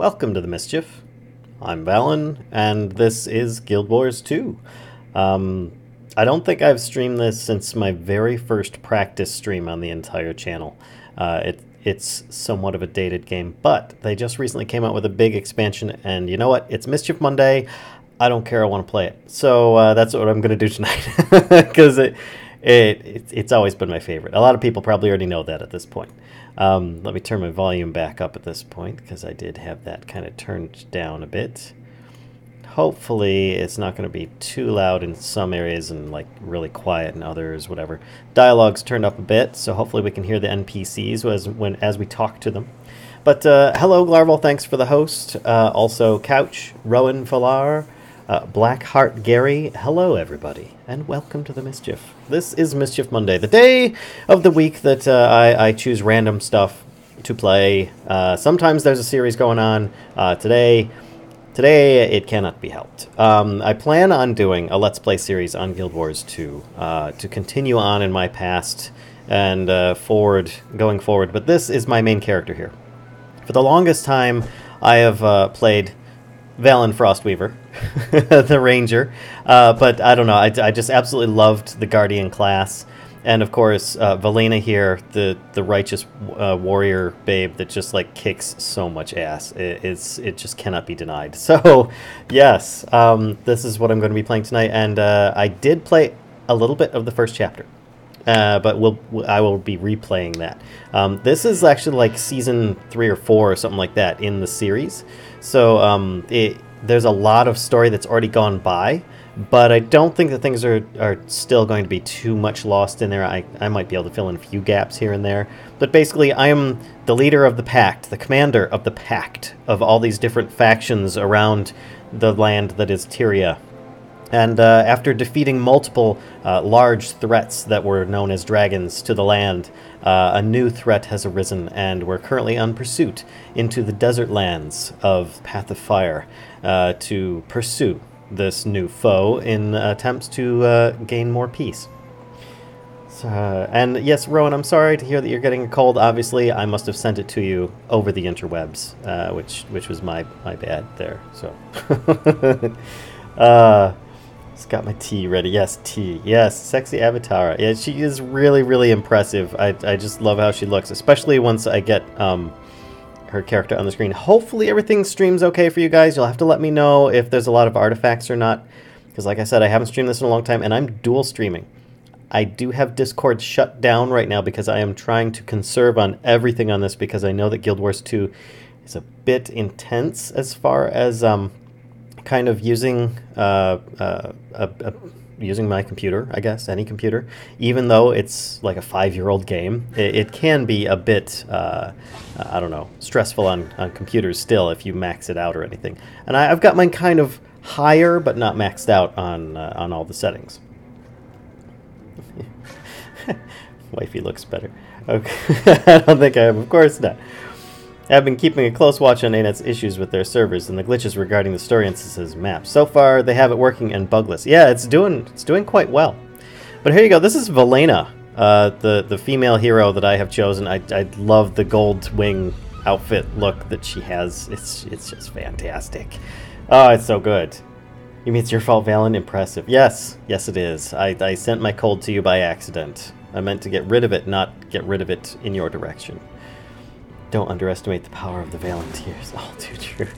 welcome to the Mischief. I'm Valen, and this is Guild Wars 2. I don't think I've streamed this since my very first practice stream on the entire channel. It's somewhat of a dated game, but they just recently came out with a big expansion, and you know what? It's Mischief Monday. I don't care, I want to play it. So that's what I'm going to do tonight, because it's always been my favorite. A lot of people probably already know that at this point. Let me turn my volume back up at this point, because I did have that kind of turned down a bit. Hopefully it's not going to be too loud in some areas and like really quiet in others, whatever. Dialogue's turned up a bit, so hopefully we can hear the NPCs as we talk to them. But hello, Glarval, thanks for the host. Also, Couch, Rowan Valar, Blackheart Gary, hello everybody, and welcome to the Mischief. This is Mischief Monday, the day of the week that I choose random stuff to play. Sometimes there's a series going on. Today it cannot be helped. I plan on doing a Let's Play series on Guild Wars 2 to continue on in my past and going forward, but this is my main character here. For the longest time, I have played Valen Frostweaver, the Ranger, but I don't know, I just absolutely loved the Guardian class, and of course, Valena here, the righteous warrior babe that just like kicks so much ass. It just cannot be denied. So, yes, this is what I'm going to be playing tonight, and I did play a little bit of the first chapter. But I will be replaying that. This is actually like season 3 or 4 or something like that in the series. So there's a lot of story that's already gone by, but I don't think that things are still going to be too much lost in there. I might be able to fill in a few gaps here and there. But basically, I am the leader of the Pact, the commander of the Pact of all these different factions around the land that is Tyria. And after defeating multiple large threats that were known as dragons to the land, a new threat has arisen, and we're currently on pursuit into the desert lands of Path of Fire to pursue this new foe in attempts to gain more peace. So, and yes, Rowan, I'm sorry to hear that you're getting a cold. Obviously, I must have sent it to you over the interwebs, which was my bad there. So. Just got my tea ready. Yes, tea. Yes, sexy avatar. Yeah, she is really, really impressive. I just love how she looks, especially once I get her character on the screen. Hopefully everything streams okay for you guys. You'll have to let me know if there's a lot of artifacts or not, because like I said, I haven't streamed this in a long time, and I'm dual streaming. I do have Discord shut down right now because I am trying to conserve on everything on this, because I know that Guild Wars 2 is a bit intense as far as kind of using using my computer, I guess, any computer, even though it's like a 5-year-old game. It can be a bit, I don't know, stressful on computers still if you max it out or anything. And I've got mine kind of higher, but not maxed out on all the settings. Wifey looks better. Okay. I don't think I am, of course not. I've been keeping a close watch on ANET's issues with their servers and the glitches regarding the story instances map. So far, they have it working and bugless. Yeah, it's doing quite well. But here you go. This is Valena, the female hero that I have chosen. I love the gold wing outfit look that she has. It's just fantastic. Oh, it's so good. You mean it's your fault, Valen? Impressive. Yes, it is. I sent my cold to you by accident. I meant to get rid of it, not get rid of it in your direction. Don't underestimate the power of the Volunteers. All too true.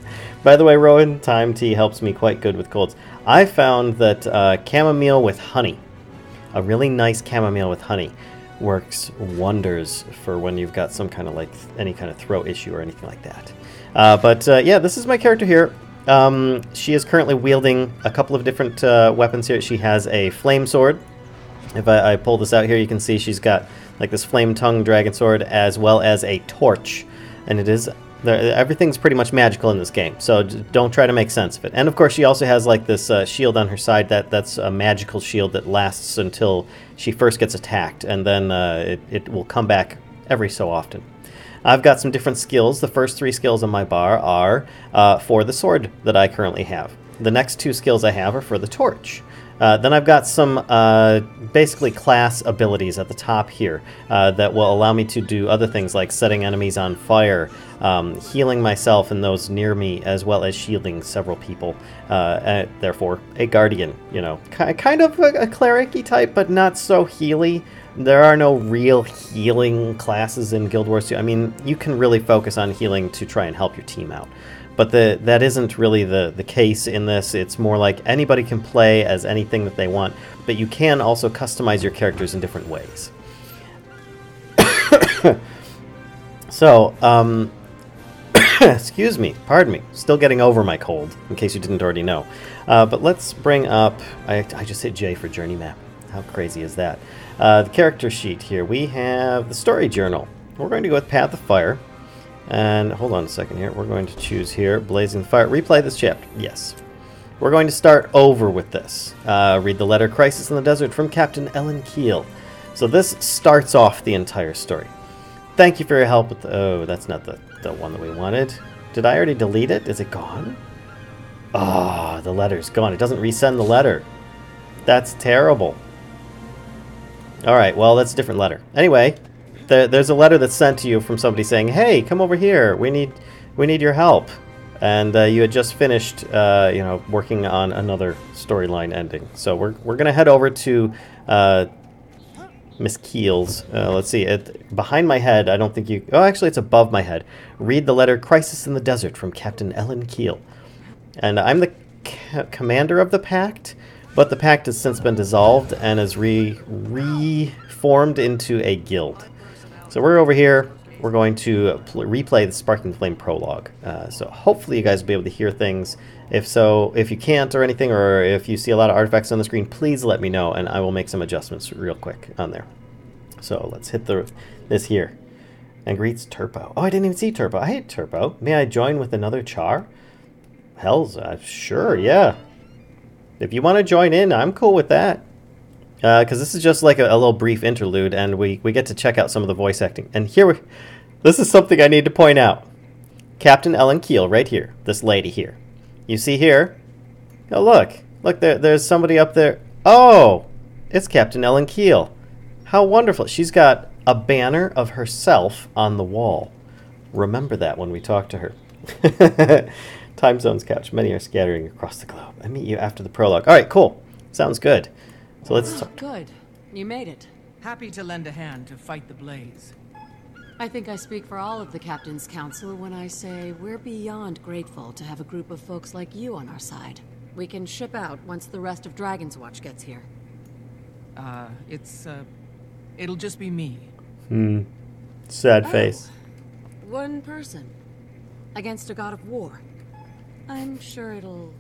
By the way, Rowan, Time Tea helps me quite good with colds. I found that chamomile with honey, a really nice chamomile with honey, works wonders for when you've got some kind of like any kind of throat issue or anything like that. Yeah, this is my character here. She is currently wielding a couple of different weapons here. She has a flame sword. If I pull this out here, you can see she's got like this flame tongue dragon sword, as well as a torch, and everything's pretty much magical in this game, so don't try to make sense of it. And of course she also has like this shield on her side that's a magical shield that lasts until she first gets attacked, and then it will come back every so often. I've got some different skills. The first 3 skills on my bar are for the sword that I currently have. The next 2 skills I have are for the torch. Then I've got some basically class abilities at the top here that will allow me to do other things like setting enemies on fire, healing myself and those near me, as well as shielding several people. Therefore, a guardian, you know, kind of a cleric-y type, but not so healy. There are no real healing classes in Guild Wars 2. I mean, you can really focus on healing to try and help your team out. But that isn't really the case in this. It's more like anybody can play as anything that they want, but you can also customize your characters in different ways. So, excuse me, pardon me, still getting over my cold, in case you didn't already know. But let's bring up, I just hit J for journey map. How crazy is that? The character sheet here, we have the story journal. We're going to go with Path of Fire. And hold on a second here. We're going to choose here, Blazing the Fire. Replay this chapter. Yes. We're going to start over with this. Read the letter Crisis in the Desert from Captain Ellen Keel. So this starts off the entire story. Thank you for your help with the... Oh, that's not the one that we wanted. Did I already delete it? Is it gone? Ah, the letter's gone. It doesn't resend the letter. That's terrible. Alright, well, that's a different letter. Anyway... There's a letter that's sent to you from somebody saying, "Hey, come over here. We need your help." And you had just finished, working on another storyline ending. So we're gonna head over to Miss Keel's. Let's see. Behind my head, I don't think you. Oh, actually, it's above my head. Read the letter "Crisis in the Desert" from Captain Ellen Keel. And I'm the commander of the Pact, but the Pact has since been dissolved and is reformed into a guild. So we're over here. We're going to replay the Sparking Flame prologue. So hopefully you guys will be able to hear things. If so, if you can't or anything, or if you see a lot of artifacts on the screen, please let me know, and I will make some adjustments real quick on there. So let's hit this here. And greets Turbo. Oh, I didn't even see Turbo. I hate Turbo. May I join with another char? Hell's sure, yeah. If you want to join in, I'm cool with that. Because this is just like a little brief interlude, and we get to check out some of the voice acting. And here, this is something I need to point out. Captain Ellen Keel, right here. This lady here. You see here? Oh, look. Look, there's somebody up there. Oh! It's Captain Ellen Keel. How wonderful. She's got a banner of herself on the wall. Remember that when we talk to her. Time zones couch. Many are scattering across the globe. I meet you after the prologue. All right, cool. Sounds good. So let's talk. Good. You made it. Happy to lend a hand to fight the blaze. I think I speak for all of the Captain's Council when I say we're beyond grateful to have a group of folks like you on our side. We can ship out once the rest of Dragon's Watch gets here. It'll just be me. Sad face. One person. Against a god of war. I'm sure it'll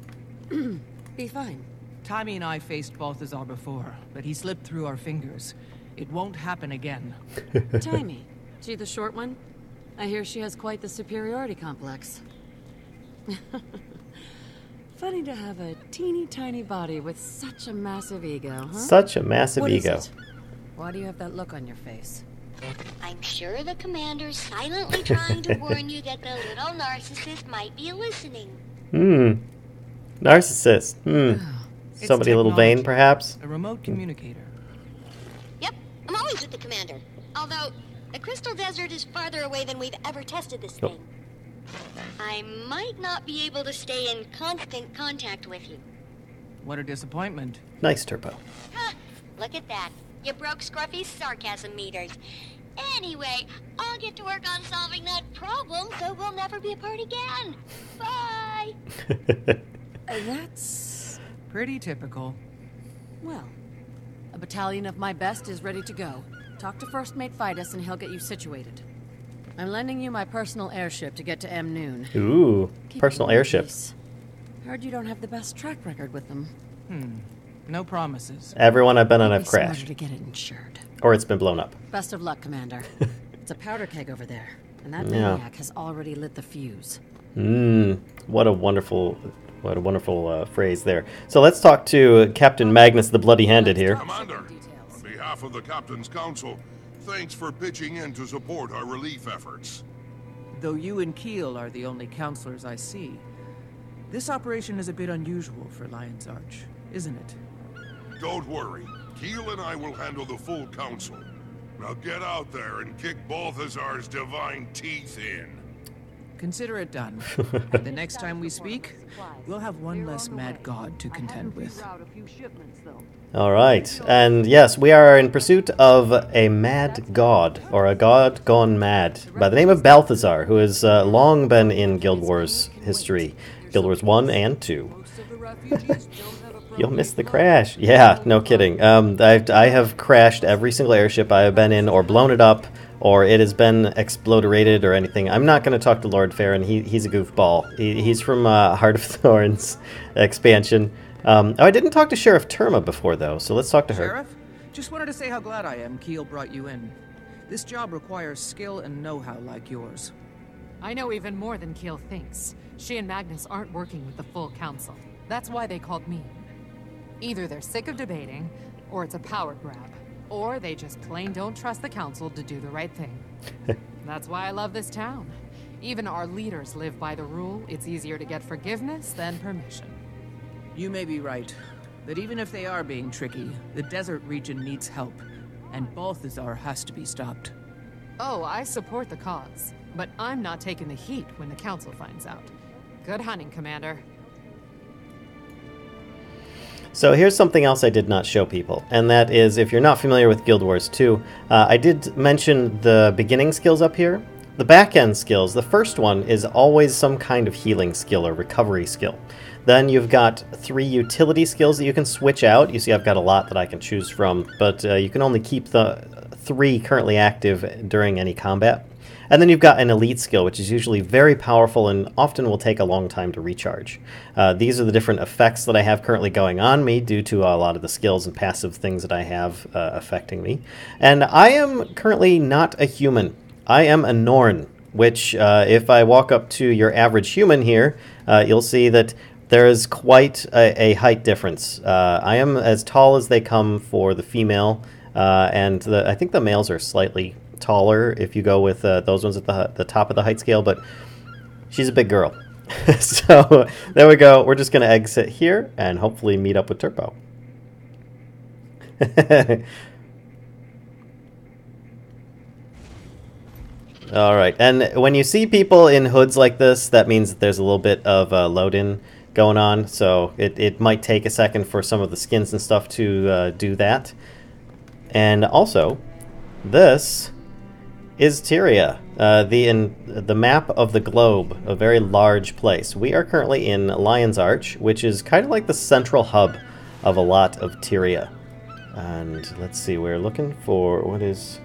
be fine. Tommy and I faced Balthazar before, but he slipped through our fingers. It won't happen again. Timey. She the short one? I hear she has quite the superiority complex. Funny to have a teeny tiny body with such a massive ego, huh? Such a massive ego. Is it? Why do you have that look on your face? I'm sure the commander's silently trying to warn you that the little narcissist might be listening. Narcissist. Somebody a little vain, perhaps? A remote communicator. Yep, I'm always with the commander. Although, the Crystal Desert is farther away than we've ever tested this thing. I might not be able to stay in constant contact with you. What a disappointment. Nice, Turbo. Look at that. You broke Scruffy's sarcasm meters. Anyway, I'll get to work on solving that problem, so we'll never be apart again. Bye! That's... pretty typical. Well, a battalion of my best is ready to go. Talk to First Mate Fidus and he'll get you situated. I'm lending you my personal airship to get to M. Noon. Ooh, Keep personal airship. Heard you don't have the best track record with them. No promises. Everyone I've been on, I've Smarter crashed. to get it insured. Or it's been blown up. Best of luck, Commander. It's a powder keg over there, and that maniac has already lit the fuse. What a wonderful phrase there. So let's talk to Captain Magnus the Bloody-Handed here. Commander, on behalf of the Captain's Council, thanks for pitching in to support our relief efforts. Though you and Keel are the only counselors I see, this operation is a bit unusual for Lion's Arch, isn't it? Don't worry. Keel and I will handle the full council. Now get out there and kick Balthazar's divine teeth in. Consider it done. And the next time we speak, we'll have one less mad god to contend with. All right. And yes, we are in pursuit of a mad god, or a god gone mad, by the name of Balthazar, who has long been in Guild Wars history. Guild Wars 1 and 2. You'll miss the crash. Yeah, no kidding. I have crashed every single airship I have been in, or blown it up, or it has been exploderated or anything. I'm not going to talk to Lord Farron. He's a goofball. He's from Heart of Thorns expansion. I didn't talk to Sheriff Terma before, though, so let's talk to her. Sheriff, just wanted to say how glad I am Keel brought you in. This job requires skill and know-how like yours. I know even more than Keel thinks. She and Magnus aren't working with the full council. That's why they called me. Either they're sick of debating, or it's a power grab. Or they just plain don't trust the council to do the right thing. That's why I love this town. Even our leaders live by the rule, it's easier to get forgiveness than permission. You may be right, that even if they are being tricky, the desert region needs help, and Balthazar has to be stopped. Oh, I support the cause, but I'm not taking the heat when the council finds out. Good hunting, Commander. So here's something else I did not show people, and that is, if you're not familiar with Guild Wars 2, I did mention the beginning skills up here. The back-end skills, the first one is always some kind of healing skill or recovery skill. Then you've got 3 utility skills that you can switch out. You see I've got a lot that I can choose from, but you can only keep the 3 currently active during any combat. And then you've got an elite skill, which is usually very powerful and often will take a long time to recharge. These are the different effects that I have currently going on me due to a lot of the skills and passive things that I have affecting me. And I am currently not a human. I am a Norn, which if I walk up to your average human here, you'll see that there is quite a height difference. I am as tall as they come for the female, and I think the males are slightly taller if you go with those ones at the top of the height scale, but she's a big girl. So there we go. We're just going to exit here and hopefully meet up with Turbo. All right, and when you see people in hoods like this, that means that there's a little bit of load-in going on, so it might take a second for some of the skins and stuff to do that. And also, this is Tyria, the map of the globe, a very large place. We are currently in Lion's Arch, which is kind of like the central hub of a lot of Tyria. And let's see, we're looking for, what is...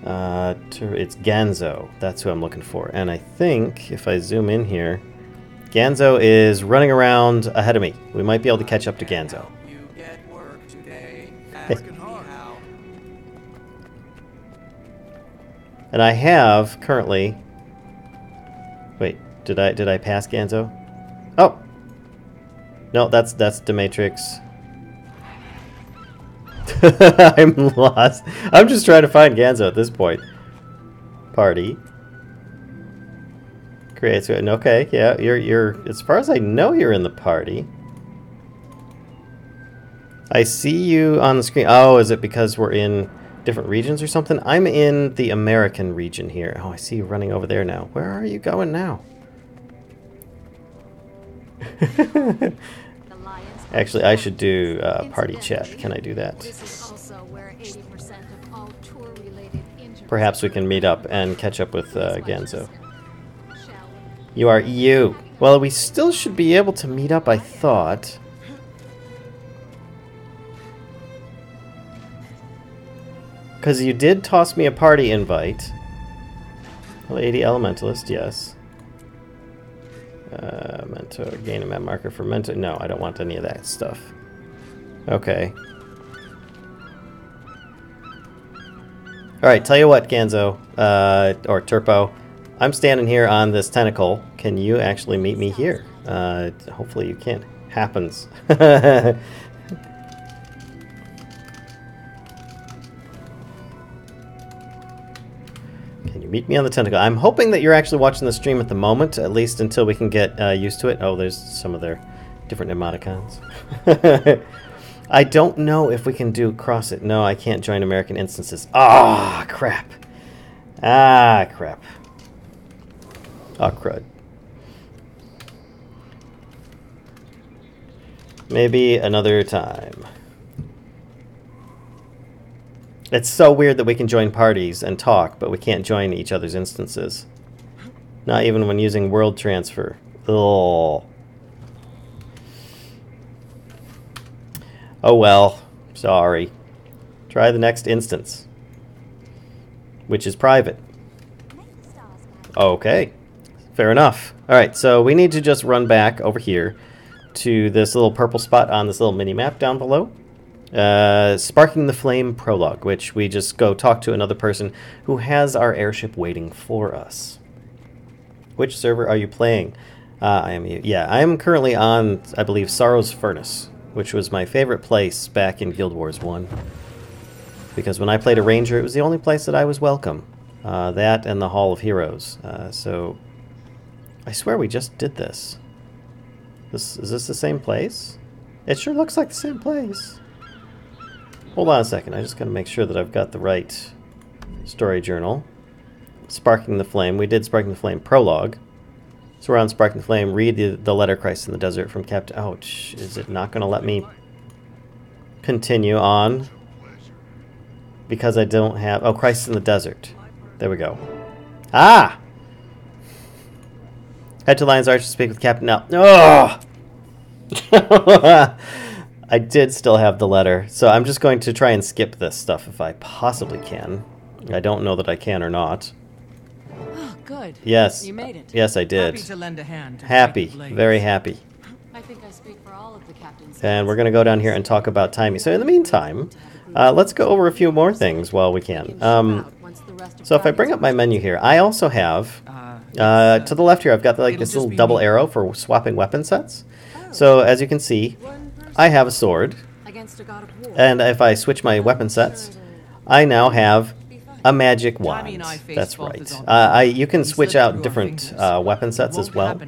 it's Ganzo. That's who I'm looking for. And I think, if I zoom in here, Ganzo is running around ahead of me. We might be able to catch up to Ganzo. And I have currently... Wait, did I pass Ganzo? Oh! No, that's Demetrix. I'm lost. I'm just trying to find Ganzo at this point. Party. Creates... Okay, yeah, you're... As far as I know, you're in the party. I see you on the screen. Oh, is it because we're in different regions or something? I'm in the American region here. Oh, I see you running over there now. Where are you going now? Actually, I should do party chat. Can I do that? Perhaps we can meet up and catch up with Ganzo. You are EU. Well, we still should be able to meet up, I thought. Because you did toss me a party invite. Well, 80 Elementalist, yes. Mentor, gain a map marker for Mentor. No, I don't want any of that stuff. Okay. Alright, tell you what, Ganzo, or Turpo. I'm standing here on this tentacle. Can you actually meet me here? Hopefully you can. Happens. Meet me on the tentacle. I'm hoping that you're actually watching the stream at the moment, at least until we can get used to it. Oh, there's some of their different emoticons. I don't know if we can do cross it. No, I can't join American instances. Ah, crap. Ah, crap. Oh, crud. Maybe another time. It's so weird that we can join parties and talk, but we can't join each other's instances. Not even when using world transfer. Ugh. Oh well. Sorry. Try the next instance. Which is private. Okay. Fair enough. Alright, so we need to just run back over here to this little purple spot on this little mini-map down below. Sparking the Flame prologue, which we just go talk to another person who has our airship waiting for us. Which server are you playing? I am currently on, I believe, Sorrow's Furnace, which was my favorite place back in Guild Wars 1. Because when I played a ranger, it was the only place that I was welcome. That and the Hall of Heroes. So, I swear we just did this. Is this the same place? It sure looks like the same place. Hold on a second, I just gotta make sure that I've got the right story journal. Sparking the Flame. We did Sparking the Flame prologue. So we're on Sparking the Flame. Read the letter Christ in the Desert from Captain... Ouch. Is it not gonna let me continue on? Because I don't have... Oh, Christ in the Desert. There we go. Ah! Head to Lion's Arch to speak with Captain... No. Oh! I did still have the letter, so I'm just going to try and skip this stuff if I possibly can. I don't know that I can or not. Oh, good. Yes. You made it. Yes, I did. Happy to lend a hand. Happy. Very happy. I think I speak for all of the captains. And we're going to go down here and talk about timing. So in the meantime, let's go over a few more things while we can. So if I bring up my menu here, I also have, to the left here, I've got like this little double arrow for swapping weapon sets. So as you can see, I have a sword, and if I switch my weapon sets, I now have a magic wand. That's right. You can switch out different weapon sets as well.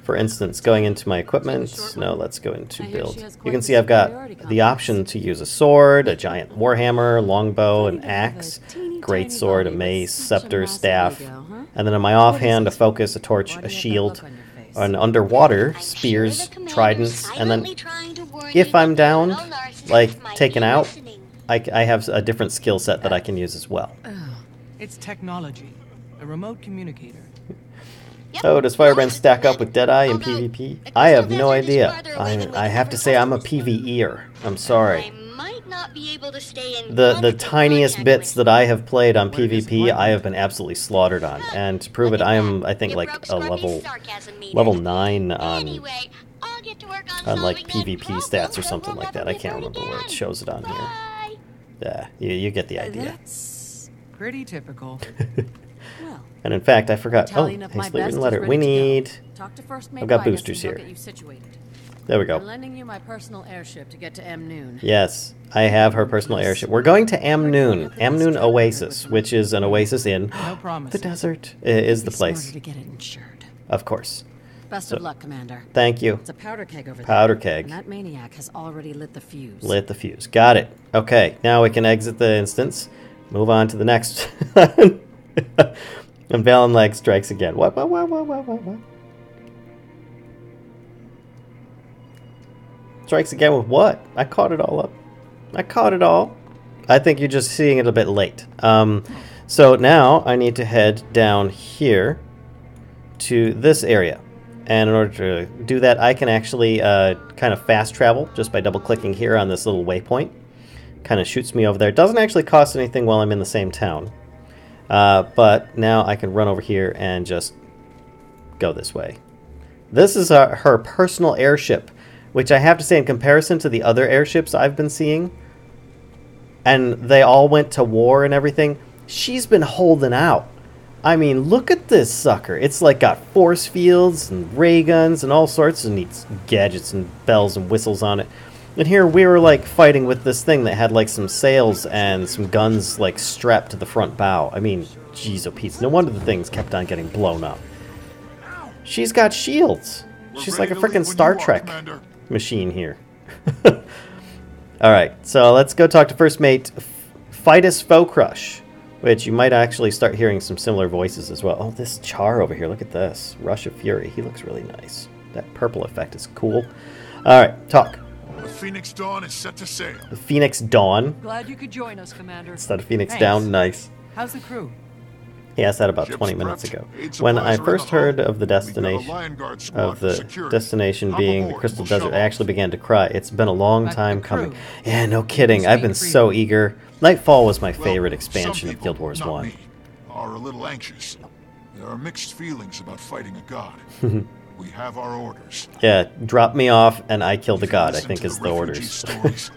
For instance, going into my equipment, no, let's go into build. You can see I've got the option to use a sword, a giant warhammer, longbow, an axe, great sword, a mace, scepter, staff, and then in my offhand, a focus, a torch, a shield, an underwater, spears, tridents, and then if I'm downed, like taken out, I have a different skill set that I can use as well. It's technology. A remote communicator. Oh, does Firebrand stack up with Deadeye in PvP? I have no idea. I have to say I'm a PvEer. I'm sorry. The tiniest bits that I have played on PvP, I have been absolutely slaughtered on. And to prove it, I am, I think, like a level 9 on like PvP stats or something like that. I can't remember where it shows it on here. Yeah, you get the idea. That's pretty typical. And in fact, I forgot. Oh, hastily written letter. We need... I've got boosters here. There we go. I'm lending you my personal airship to get to Amnoon. Yes, I have her personal airship. We're going to Amnoon. Amnoon Oasis, which is an oasis in the desert, is the place. To get it insured. Of course. Best of luck, Commander. Thank you. It's a powder keg over there. Powder keg. And that maniac has already lit the fuse. Lit the fuse. Got it. Okay, now we can exit the instance. Move on to the next. And Valen Leg strikes again. What? Strikes again with what? I caught it all up. I caught it all. I think you're just seeing it a bit late. So now I need to head down here to this area. And in order to do that, I can actually kind of fast travel just by double-clicking here on this little waypoint. Kind of shoots me over there. Doesn't actually cost anything while I'm in the same town. But now I can run over here and just go this way. This is her personal airship, which I have to say, in comparison to the other airships I've been seeing, and they all went to war and everything, she's been holding out. I mean, look at this sucker. It's like got force fields and ray guns and all sorts of neat gadgets and bells and whistles on it. And here we were like fighting with this thing that had like some sails and some guns like strapped to the front bow. I mean, jeez oh Pete, no wonder the things kept on getting blown up. She's got shields. She's like a freaking Star Trek machine here. All right, so let's go talk to First Mate Fidus Crush, which you might actually start hearing some similar voices as well. Oh, this Char over here, look at this. Rush of Fury, he looks really nice. That purple effect is cool. All right, talk. The Phoenix Dawn is set to sail. The Phoenix Dawn. Glad you could join us, Commander. Instead of Phoenix Thanks. Down, nice. How's the crew? He asked that about Ships 20 minutes prepped, ago. aid When supplies I are in first the hull. heard of the We've got a destination Lion Guard squad of for the security. destination Hop being the aboard, Crystal we'll Desert, show I off. actually began to cry. It's been a long But time the coming. crew, Yeah, no kidding. who's I've been speak for so you? eager. Nightfall was my Well, favorite some expansion of people, Guild Wars not 1. me, are a little anxious. There are mixed feelings about fighting a god. We have our orders. Yeah, drop me off and I kill the If you god, I listen think to is the refugee orders. stories,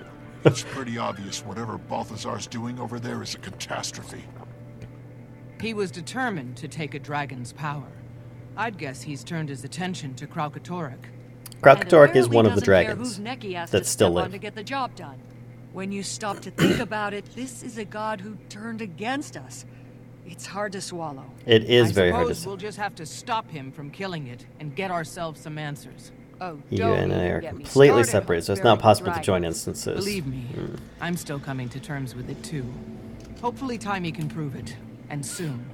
it's pretty obvious whatever Balthazar's doing over there is a catastrophe. He was determined to take a dragon's power. I'd guess he's turned his attention to Kraukatorek. Kraukatorek is one of the dragons that that still live. to get the job done. When you stop to think about it, this is a god who turned against us. It's hard to swallow. It is I very hard to suppose we'll just have to stop him from killing it and get ourselves some answers. Oh, You don't and I even are get me completely started on separated, so it's sparing not possible to dragons. join instances. Believe me, I'm still coming to terms with it too. Hopefully Timey can prove it, and soon.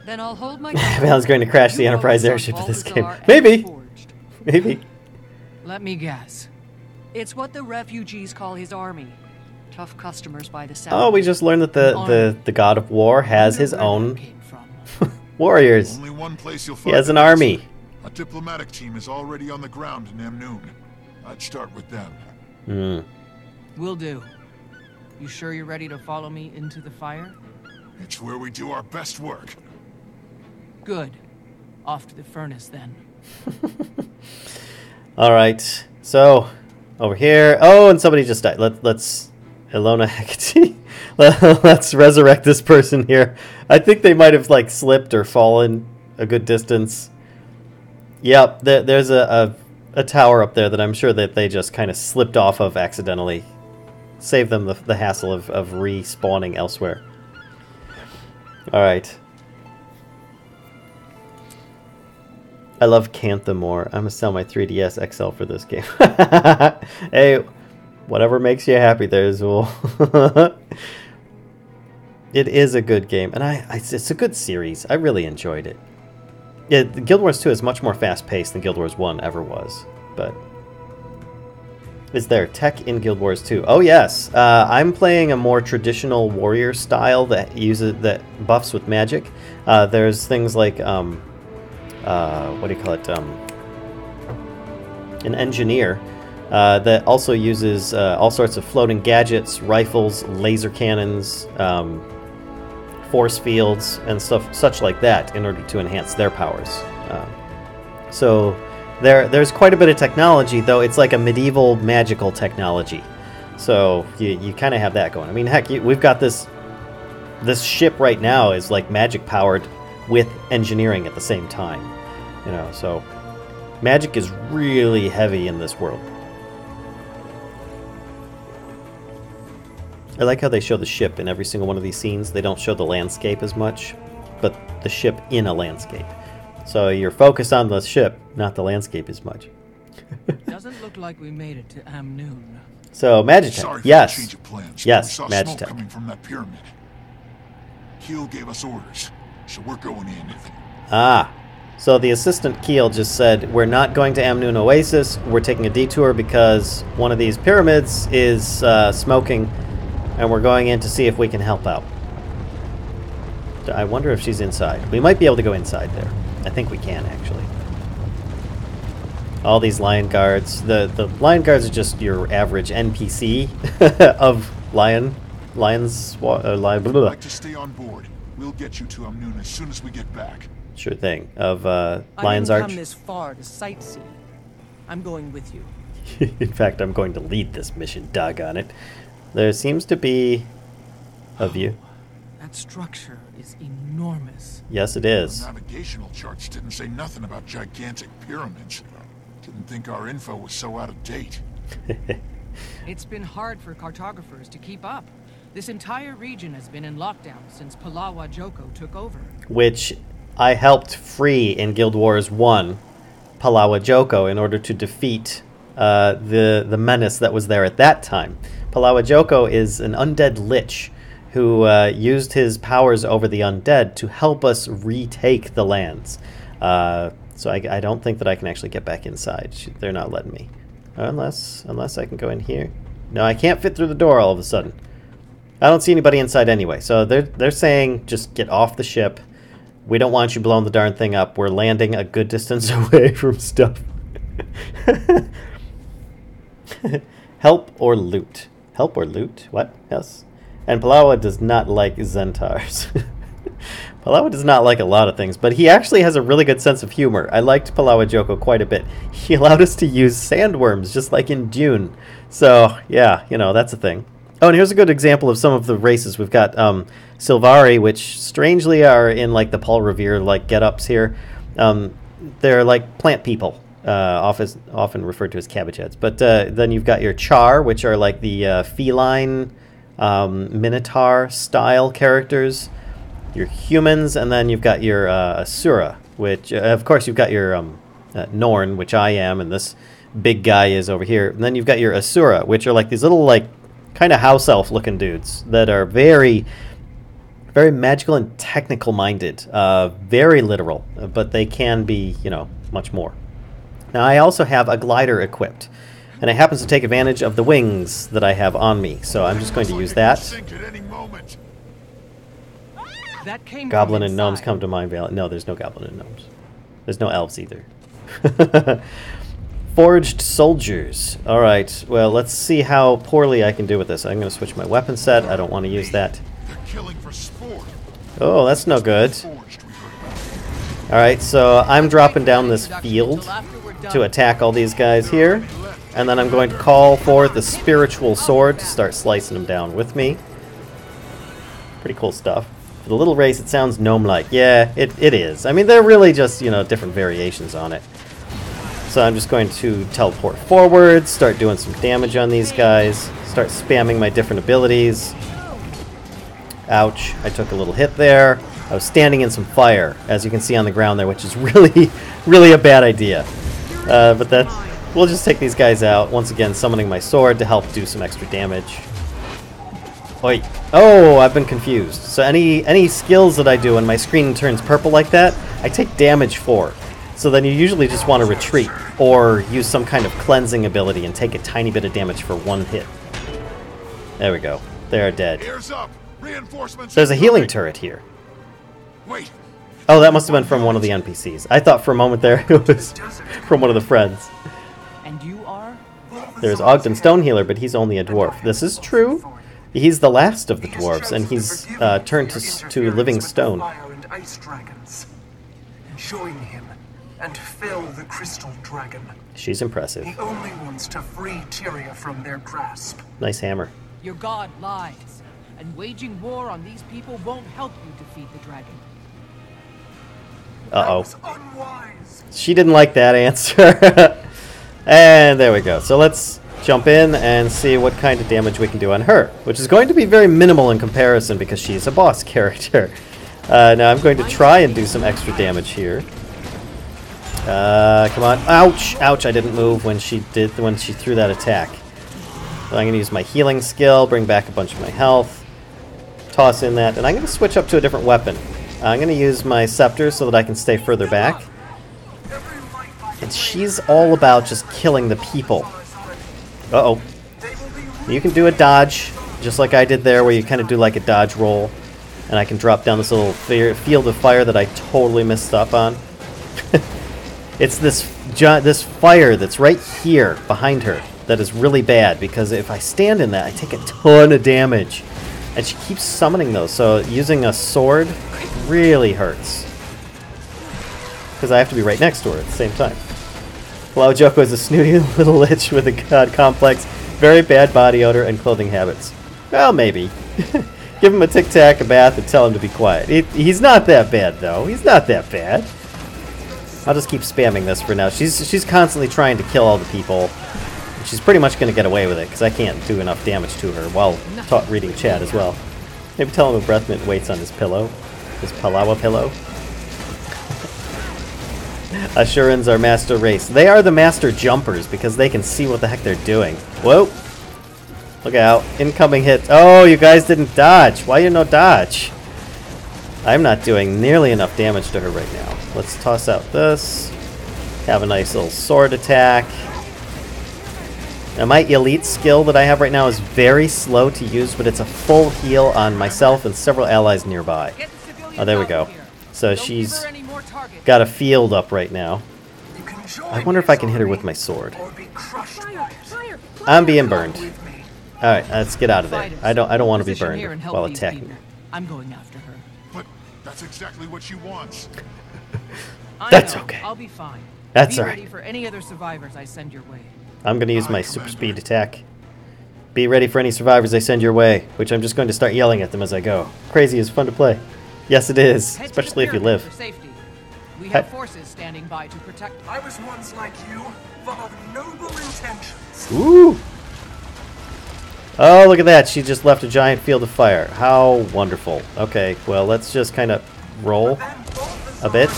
Then I'll hold my Val's going to crash the You Enterprise focus on airship in this game. Balthazar and Maybe. Forged. Maybe. Let me guess. It's what the refugees call his army. Tough customers by the sound. Oh, we just learned that the god of war has Wonder his where that own came from. warriors. Only one place you'll He find has an this. army. A diplomatic team is already on the ground in Amnoon. I'd start with them. Hmm. Will do. You sure you're ready to follow me into the fire? It's where we do our best work. Good. Off to the furnace then. All right. So over here. Oh, and somebody just died. Let's Ilona Hecate. Let's resurrect this person here. I think they might have like slipped or fallen a good distance. Yep. There's a tower up there that I'm sure that they just kind of slipped off of accidentally. Save them the hassle of respawning elsewhere. All right. I love Cantha more. I'm gonna sell my 3DS XL for this game. Hey, whatever makes you happy there, Zool. It is a good game, and it's a good series. I really enjoyed it. Yeah, Guild Wars 2 is much more fast-paced than Guild Wars 1 ever was, but... Is there tech in Guild Wars 2? Oh yes, I'm playing a more traditional warrior style that buffs with magic. There's things like what do you call it? An engineer that also uses all sorts of floating gadgets, rifles, laser cannons, force fields, and stuff such like that in order to enhance their powers. So there's quite a bit of technology, though it's like a medieval magical technology. So you kind of have that going. I mean, heck, we've got this ship right now is like magic powered with engineering at the same time. You know, so magic is really heavy in this world. I like how they show the ship in every single one of these scenes. They don't show the landscape as much, but the ship in a landscape. So you're focused on the ship, not the landscape as much. Doesn't look like we made it to Amnoon. So Magitech, Sorry for yes. the change of plans. Yes, we saw smoke Magitech. coming from that pyramid. Keel gave us orders, so we're going in. Ah, so the assistant Keel just said, we're not going to Amnoon Oasis, we're taking a detour because one of these pyramids is smoking, and we're going in to see if we can help out. I wonder if she's inside. We might be able to go inside there. I think we can, actually. All these lion guards. The lion guards are just your average NPC of lions. I'd like to stay on board. We'll get you to Amnoon as soon as we get back. Sure thing. Of I Lion's didn't Arch. come this far to sightsee. I'm going with you. In fact, I'm going to lead this mission, doggone it. There seems to be a view. That structure is enormous. Yes, it The is. navigational charts didn't say nothing about gigantic pyramids. Didn't think our info was so out of date. It's been hard for cartographers to keep up. This entire region has been in lockdown since Palawa Joko took over. Which I helped free in Guild Wars 1, Palawa Joko, in order to defeat the menace that was there at that time. Palawa Joko is an undead lich who used his powers over the undead to help us retake the lands. So I don't think that I can actually get back inside. They're not letting me. Unless I can go in here. No, I can't fit through the door all of a sudden. I don't see anybody inside anyway. So they're saying just get off the ship. We don't want you blowing the darn thing up. We're landing a good distance away from stuff. Help or loot. Help or loot? What? Yes. And Palawa does not like Zentars. Palawa does not like a lot of things, but he actually has a really good sense of humor. I liked Palawa Joko quite a bit. He allowed us to use sandworms, just like in Dune. So, yeah, you know, that's a thing. Oh, and here's a good example of some of the races. We've got Sylvari, which strangely are in, like, the Paul Revere, like, get-ups here. They're, like, plant people, often referred to as cabbage heads. But then you've got your Char, which are, like, the feline, Minotaur-style characters. Your humans, and then you've got your Asura, which, of course, you've got your Norn, which I am, and this big guy is over here. And then you've got your Asura, which are like these little, like, kind of house elf-looking dudes that are very, very magical and technical-minded, very literal, but they can be, you know, much more. Now, I also have a glider equipped, and it happens to take advantage of the wings that I have on me, so I'm just going to use that. Goblin and gnomes come to mind. No, there's no goblin and gnomes. There's no elves either. Forged soldiers. Alright, well, let's see how poorly I can do with this. I'm going to switch my weapon set. I don't want to use that. Oh, that's no good. Alright, so I'm dropping down this field to attack all these guys here. And then I'm going to call for the spiritual sword to start slicing them down with me. Pretty cool stuff. For the little race, it sounds gnome-like. Yeah, it is. I mean, they're really just, you know, different variations on it. So I'm just going to teleport forward, start doing some damage on these guys, start spamming my different abilities. Ouch, I took a little hit there. I was standing in some fire, as you can see on the ground there, which is really, really a bad idea. But that's... We'll just take these guys out. Once again, summoning my sword to help do some extra damage. Oi. Oh, I've been confused. So any skills that I do when my screen turns purple like that, I take damage for. So then you usually just want to retreat or use some kind of cleansing ability and take a tiny bit of damage for one hit. There we go. They're dead. There's a healing turret here. Wait. Oh, that must have been from one of the NPCs. I thought for a moment there it was from one of the friends. And you are? There's Ogden Stonehealer, but he's only a dwarf. This is true. He's the last of the dwarves, and he's turned to living stone. Join him and fell the crystal dragon. She's impressive. The only ones to free Tyria from their grasp. Nice hammer. Your god lies, and waging war on these people won't help you defeat the dragon. Uh-oh. That was unwise. She didn't like that answer. And there we go. So let's jump in and see what kind of damage we can do on her, which is going to be very minimal in comparison because she's a boss character. Now I'm going to try and do some extra damage here. Come on. Ouch! Ouch, I didn't move when she threw that attack. So I'm going to use my healing skill, bring back a bunch of my health, toss in that, and I'm going to switch up to a different weapon. I'm going to use my scepter so that I can stay further back. And she's all about just killing the people. Uh-oh. You can do a dodge, just like I did there, where you kind of do like a dodge roll. And I can drop down this little field of fire that I totally missed up on. It's this fire that's right here behind her that is really bad, because if I stand in that, I take a ton of damage. And she keeps summoning those, so using a sword really hurts. Because I have to be right next to her at the same time. Palawa Joko is a snooty little lich with a god complex, very bad body odor, and clothing habits. Well, maybe. Give him a Tic Tac, a bath, and tell him to be quiet. He's not that bad, though. He's not that bad. I'll just keep spamming this for now. She's constantly trying to kill all the people. She's pretty much going to get away with it, because I can't do enough damage to her while reading chat as well. Maybe tell him a breath mint waits on his pillow. His Palawa pillow. Ashurans are master race. They are the master jumpers because they can see what the heck they're doing. Whoa. Look out. Incoming hit. Oh, you guys didn't dodge. Why you no dodge? I'm not doing nearly enough damage to her right now. Let's toss out this. Have a nice little sword attack. Now my elite skill that I have right now is very slow to use, but it's a full heal on myself and several allies nearby. Oh, there we go. So she's got a field up right now. I wonder if I can hit her with my sword. I'm being burned. Alright, let's get out of there. I don't want to be burned while attacking her. I'm going after her. But that's exactly what she wants. That's okay. I'll be fine. That's be alright. ready for any other survivors I send your way. I'm going to use my super speed attack. Be ready for any survivors I send your way, which I'm just going to start yelling at them as I go. Crazy is fun to play. Yes, it is, Head to the especially if you pyramid live. for safety. We have forces standing by to protect. I was once like you, full of noble intentions. Ooh! Oh, look at that. She just left a giant field of fire. How wonderful. Okay, well, let's just kind of roll a bit.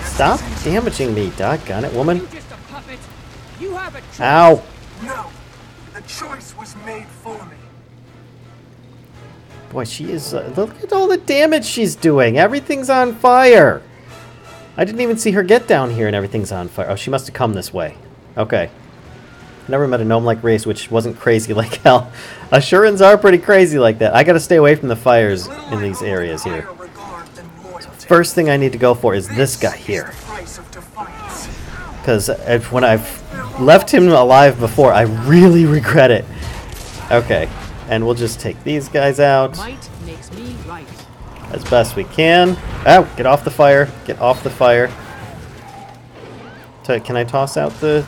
Stop damaging me, doggone it, woman. You just a puppet. You have a choice. Ow! No, the choice was made for me. Boy, she is... look at all the damage she's doing. Everything's on fire. I didn't even see her get down here and everything's on fire. Oh, she must have come this way. Okay. Never met a gnome-like race which wasn't crazy like hell. Ashurans are pretty crazy like that. I gotta stay away from the fires in these areas here. First thing I need to go for is this guy here. Because when I've left him alive before, I really regret it. Okay. And we'll just take these guys out Might makes me right. as best we can. Ow! Get off the fire. Get off the fire. Can I toss out the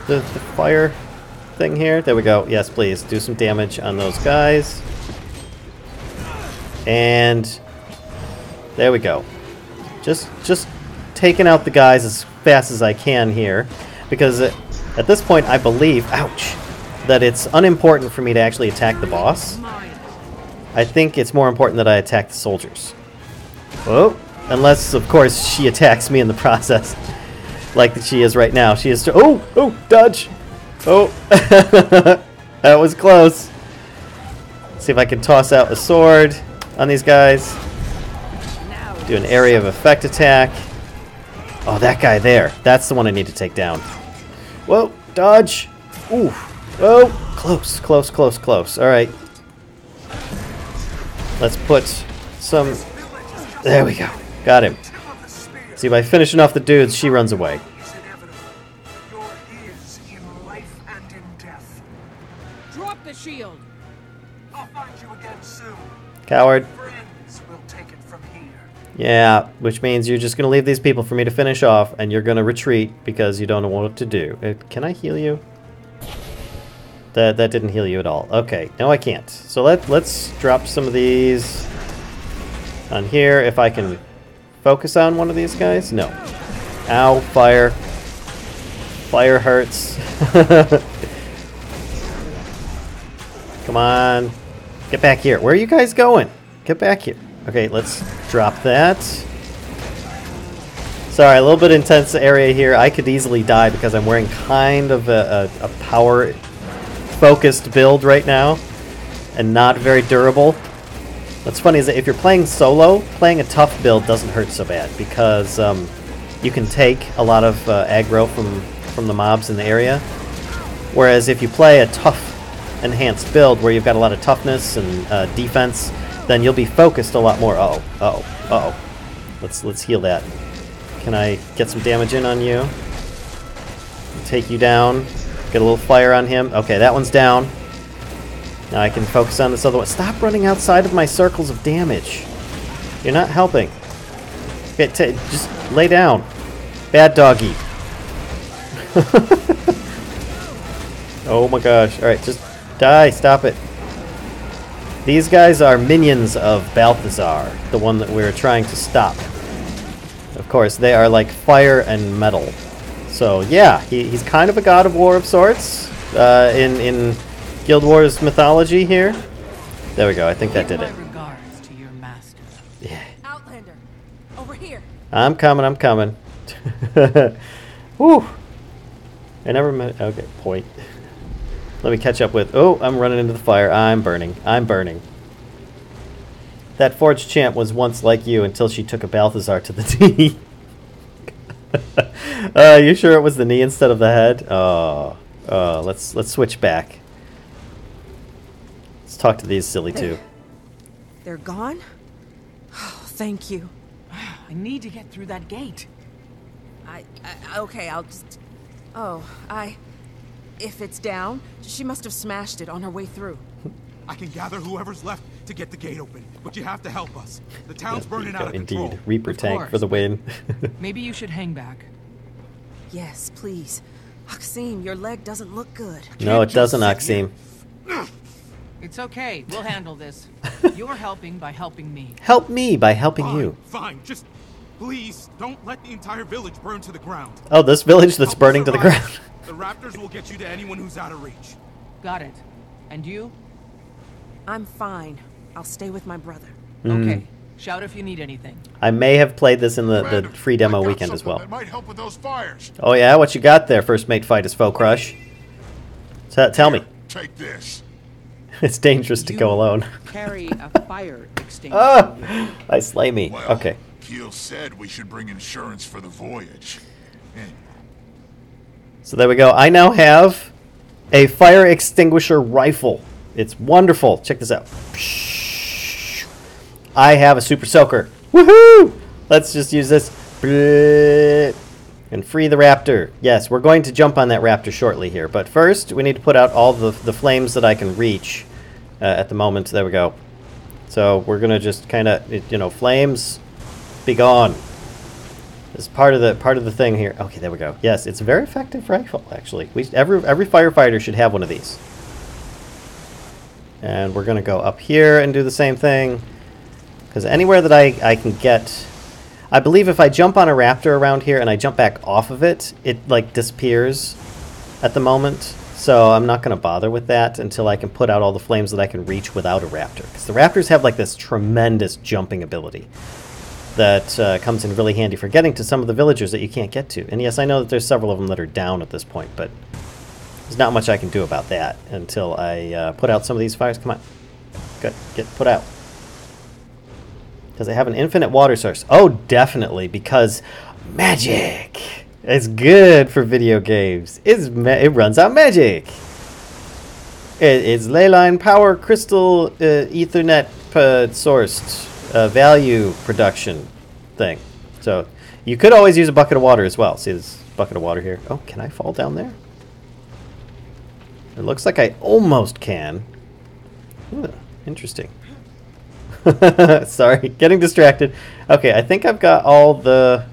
fire thing here? There we go. Yes, please. Do some damage on those guys. And there we go. Just taking out the guys as fast as I can here. Because at this point, I believe... Ouch! That it's unimportant for me to actually attack the boss. I think it's more important that I attack the soldiers. Oh, unless, of course, she attacks me in the process. Like she is right now. She is... Oh, dodge! Oh, that was close. See if I can toss out a sword on these guys. Do an area of effect attack. Oh, that guy there. That's the one I need to take down. Whoa, dodge! Ooh. Oh, close, close, close, close. All right. Let's put some... There we go. Got him. See, by finishing off the dudes, she runs away. You're his in life and in death. Drop the shield. I'll find you again soon. Coward. Friends will take it from here. Yeah, which means you're just going to leave these people for me to finish off, and you're going to retreat because you don't know what to do. Can I heal you? That didn't heal you at all. Okay, no I can't. So let's drop some of these on here. If I can focus on one of these guys. No. Ow, fire. Fire hurts. Come on. Get back here. Where are you guys going? Get back here. Okay, let's drop that. Sorry, a little bit intense area here. I could easily die because I'm wearing kind of a power focused build right now and not very durable. What's funny is that if you're playing solo, playing a tough build doesn't hurt so bad because you can take a lot of aggro from the mobs in the area. Whereas if you play a tough enhanced build where you've got a lot of toughness and defense, then you'll be focused a lot more. Uh-oh. Let's heal that. Can I get some damage in on you? Take you down. Get a little fire on him. Okay, that one's down. Now I can focus on this other one. Stop running outside of my circles of damage. You're not helping. Okay, just lay down. Bad doggy. Oh my gosh. Alright, just die. Stop it. These guys are minions of Balthazar, the one that we're trying to stop. Of course, they are like fire and metal. So yeah, he's kind of a god of war of sorts in Guild Wars mythology here. There we go. I think that did it. My regards to your master. Yeah. Outlander, over here. I'm coming. Whew. I never met... Okay, point. Let me catch up with... Oh, I'm running into the fire. I'm burning. I'm burning. That forged champ was once like you until she took a Balthazar to the knee. You sure it was the knee instead of the head? Oh, let's switch back. Let's talk to these silly two. They're gone? Oh, thank you. I need to get through that gate. Okay, I'll just... Oh, if it's down, she must have smashed it on her way through. I can gather whoever's left to get the gate open, but you have to help us. The town's burning out of Indeed. control. Reaper Of tank course, for the win. Maybe you should hang back. Yes, please. Aksim, your leg doesn't look good. No, it doesn't, Aksim. It's okay. We'll handle this. You're helping by helping me. Help me by helping you. Fine, just please don't let the entire village burn to the ground. Oh, this village that's Help burning to the survive. ground. The raptors will get you to anyone who's out of reach. Got it. And you? I'm fine. I'll stay with my brother. Okay. Shout if you need anything. I may have played this in the Commander, free demo I got weekend as something well. That might help with those fires. Oh yeah, what you got there? First mate fight is foe crush. Tell me. Take this. It's dangerous to go alone. Carry a fire extinguisher. Ah! I slay me. Well, Okay. Keel said we should bring insurance for the voyage. So there we go. I now have a fire extinguisher rifle. It's wonderful. Check this out. I have a super soaker. Woohoo! Let's just use this. And free the raptor. Yes, we're going to jump on that raptor shortly here. But first, we need to put out all the flames that I can reach at the moment. There we go. So we're going to just kind of, flames, be gone. This is part of the thing here. Okay, there we go. Yes, it's a very effective rifle, actually. Every firefighter should have one of these. And we're going to go up here and do the same thing. Because anywhere that I can get... I believe if I jump on a raptor around here and I jump back off of it, it, like, disappears at the moment. So I'm not going to bother with that until I can put out all the flames that I can reach without a raptor. Because the raptors have, like, this tremendous jumping ability that comes in really handy for getting to some of the villagers that you can't get to. And yes, I know that there's several of them that are down at this point, but there's not much I can do about that until I put out some of these fires. Come on. Good. Get put out. Does it have an infinite water source? Oh, definitely, because magic. It's good for video games. It runs out magic. It's ley line power crystal Ethernet sourced value production thing. So you could always use a bucket of water as well. See this bucket of water here? Oh, can I fall down there? It looks like I almost can. Ooh, interesting. Sorry, getting distracted. Okay, I think I've got all the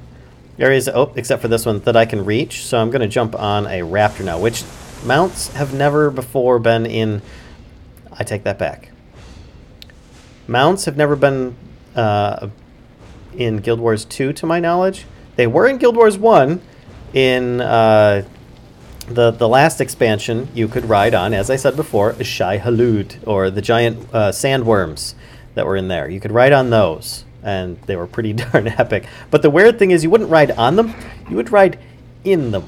areas, except for this one, that I can reach. So I'm going to jump on a raptor now, which mounts have never before been in... I take that back. Mounts have never been in Guild Wars 2, to my knowledge. They were in Guild Wars 1. In the last expansion, you could ride on, as I said before, a Shai Halud, or the giant sandworms that were in there. You could ride on those, and they were pretty darn epic. But the weird thing is you wouldn't ride on them, you would ride in them.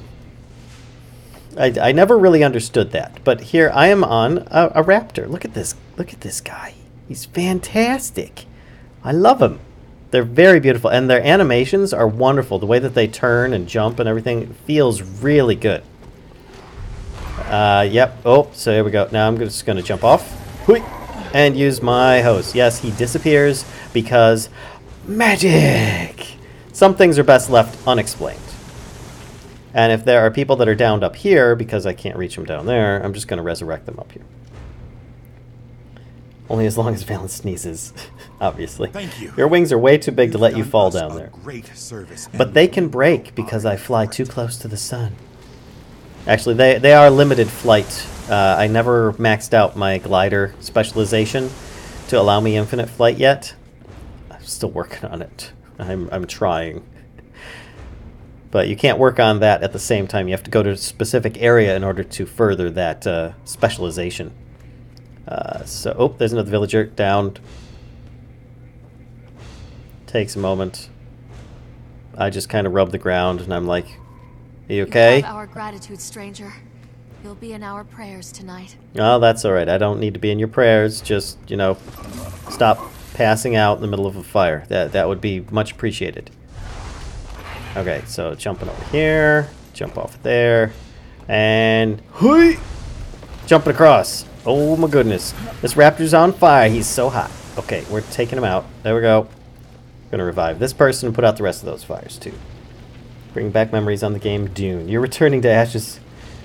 I never really understood that. But here I am on a raptor. Look at this guy. He's fantastic. I love him. They're very beautiful, and their animations are wonderful. The way that they turn and jump and everything feels really good. Yep. Oh, so here we go. Now I'm just going to jump off. Hui! And use my hose. Yes, he disappears because magic! Some things are best left unexplained. And if there are people that are downed up here, because I can't reach them down there, I'm just going to resurrect them up here. Only as long as Valen sneezes, obviously. Thank you. Your wings are way too big to let you You've fall done us down a there. Great service. But they can break because I fly too close to the sun. Actually, they are limited flight. I never maxed out my glider specialization to allow me infinite flight yet. I'm still working on it. I'm trying. But you can't work on that at the same time. You have to go to a specific area in order to further that specialization. Oh, there's another villager downed. Takes a moment. I just kind of rub the ground, and I'm like, "Are you okay?" You have our gratitude, stranger. You'll be in our prayers tonight. Oh, that's all right. I don't need to be in your prayers. Just, you know, stop passing out in the middle of a fire. That would be much appreciated. Okay, so jumping over here, jump off there, and hui, jumping across. Oh my goodness, this raptor's on fire. He's so hot. Okay, we're taking him out. There we go. Gonna revive this person and put out the rest of those fires too. Bring back memories on the game Dune. You're returning to ashes.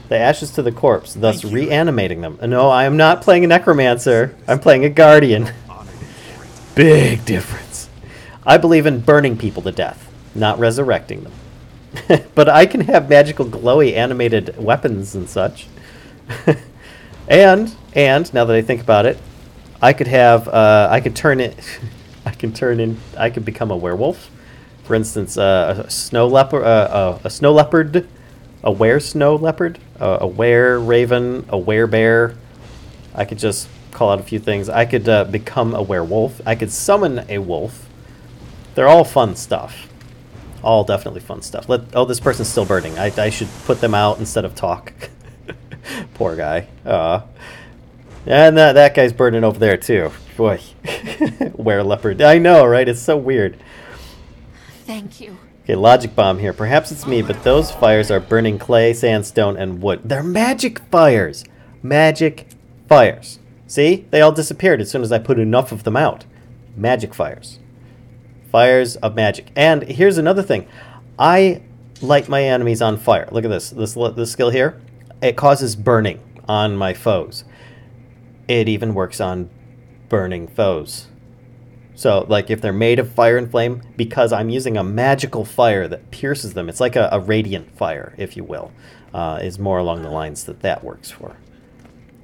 The ashes to the corpse, thus reanimating them. No, I am not playing a necromancer. I'm playing a guardian. Big difference. I believe in burning people to death, not resurrecting them. But I can have magical glowy animated weapons and such. and now that I think about it, I could have I could become a werewolf. For instance, a snow leopard, a were-snow leopard, a were-raven, a were-bear. I could just call out a few things. I could become a werewolf. I could summon a wolf. They're all fun stuff. All definitely fun stuff. Oh, this person's still burning. I should put them out instead of talk. Poor guy. And that guy's burning over there, too. Boy. Were-leopard. I know, right? It's so weird. Thank you. Okay, logic bomb here. Perhaps it's me, but those fires are burning clay, sandstone, and wood. They're magic fires! Magic fires. See? They all disappeared as soon as I put enough of them out. Magic fires. Fires of magic. And here's another thing. I light my enemies on fire. Look at this. This skill here. It causes burning on my foes. It even works on burning foes. So, like, if they're made of fire and flame, because I'm using a magical fire that pierces them, it's like a radiant fire, if you will, is more along the lines that works for.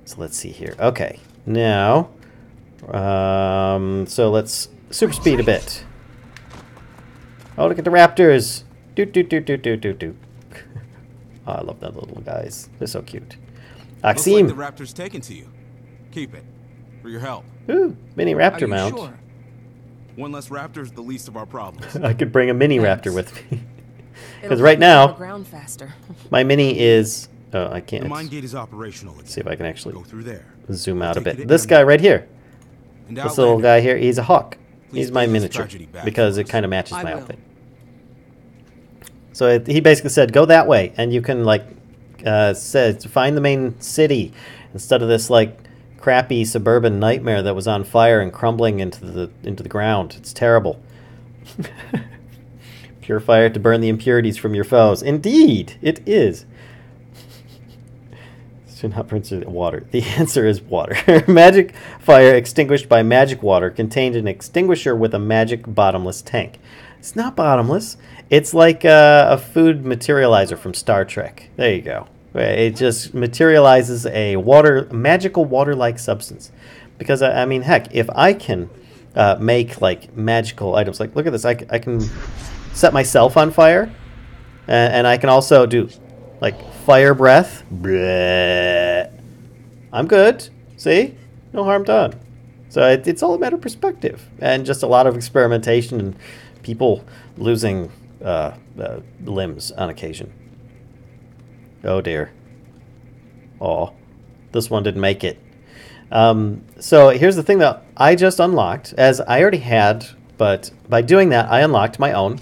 So let's see here. Okay, now, so let's super speed a bit. Oh, look at the raptors! Doot, doot, doot, doot, doot, doot, doot. Oh, I love that little guys. They're so cute. Axim! Looks like the raptor's taken to you. Keep it. For your help. Ooh, mini raptor mount. Sure? One less raptor is the least of our problems. I could bring a mini raptor with me. Because It'll right now, ground faster. my mini is... Oh, I can't. The mine gate is operational again. See if I can actually go through there. Zoom out a Take bit. it This in guy right here. And This little guy here, he's a hawk. Please He's my bring this miniature. tragedy back Because for it us. kind of matches I my will. outfit. So he basically said, go that way. And you can, like, find the main city. Instead of this, like, crappy suburban nightmare that was on fire and crumbling into the ground. It's terrible. Pure fire to burn the impurities from your foes. Indeed, it is. Should not burn through water. The answer is water. Magic fire extinguished by magic water contained an extinguisher with a magic bottomless tank. It's not bottomless. It's like a food materializer from Star Trek. There you go. It just materializes a magical water-like substance. Because, I mean, heck, if I can make, like, magical items, like, look at this, I can set myself on fire, and I can also do, like, fire breath. Bleh. I'm good. See? No harm done. So it's all a matter of perspective, and just a lot of experimentation, and people losing limbs on occasion. Oh dear. Oh, this one didn't make it. So here's the thing that I just unlocked, as I already had, but by doing that, I unlocked my own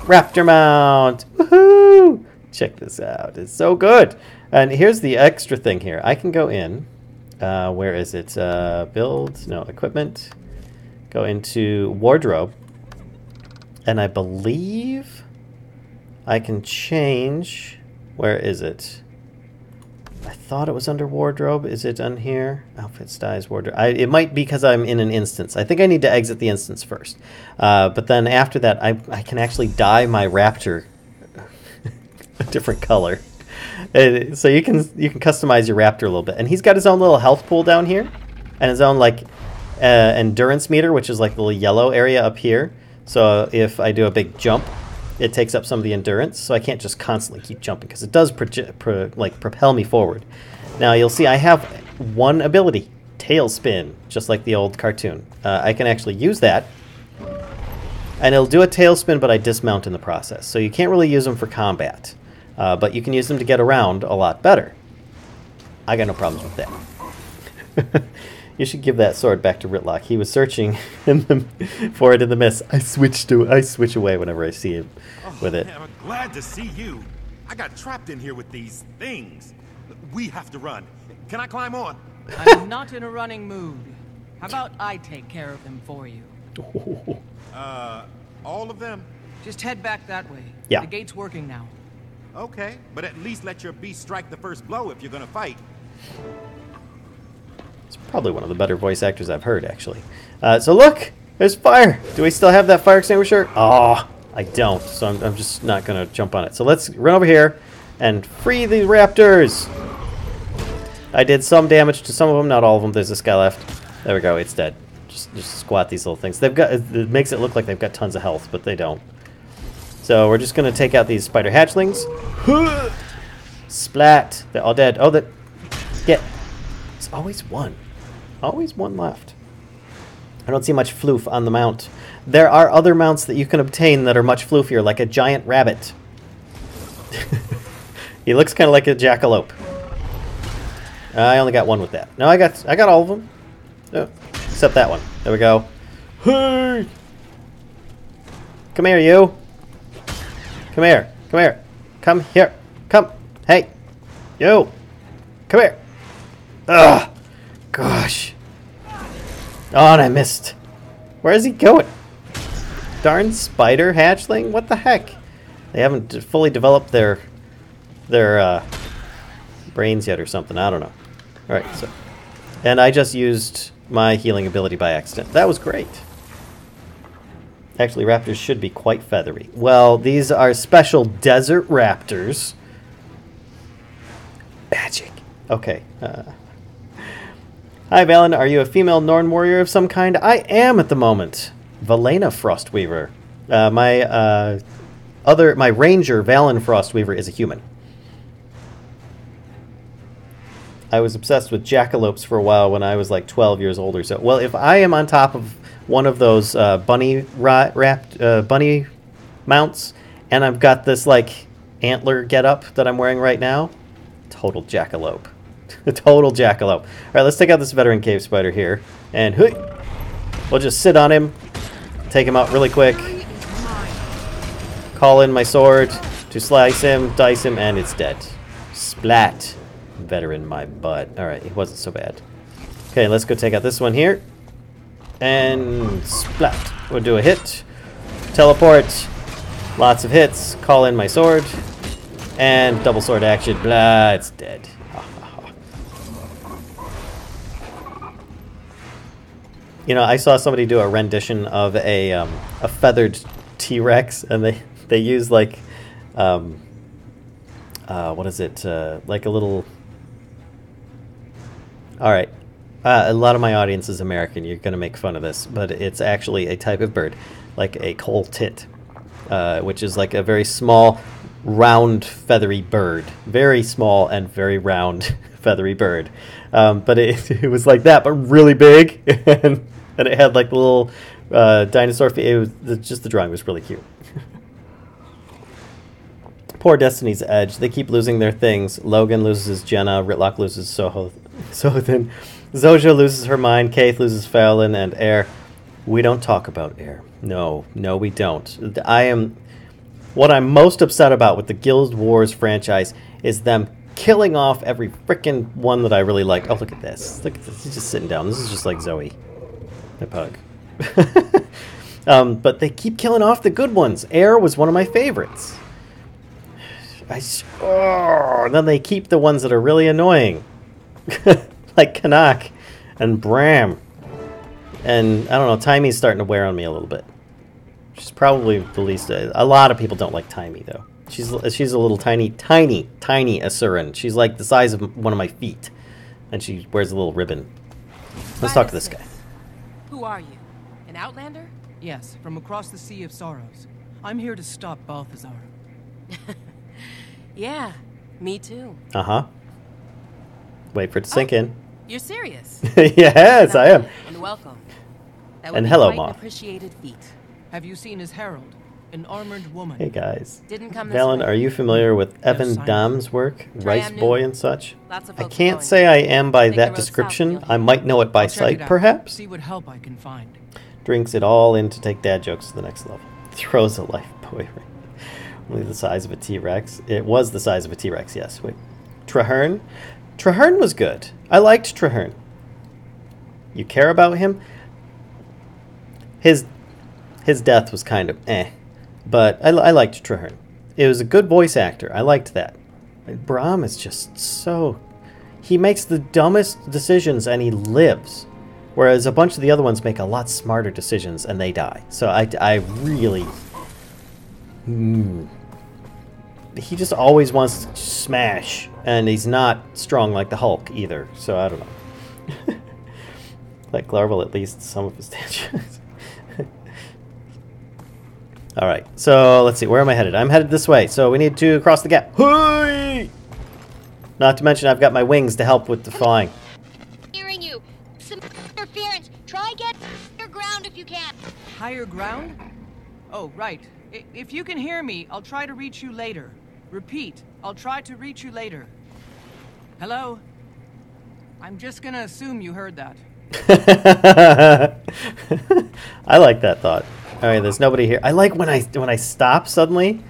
raptor mount. Woohoo! Check this out. It's so good. And here's the extra thing here. I can go in. Where is it? Build. No, equipment. Go into wardrobe. And I believe I can change. Where is it? I thought it was under wardrobe. Is it on here? Outfit, styles, wardrobe. It might be because I'm in an instance. I think I need to exit the instance first. But then after that, I can actually dye my raptor a different color. So you can customize your raptor a little bit. And he's got his own little health pool down here, and his own like endurance meter, which is like the little yellow area up here. So if I do a big jump, it takes up some of the endurance, so I can't just constantly keep jumping, because it does propel me forward. Now you'll see I have one ability, tailspin, just like the old cartoon. I can actually use that, And it'll do a tailspin, but I dismount in the process. So you can't really use them for combat. But you can use them to get around a lot better. I got no problems with that. You should give that sword back to Ritlock. He was searching for it in the mist. I switch away whenever I see him with it. I'm glad to see you. I got trapped in here with these things. We have to run. Can I climb on? I'm not in a running mood. How about I take care of them for you? All of them? Just head back that way. Yeah. The gate's working now. Okay, but at least let your beast strike the first blow if you're gonna fight. It's probably one of the better voice actors I've heard, actually. So look! There's fire! Do we still have that fire extinguisher? Oh, I don't, so I'm just not going to jump on it. So let's run over here and free the raptors! I did some damage to some of them, not all of them. There's this guy left. There we go, it's dead. Just squat these little things. They've got, it makes it look like they've got tons of health, but they don't. So we're just going to take out these spider hatchlings. Splat! They're all dead. Oh, that... Get... It's always one. Always one left. I don't see much floof on the mount. There are other mounts that you can obtain that are much floofier, like a giant rabbit. He looks kind of like a jackalope. I only got one with that. No, I got all of them. Oh, except that one. There we go. Hey! Come here, you. Come here. Come here. Come here. Come. Hey. You. Come here. Ugh. Gosh. Oh, and I missed. Where is he going? Darn spider hatchling? What the heck? They haven't fully developed their brains yet or something. I don't know. Alright, so... And I just used my healing ability by accident. That was great. Actually, raptors should be quite feathery. Well, these are special desert raptors. Magic. Okay. Hi, Valen. Are you a female Norn warrior of some kind? I am at the moment. Valena Frostweaver. My ranger, Valen Frostweaver, is a human. I was obsessed with jackalopes for a while when I was like 12 years old or so. Well, if I am on top of one of those bunny mounts, and I've got this like antler getup that I'm wearing right now, total jackalope. A total jackalope. All right, let's take out this veteran cave spider here, and we'll just sit on him, take him out really quick, call in my sword to slice him, dice him, and it's dead. Splat. Veteran my butt. All right, he wasn't so bad. Okay, let's go take out this one here, and splat. We'll do a hit, teleport, lots of hits, call in my sword, and double sword action. Blah, it's dead. You know, I saw somebody do a rendition of a feathered T-Rex, and they use like what is it? Like a little. All right, a lot of my audience is American. You're gonna make fun of this, but it's actually a type of bird, like a coal tit, which is like a very small, round, feathery bird. Very small and very round, feathery bird. But it was like that, but really big, and it had like the little dinosaur feet. It was just the drawing was really cute. Poor Destiny's Edge. They keep losing their things. Logan loses Jenna. Ritlock loses Sohothin. Zoja loses her mind. Kaith loses Fallon and Air. We don't talk about Air. No, we don't. What I'm most upset about with the Guild Wars franchise is them killing off every frickin' one that I really like. Oh, look at this. Look at this. He's just sitting down. This is just like Zoe. My pug. But they keep killing off the good ones. Air was one of my favorites. And then they keep the ones that are really annoying. Like Kanak and Bram. And, I don't know, Timey's starting to wear on me a little bit. She's probably the least... A lot of people don't like Timey, though. She's a little tiny Asuran. She's like the size of one of my feet. And she wears a little ribbon. Let's talk to this guy. Who are you? An outlander? Yes, from across the Sea of Sorrows. I'm here to stop Balthazar. Yeah, me too. Uh-huh. Wait for it to sink in. You're serious? Yes, I am. And welcome. And hello, Moth. Appreciated feat. Have you seen his herald? An armored woman. Hey guys. Didn't come this Valen, way. are you familiar with Evan sign. Dom's work? Rice Am Boy new. and such? Lots of I folks can't going. say I am by Take the that road south, description. you'll I might know it by I'll check sight, it out. perhaps. See what help I can find. Drinks it all in to take dad jokes to the next level. Throws a life boy ring. Only the size of a T-Rex. It was the size of a T-Rex, yes. Wait. Traherne? Traherne was good. I liked Traherne. You care about him? His death was kind of but I liked Traherne. It was a good voice actor. I liked that. Brahm is just so... He makes the dumbest decisions and he lives. Whereas a bunch of the other ones make a lot smarter decisions and they die. So I really... He just always wants to smash. And he's not strong like the Hulk either. So I don't know. Like Glarvel at least some of his tensions. Alright, so let's see. Where am I headed? I'm headed this way. So we need to cross the gap. Hooey! Not to mention I've got my wings to help with the flying. Hearing you. Some interference. Try get higher ground if you can. Higher ground? Oh, right. If you can hear me, I'll try to reach you later. Repeat, I'll try to reach you later. Hello? I'm just gonna assume you heard that. I like that thought. Alright, there's nobody here. I like when I stop suddenly.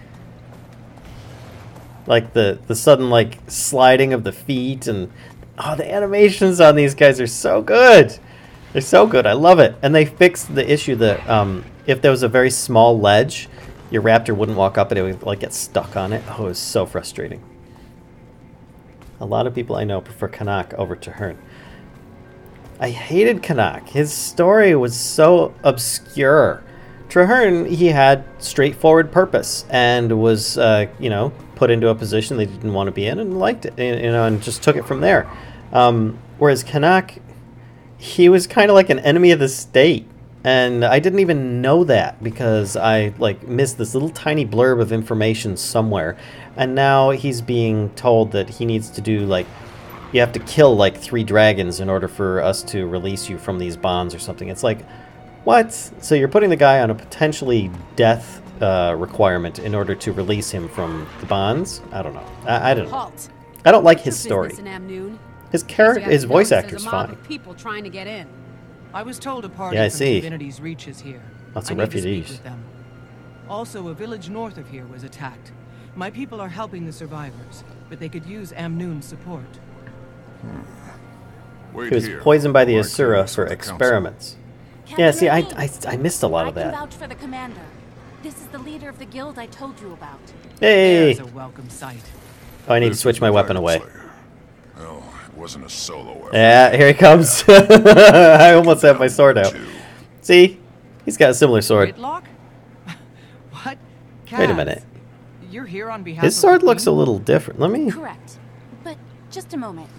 Like the sudden like sliding of the feet and the animations on these guys are so good. They're so good. I love it. And they fixed the issue that if there was a very small ledge, your raptor wouldn't walk up and it would like get stuck on it. Oh, it was so frustrating. A lot of people I know prefer Canuck over Traherne. I hated Canuck. His story was so obscure. Traherne, he had straightforward purpose and was, put into a position they didn't want to be in and liked it, and just took it from there. Whereas Canuck, he was kind of like an enemy of the state, and I didn't even know that because I missed this little tiny blurb of information somewhere, and now he's being told that he needs to do you have to kill 3 dragons in order for us to release you from these bonds or something. It's like, what? So you're putting the guy on a potentially death requirement in order to release him from the bonds? I don't know. I don't know. Halt. I don't like his story. His character, his voice actor's fine. People trying to get in. I was told a party Yeah, I from see. Divinity's Reach is here. Lots of I need to speak refugees. with them. Also, a village north of here was attacked. My people are helping the survivors, but they could use Amnoon's support. He was poisoned by the Asura for experiments. Yeah, see, I missed a lot of I can that. vouch for the commander. This is the leader of the guild I told you about. Hey! There's a welcome sight. Oh, I need to switch my weapon away. Oh, it wasn't a solo effort. Yeah, here he comes. I almost have my sword out. See? He's got a similar sword. Whitlock? What? Wait a Kaz, minute. You're here on behalf His of sword the looks a Queen? little different. Let me... Correct. But just a moment.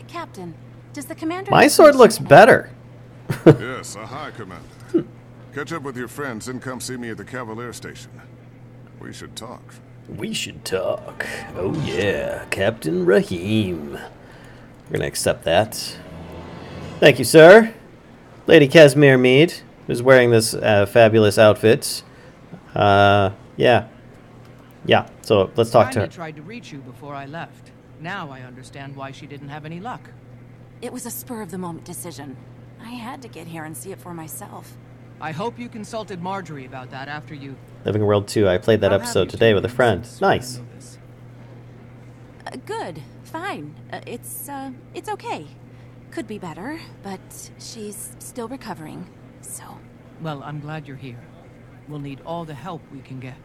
Captain, does the commander... My sword looks better. Yes, hi, Commander. Catch up with your friends and come see me at the Cavalier Station. We should talk. We should talk. Oh yeah, Captain Rahim. We're gonna accept that. Thank you, sir. Lady Casimir Mead, who's wearing this fabulous outfit. Yeah. So let's talk to her. Tanya tried to reach you before I left. Now I understand why she didn't have any luck. It was a spur-of-the-moment decision. I had to get here and see it for myself. I hope you consulted Marjorie about that after you... Living World 2. I played that I'll have episode you today two with a names friend. since I Nice. know this. Good. Fine. It's okay. Could be better, but she's still recovering, so... Well, I'm glad you're here. We'll need all the help we can get.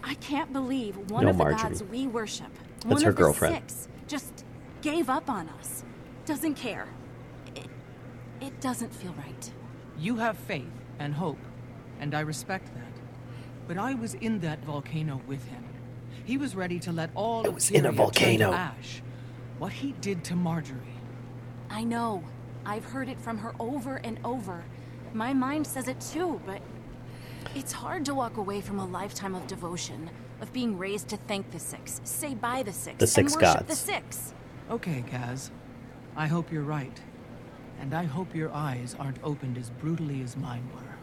I can't believe one No, of the Marjorie. gods we worship, That's one her of girlfriend. the 6, just gave up on us. Doesn't care. It doesn't feel right. You have faith and hope, and I respect that. But I was in that volcano with him. He was ready to let all of was in a Syria turn to volcano. ash. What he did to Marjorie. I know. I've heard it from her over and over. My mind says it too, but it's hard to walk away from a lifetime of devotion, of being raised to thank the 6, say bye the 6, The 6 and worship gods. the 6. Okay, Kaz. I hope you're right. And I hope your eyes aren't opened as brutally as mine were.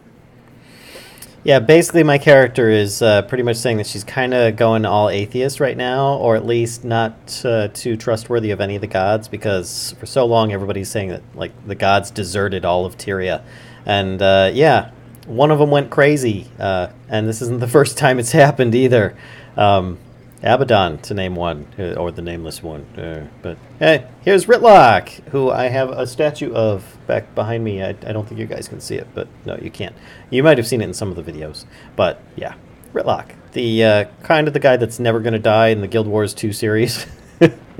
Yeah, basically my character is pretty much saying that she's kind of going all atheist right now, or at least not too trustworthy of any of the gods, because for so long everybody's saying that like the gods deserted all of Tyria. And yeah, one of them went crazy, and this isn't the first time it's happened either. Abaddon, to name one, or the nameless one. But hey, here's Ritlock, who I have a statue of back behind me. I don't think you guys can see it, but no, you can't. You might have seen it in some of the videos. But yeah, Ritlock, the kind of the guy that's never going to die in the Guild Wars 2 series,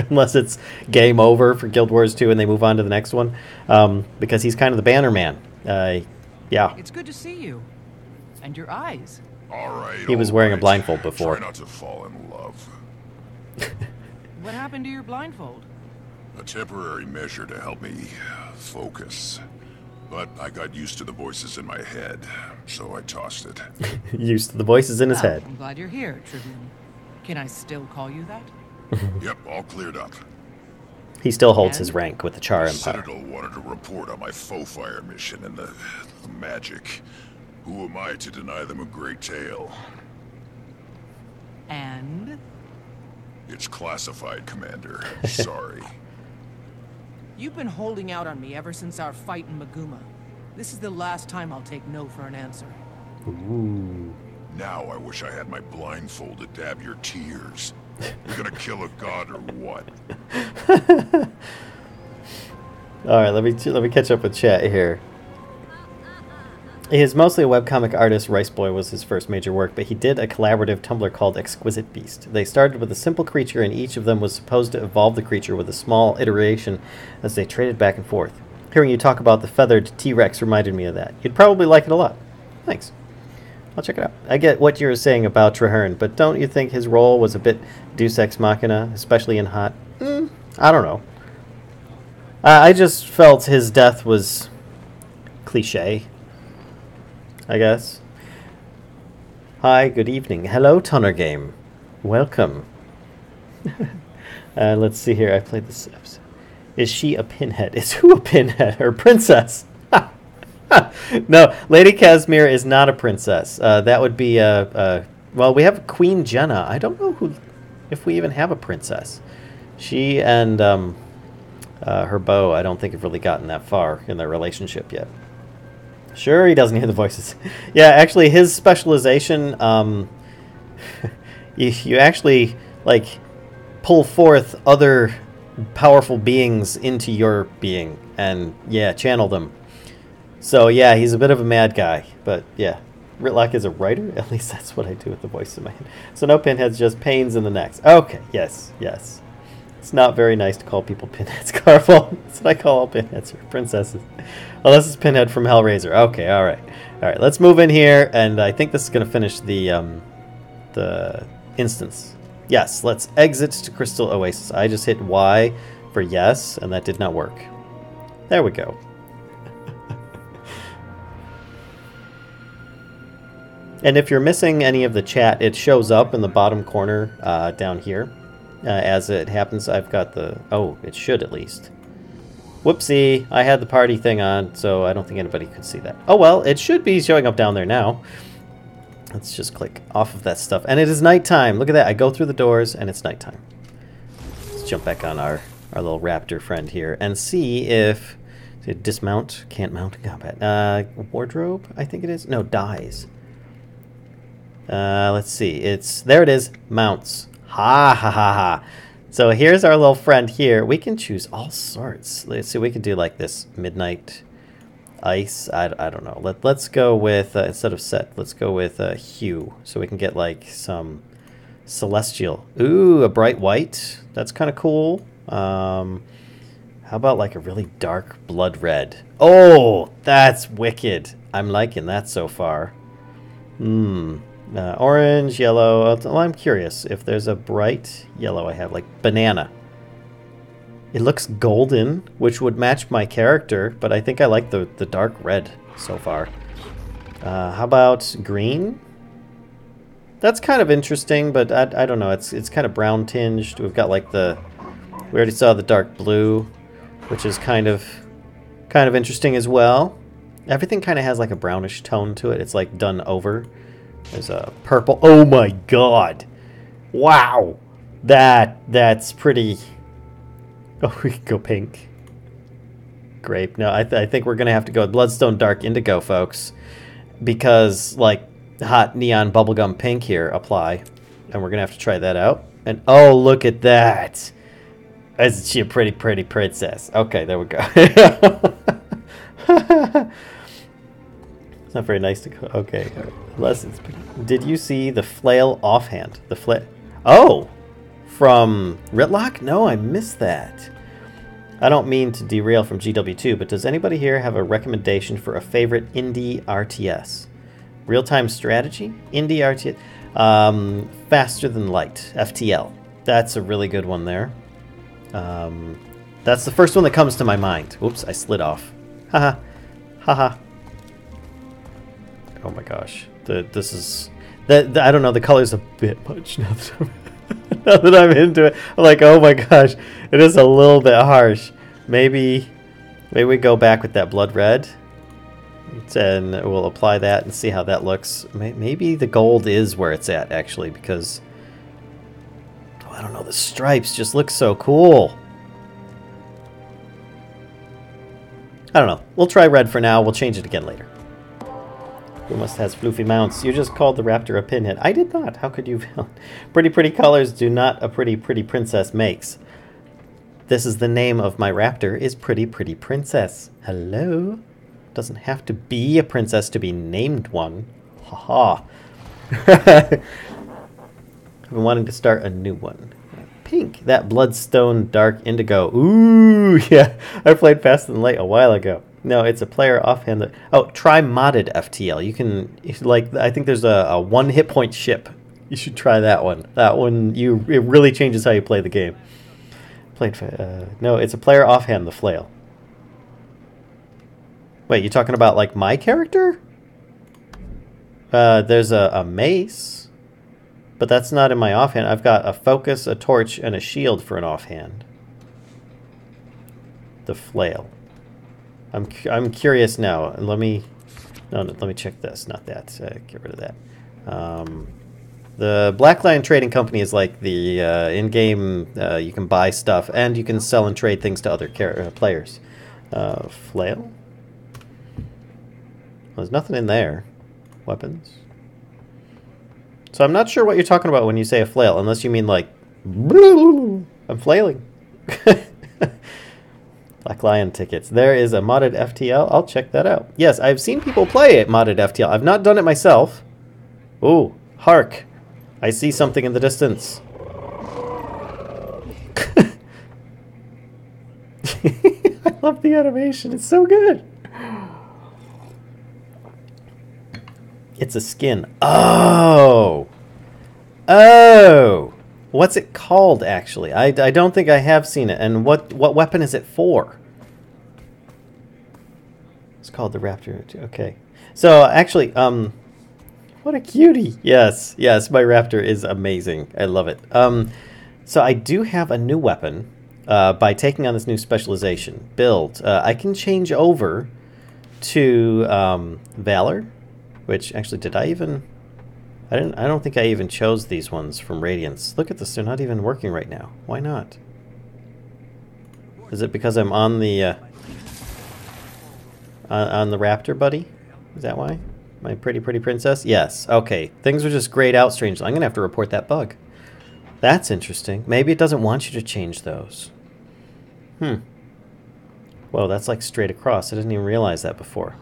unless it's game over for Guild Wars 2 and they move on to the next one, because he's kind of the banner man. Yeah. It's good to see you. And your eyes. All right. He was wearing a blindfold before. Try not to fall in love. What happened to your blindfold? A temporary measure to help me focus. But I got used to the voices in my head, so I tossed it. Used to the voices in his head. I'm glad you're here, Tribune. Can I still call you that? Yep, all cleared up. He still holds his rank with the Char The Empire. Citadel wanted to report on my faux fire mission and the magic. Who am I to deny them a great tale? And? It's classified, Commander. Sorry. You've been holding out on me ever since our fight in Maguma. This is the last time I'll take no for an answer. Ooh. Now I wish I had my blindfold to dab your tears. You gonna kill a god or what? All right, let me catch up with chat here. He is mostly a webcomic artist. Rice Boy was his first major work, but he did a collaborative Tumblr called Exquisite Beast. They started with a simple creature, and each of them was supposed to evolve the creature with a small iteration as they traded back and forth. Hearing you talk about the feathered T-Rex reminded me of that. You'd probably like it a lot. Thanks. I'll check it out. I get what you're saying about Traherne, but don't you think his role was a bit Deus Ex Machina, especially in Hot? I don't know. I just felt his death was cliche, I guess. Hi, good evening. Hello, Tonner Game. Welcome. Let's see here. I played this episode. Is she a pinhead? Is who a pinhead? Her princess. No, Lady Casimir is not a princess. That would be well, we have Queen Jenna. I don't know if we even have a princess. She and her beau, I don't think have really gotten that far in their relationship yet. Sure, he doesn't hear the voices. Yeah, actually, his specialization, you actually, like, pull forth other powerful beings into your being and, yeah, channel them. So, yeah, he's a bit of a mad guy, but, yeah. Ritlock is a writer? At least that's what I do with the voice in my head. So no pinheads, just pains in the necks. Okay, yes. It's not very nice to call people pinheads, Carvel. That's what I call all pinheads, or princesses. Unless it's Pinhead from Hellraiser. Okay, all right. Let's move in here, and I think this is going to finish the instance. Yes, let's exit to Crystal Oasis. I just hit Y for yes, and that did not work. There we go. And if you're missing any of the chat, it shows up in the bottom corner down here. As it happens, I've got the... Oh, it should at least. Whoopsie, I had the party thing on, so I don't think anybody could see that. Oh well, it should be showing up down there now. Let's just click off of that stuff. And it is nighttime. Look at that. I go through the doors, and it's nighttime. Let's jump back on our little raptor friend here and see if... Dismount. Can't mount in combat. Wardrobe, I think it is. No, dies. Let's see. There it is. Mounts. Ha ha ha ha. So here's our little friend here. We can choose all sorts. Let's see. We can do like this midnight ice. I don't know. Let's go with instead of set. Let's go with hue. So we can get like some celestial. Ooh, a bright white. That's kind of cool. How about like a really dark blood red? Oh, that's wicked. I'm liking that so far. Orange, yellow. Well, I'm curious if there's a bright yellow I have, like banana. It looks golden, which would match my character, but I think I like the dark red so far. How about green? That's kind of interesting, but I don't know. It's kind of brown tinged. We've got like we already saw the dark blue, which is kind of interesting as well. Everything kind of has like a brownish tone to it. It's like done over. There's a purple. Oh my god! Wow, that's pretty. Oh, we could go pink. Grape. No, I think we're gonna have to go Bloodstone Dark Indigo, folks, because like hot neon bubblegum pink here apply, and we're gonna have to try that out. And oh, look at that! Isn't she a pretty princess? Okay, there we go. It's not very nice to go. Okay, lessons. Did you see the flail offhand? The flail. Oh, from Ritlock? No, I missed that. I don't mean to derail from GW2, but does anybody here have a recommendation for a favorite indie RTS? Real-time strategy? Indie RTS? Faster Than Light. FTL. That's a really good one there. That's the first one that comes to my mind. Oops, I slid off. Haha. Haha. Oh my gosh. This is... I don't know, the color's a bit much now that I'm into it. I'm like, oh my gosh, it is a little bit harsh. Maybe we go back with that blood red. And we'll apply that and see how that looks. Maybe the gold is where it's at, actually, because... Oh, I don't know, the stripes just look so cool. I don't know. We'll try red for now. We'll change it again later. Who must has floofy mounts? You just called the raptor a pinhead. I did not. How could you? Pretty colors do not a pretty princess makes. This is the name of my raptor, is pretty princess. Hello? Doesn't have to be a princess to be named one. Haha. I've been wanting to start a new one. Pink. That Bloodstone Dark Indigo. Ooh, yeah. I played Fast and Light a while ago. No, it's a player offhand that... Oh, try modded FTL. You can... like, I think there's a 1 hit point ship. You should try that one. That one, it really changes how you play the game. No, it's a player offhand, the flail. Wait, you talking about, like, my character? There's a mace. But that's not in my offhand. I've got a focus, a torch, and a shield for an offhand. The flail. I'm curious now. Let me let me check this. Not that. Get rid of that. The Black Lion Trading Company is like the in-game. You can buy stuff and you can sell and trade things to other players. Flail. Well, there's nothing in there. Weapons. So I'm not sure what you're talking about when you say a flail, unless you mean like I'm flailing. Black Lion tickets. There is a modded FTL. I'll check that out. Yes, I've seen people play it, modded FTL. I've not done it myself. Ooh, hark. I see something in the distance. I love the animation. It's so good. It's a skin. Oh. Oh. What's it called, actually? I don't think I have seen it. And what weapon is it for? It's called the Raptor. Okay. So, actually, what a cutie. Yes, my Raptor is amazing. I love it. So I do have a new weapon by taking on this new specialization. Build. I can change over to Valor, which, actually, did I even... I don't think I even chose these ones from Radiance. Look at this, they're not even working right now. Why not? Is it because I'm on the Raptor, buddy? Is that why? My pretty princess? Yes. Okay. Things are just grayed out strangely. I'm gonna have to report that bug. That's interesting. Maybe it doesn't want you to change those. Whoa, that's like straight across. I didn't even realize that before.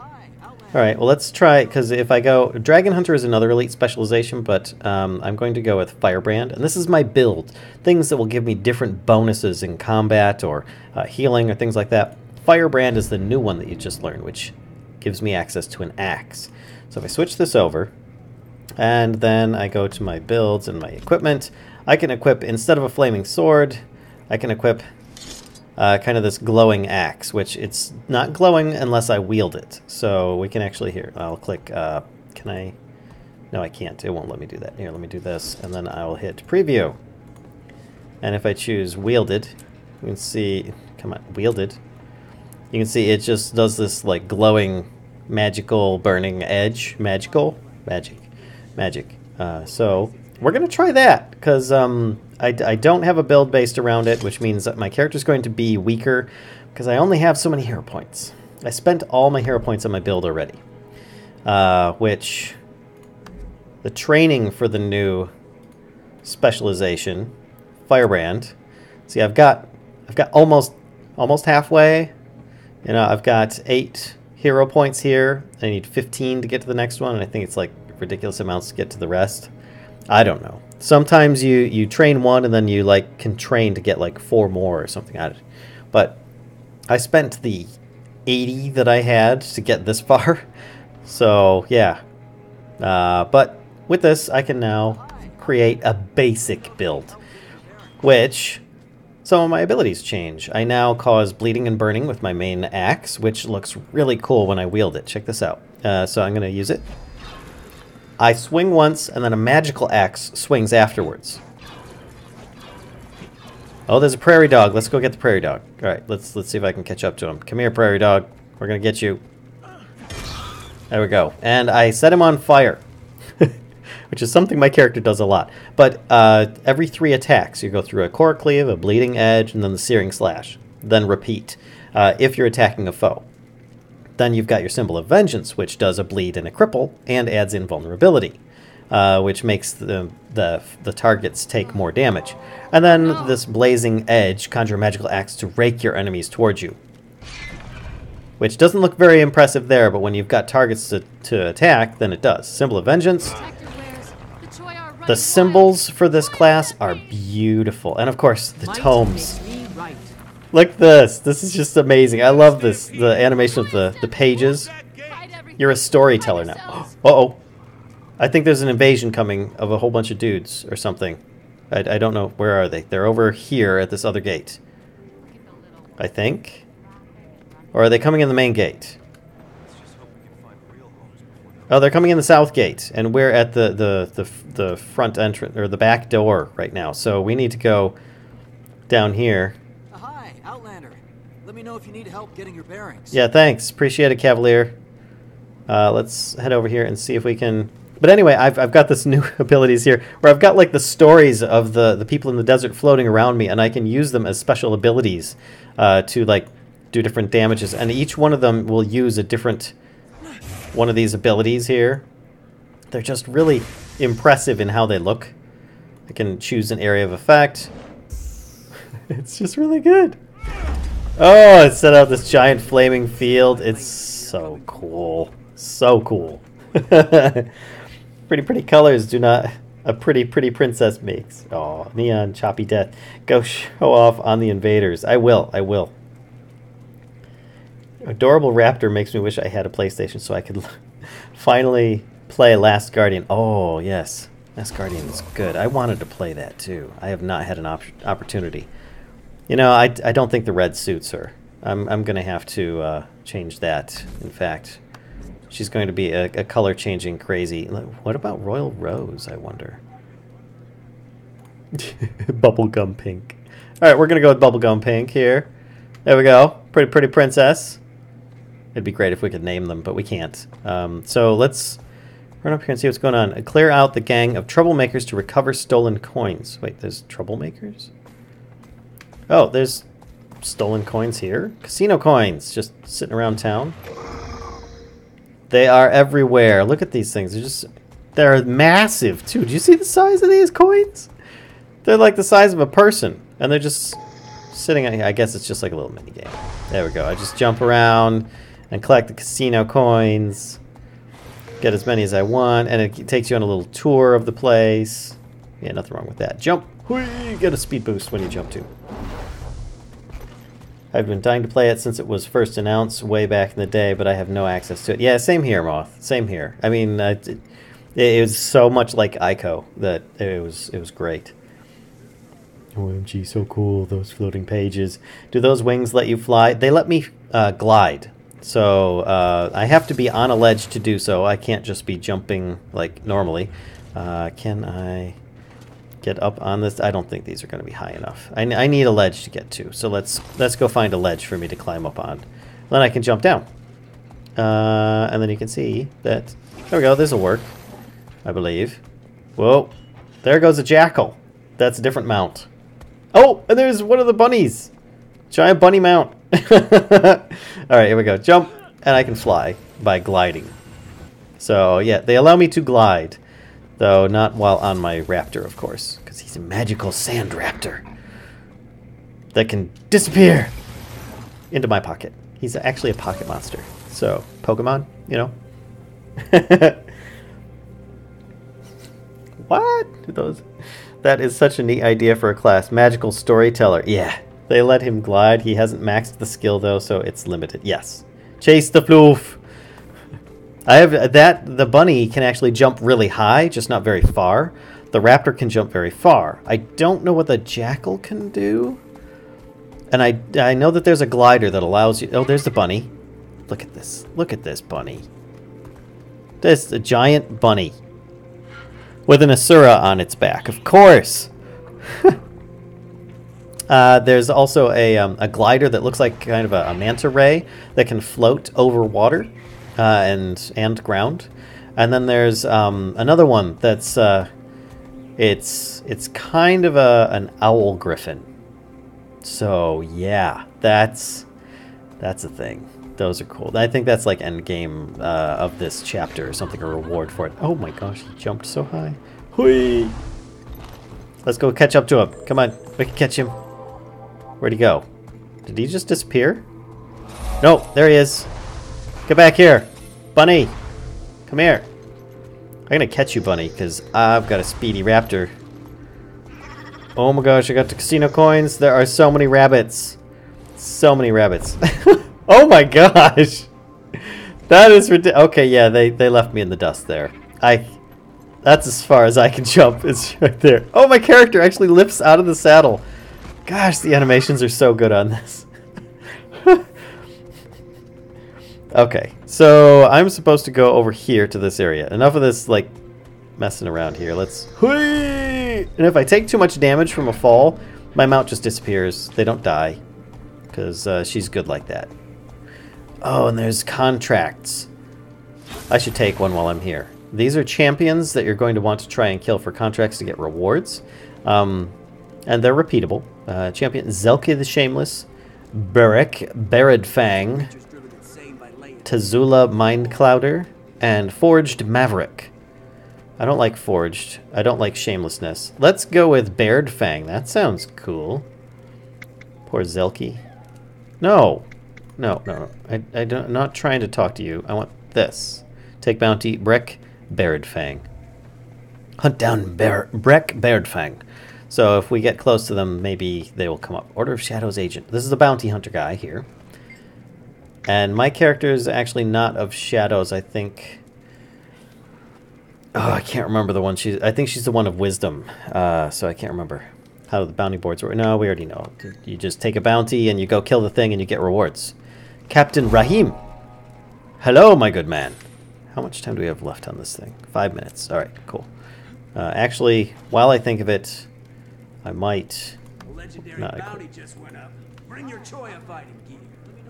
Alright, well let's try, because if I go... Dragon Hunter is another elite specialization, but I'm going to go with Firebrand. And this is my build. Things that will give me different bonuses in combat or healing or things like that. Firebrand is the new one that you just learned, which gives me access to an axe. So if I switch this over, and then I go to my builds and my equipment, I can equip, instead of a flaming sword, I can equip... kind of this glowing axe, which it's not glowing unless I wield it. So we can actually, here, I'll click, can I? No, I can't. It won't let me do that. Here, let me do this, and then I'll hit preview. And if I choose wielded, you can see, come on, wielded. You can see it just does this like glowing magical burning edge. Magic. So we're going to try that, because I don't have a build based around it, which means that my character's going to be weaker, because I only have so many hero points. I spent all my hero points on my build already, which the training for the new specialization, Firebrand. See, I've got almost halfway. You know, I've got 8 hero points here. I need 15 to get to the next one, and I think it's like ridiculous amounts to get to the rest. I don't know. Sometimes you train one and then you like can train to get like 4 more or something out of it. But I spent the 80 that I had to get this far. So yeah. But with this I can now create a basic build, which some of my abilities change. I now cause bleeding and burning with my main axe, which looks really cool when I wield it. Check this out. So I'm going to use it. I swing once, and then a magical axe swings afterwards. Oh, there's a prairie dog. Let's go get the prairie dog. All right, let's see if I can catch up to him. Come here, prairie dog. We're going to get you. There we go. And I set him on fire, which is something my character does a lot. But every 3 attacks, you go through a core cleave, a bleeding edge, and then the searing slash. Then repeat if you're attacking a foe. Then you've got your symbol of vengeance, which does a bleed and a cripple, and adds invulnerability, which makes the targets take more damage. And then this blazing edge, conjure a magical axe to rake your enemies towards you, which doesn't look very impressive there, but when you've got targets to attack, then it does. Symbol of vengeance. The symbols for this class are beautiful, and of course the tomes. Look at this. This is just amazing. I love this. The animation of the pages. You're a storyteller now. Uh-oh. I think there's an invasion coming of a whole bunch of dudes or something. I don't know. Where are they? They're over here at this other gate, I think. Or are they coming in the main gate? Oh, they're coming in the south gate. And we're at the front entrance, or the back door right now. So we need to go down here. Let me know if you need help getting your bearings. Yeah, thanks. Appreciate it, Cavalier. Let's head over here and see if we can... But anyway, I've got this new abilities here where I've got like the stories of the people in the desert floating around me, and I can use them as special abilities to like do different damages. And each one of them will use a different one of these abilities here. They're just really impressive in how they look. I can choose an area of effect. It's just really good. Oh, it set out this giant flaming field. It's so cool. So cool. Pretty colors do not a pretty princess makes. Oh, neon choppy death. Go show off on the invaders. I will. Adorable raptor makes me wish I had a PlayStation so I could finally play Last Guardian. Oh, yes. Last Guardian is good. I wanted to play that too. I have not had an opportunity. You know, I don't think the red suits her. I'm going to have to change that, in fact. She's going to be a color-changing crazy... What about Royal Rose, I wonder? Bubblegum pink. Alright, we're going to go with bubblegum pink here. There we go. Pretty princess. It'd be great if we could name them, but we can't. So let's run up here and see what's going on. Clear out the gang of troublemakers to recover stolen coins. Wait, there's troublemakers? Oh, there's stolen coins here. Casino coins, just sitting around town. They are everywhere. Look at these things. They're massive, too. Do you see the size of these coins? They're like the size of a person. And they're just sitting out here. I guess it's just like a little mini game. There we go. I just jump around and collect the casino coins. Get as many as I want. And it takes you on a little tour of the place. Yeah, nothing wrong with that. Jump. Whee! Get a speed boost when you jump, too. I've been dying to play it since it was first announced way back in the day, but I have no access to it. Yeah, same here, Moth. Same here. I mean, it was so much like Ico that it was great. OMG, so cool, those floating pages. Do those wings let you fly? They let me glide. So I have to be on a ledge to do so. I can't just be jumping like normally. Can I get up on this? I don't think these are going to be high enough. I need a ledge to get to. So let's go find a ledge for me to climb up on. Then I can jump down. And then you can see that... There we go, this'll work, I believe. Whoa, there goes a jackal. That's a different mount. Oh, and there's one of the bunnies. Giant bunny mount. Alright, here we go. Jump, and I can fly by gliding. So, yeah, they allow me to glide. Though not while on my raptor, of course. Because he's a magical sand raptor. That can disappear into my pocket. He's actually a pocket monster. So, Pokemon, you know? What? Those... That is such a neat idea for a class. Magical storyteller. Yeah. They let him glide. He hasn't maxed the skill, though, so it's limited. Yes. Chase the floof. I have that. The bunny can actually jump really high, just not very far. The raptor can jump very far. I don't know what the jackal can do. And I know that there's a glider that allows you... Oh, there's the bunny. Look at this. Look at this bunny. This a giant bunny. With an Asura on its back, of course. There's also a glider that looks like kind of a manta ray that can float over water and ground. And then there's another one that's it's kind of an owl griffin. So yeah, that's a thing. Those are cool. I think that's like end game of this chapter or something, a reward for it. Oh my gosh, he jumped so high. Hui! Let's go catch up to him. Come on, we can catch him. Where'd he go? Did he just disappear? No, there he is. Get back here. Bunny, come here. I'm gonna catch you, Bunny, because I've got a speedy raptor. Oh my gosh, I got the casino coins. There are so many rabbits. So many rabbits. Oh my gosh! That is ridiculous. Okay, yeah, they left me in the dust there. That's as far as I can jump. It's right there. Oh, my character actually lifts out of the saddle. Gosh, the animations are so good on this. Okay, so I'm supposed to go over here to this area. Enough of this, like, messing around here. Let's... And if I take too much damage from a fall, my mount just disappears. They don't die. Because she's good like that. Oh, and there's contracts. I should take one while I'm here. These are champions that you're going to want to try and kill for contracts to get rewards. And they're repeatable. Champion Zelki the Shameless, Barek, Baridfang, Tazula Mindclouder, and Forged Maverick. I don't like Forged. I don't like Shamelessness. Let's go with Baridfang. That sounds cool. Poor Zelki. No. No. I'm not trying to talk to you. I want this. Take bounty, Breck, Baridfang. Hunt down Breck, Baridfang. So if we get close to them, maybe they will come up. Order of Shadows Agent. This is the bounty hunter guy here. And my character is actually not of Shadows, I think. Oh, I can't remember the one. I think she's the one of Wisdom. So I can't remember how the bounty boards work. No, we already know. You just take a bounty and you go kill the thing and you get rewards. Captain Rahim. Hello, my good man. How much time do we have left on this thing? 5 minutes. All right, cool. Actually, while I think of it, I might... Legendary bounty just went up. Bring your Choya fighting gear.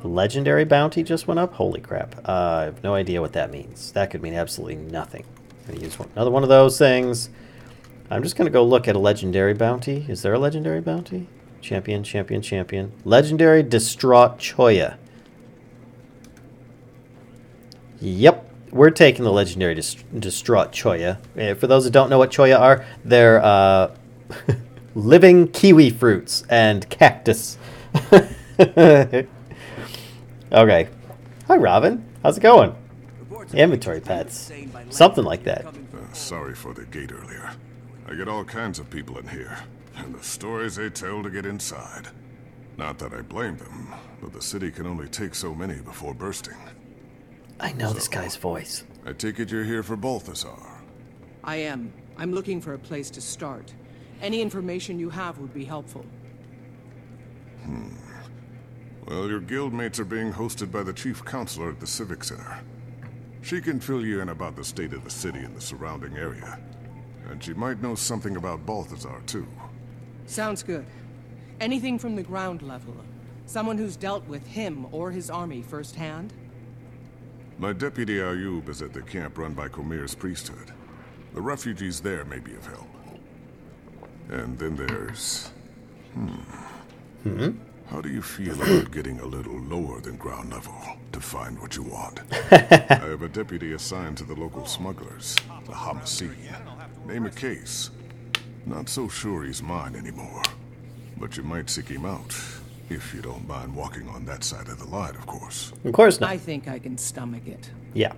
Legendary bounty just went up? Holy crap. I have no idea what that means. That could mean absolutely nothing. I'm going to use another one of those things. I'm just going to go look at a legendary bounty. Is there a legendary bounty? Champion. Legendary Distraught Choya. Yep. We're taking the legendary Distraught Choya. For those that don't know what Choya are, they're living kiwi fruits and cactus. Okay. Hi, Robin. How's it going? Inventory pets. Something like that. Sorry for the gate earlier. I get all kinds of people in here, and the stories they tell to get inside. Not that I blame them, but the city can only take so many before bursting. I know this guy's voice. I take it you're here for Balthazar. I am. I'm looking for a place to start. Any information you have would be helpful. Well, your guildmates are being hosted by the chief counselor at the Civic Center. She can fill you in about the state of the city and the surrounding area. And she might know something about Balthazar, too. Sounds good. Anything from the ground level? Someone who's dealt with him or his army firsthand? My deputy Ayub is at the camp run by Comir's priesthood. The refugees there may be of help. And then there's... How do you feel about getting a little lower than ground level to find what you want? I have a deputy assigned to the local smugglers, the Homicide. Name a case. Not so sure he's mine anymore. But you might seek him out, if you don't mind walking on that side of the line, of course. Of course not. I think I can stomach it. Yeah.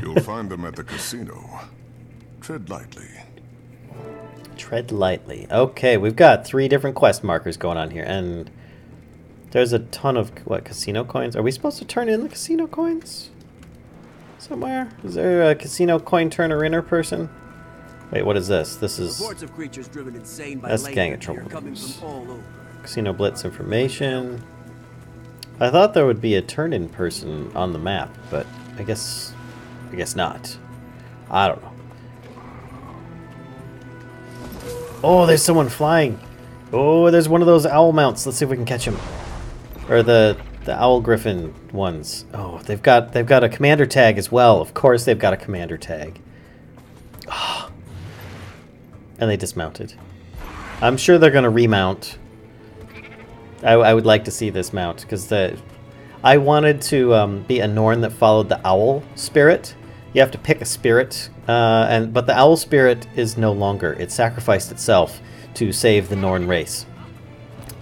You'll find them at the casino. Tread lightly. Tread lightly. Okay, we've got 3 different quest markers going on here, and there's a ton of, what, casino coins? Are we supposed to turn in the casino coins? Somewhere? Is there a casino coin turner-inner person? Wait, what is this? This is... Reports of creatures driven insane by That's Gang of lightning coming Troubles. from all over. Casino Blitz information. I thought there would be a turn-in person on the map, but I guess not. I don't know. Oh, there's someone flying. Oh, there's one of those owl mounts. Let's see if we can catch him. Or the owl griffin ones. Oh, they've got a commander tag as well. Of course they've got a commander tag. Oh. And they dismounted. I'm sure they're going to remount. I would like to see this mount because I wanted to be a Norn that followed the owl spirit. You have to pick a spirit, but the owl spirit is no longer. It sacrificed itself to save the Norn race.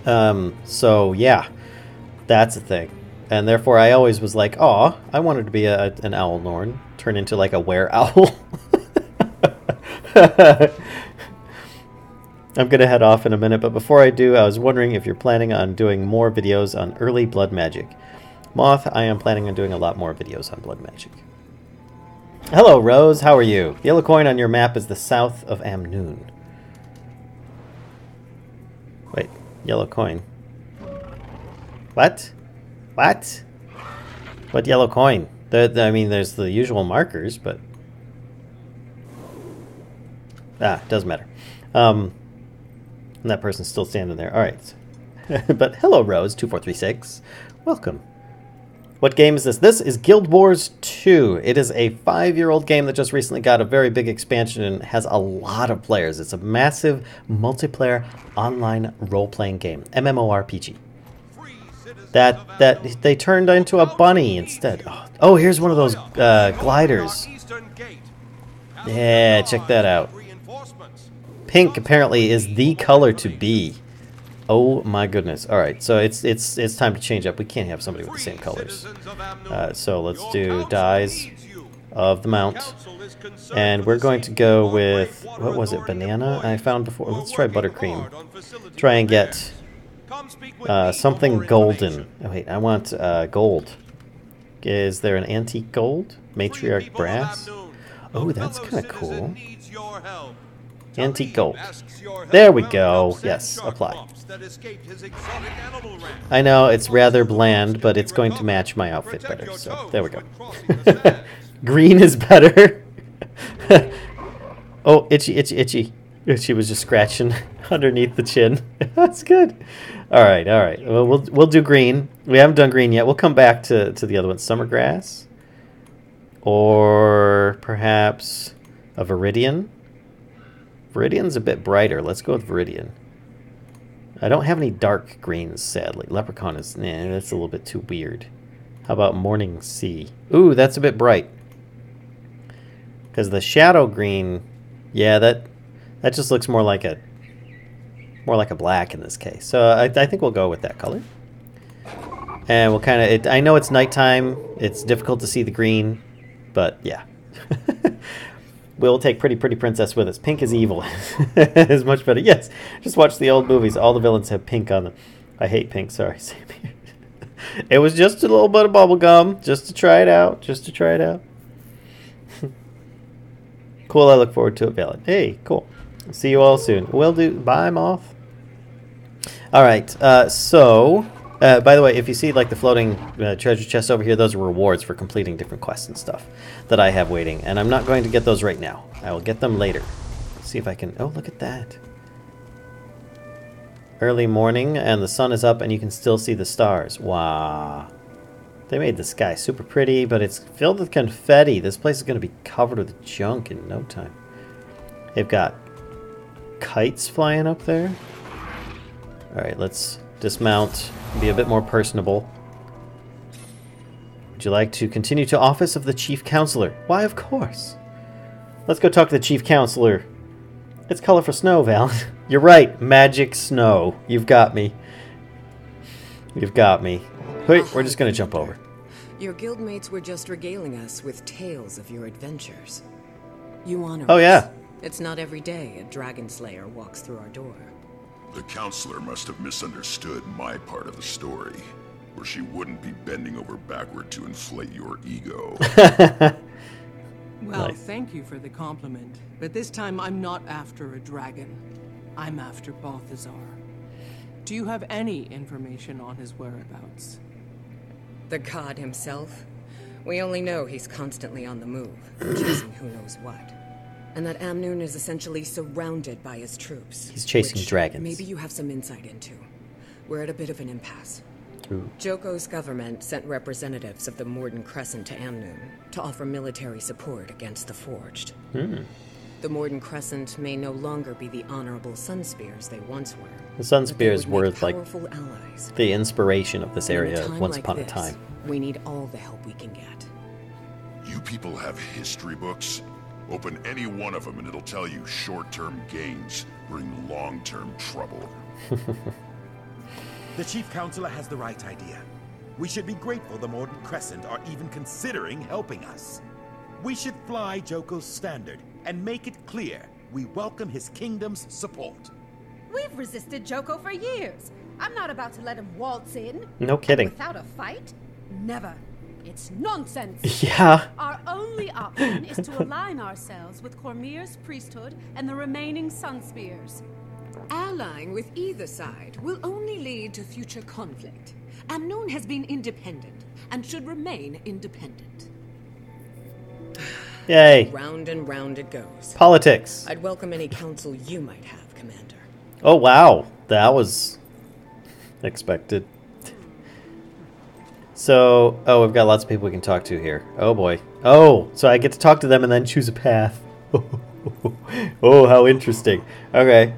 So yeah, that's a thing. And therefore I always was like, aw, I wanted to be an owl Norn. Turn into like a were-owl. I'm going to head off in a minute, but before I do, I was wondering if you're planning on doing more videos on early blood magic. Moth, I am planning on doing a lot more videos on blood magic. Hello, Rose. How are you? The yellow coin on your map is the south of Amnoon. Wait, yellow coin. What? What? What yellow coin? I mean, there's the usual markers, but... it doesn't matter. And that person's still standing there. All right. But hello, Rose2436. Welcome. What game is this? This is Guild Wars 2. It is a 5-year-old game that just recently got a very big expansion and has a lot of players. It's a massive multiplayer online role-playing game. MMORPG. That they turned into a bunny instead. Oh, here's one of those gliders. Yeah, check that out. Pink apparently is the color to be. Oh my goodness. Alright, so it's time to change up. We can't have somebody with the same colors. So let's do dyes of the mount. And we're going to go with, what was it, banana I found before? Let's try buttercream. Try and get something golden. Oh wait, I want gold. Is there an antique gold? Matriarch brass? Oh, that's kind of cool. Antique gold. There we go. Yes, apply. I know it's rather bland, but it's going to match my outfit better. So there we go. Green is better. Oh, itchy, itchy, itchy. She was just scratching underneath the chin. That's good. All right, all right. Well, we'll do green. We haven't done green yet. We'll come back to the other one. Summer grass, or perhaps a Viridian. Viridian's a bit brighter. Let's go with Viridian. I don't have any dark greens, sadly. Leprechaun is, that's a little bit too weird. How about Morning Sea? Ooh, that's a bit bright. Because the shadow green, yeah, that just looks more like a black in this case. So I think we'll go with that color. And we'll kind of, I know it's nighttime. It's difficult to see the green, but yeah. We'll take Pretty Princess with us. Pink is evil. Is much better. Yes, just watch the old movies. All the villains have pink on them. I hate pink. Sorry, same here. It was just a little bit of bubble gum, just to try it out. Just to try it out. Cool. I look forward to it, Valid. Hey, cool. See you all soon. Will do. Bye, Moth. All right. By the way, if you see like the floating treasure chest over here, those are rewards for completing different quests and stuff that I have waiting. And I'm not going to get those right now. I will get them later. Let's see if I can... Oh, look at that. Early morning and the sun is up and you can still see the stars. Wow. They made the sky super pretty, but it's filled with confetti. This place is going to be covered with junk in no time. They've got kites flying up there. Alright, let's dismount and be a bit more personable. Would you like to continue to office of the Chief Counselor? Why, of course. Let's go talk to the Chief Counselor. It's colorful snow, Val. You're right, magic snow. You've got me. You've got me. Wait, we're just going to jump over. Your guildmates were just regaling us with tales of your adventures. You honor Oh, us. yeah. It's not every day a dragon slayer walks through our door. The counselor must have misunderstood my part of the story, or she wouldn't be bending over backward to inflate your ego. Well, thank you for the compliment, but this time I'm not after a dragon. I'm after Balthazar. Do you have any information on his whereabouts? The god himself? We only know he's constantly on the move, chasing who knows what. And that Amnoon is essentially surrounded by his troops. He's chasing dragons. Maybe you have some insight into. We're at a bit of an impasse. Ooh. Joko's government sent representatives of the Morden Crescent to Amnoon to offer military support against the Forged. The Morden Crescent may no longer be the honorable Sunspears they once were. The Sunspears were like allies. the inspiration of this area once like upon a this, time. We need all the help we can get. You people have history books? Open any one of them and it'll tell you short-term gains bring long-term trouble. The Chief Counselor has the right idea. We should be grateful the Morden Crescent are even considering helping us. We should fly Joko's standard and make it clear we welcome his kingdom's support. We've resisted Joko for years. I'm not about to let him waltz in. No kidding. Without a fight? Never. It's nonsense. Yeah. Our only option is to align ourselves with Cormyr's priesthood and the remaining Sunspears. Allying with either side will only lead to future conflict. Amnoon has been independent and should remain independent. Yay. Round and round it goes. Politics. I'd welcome any counsel you might have, Commander. Oh, wow. That was expected. So, oh, we've got lots of people we can talk to here. Oh, boy. Oh, so I get to talk to them and then choose a path. Oh, how interesting. Okay.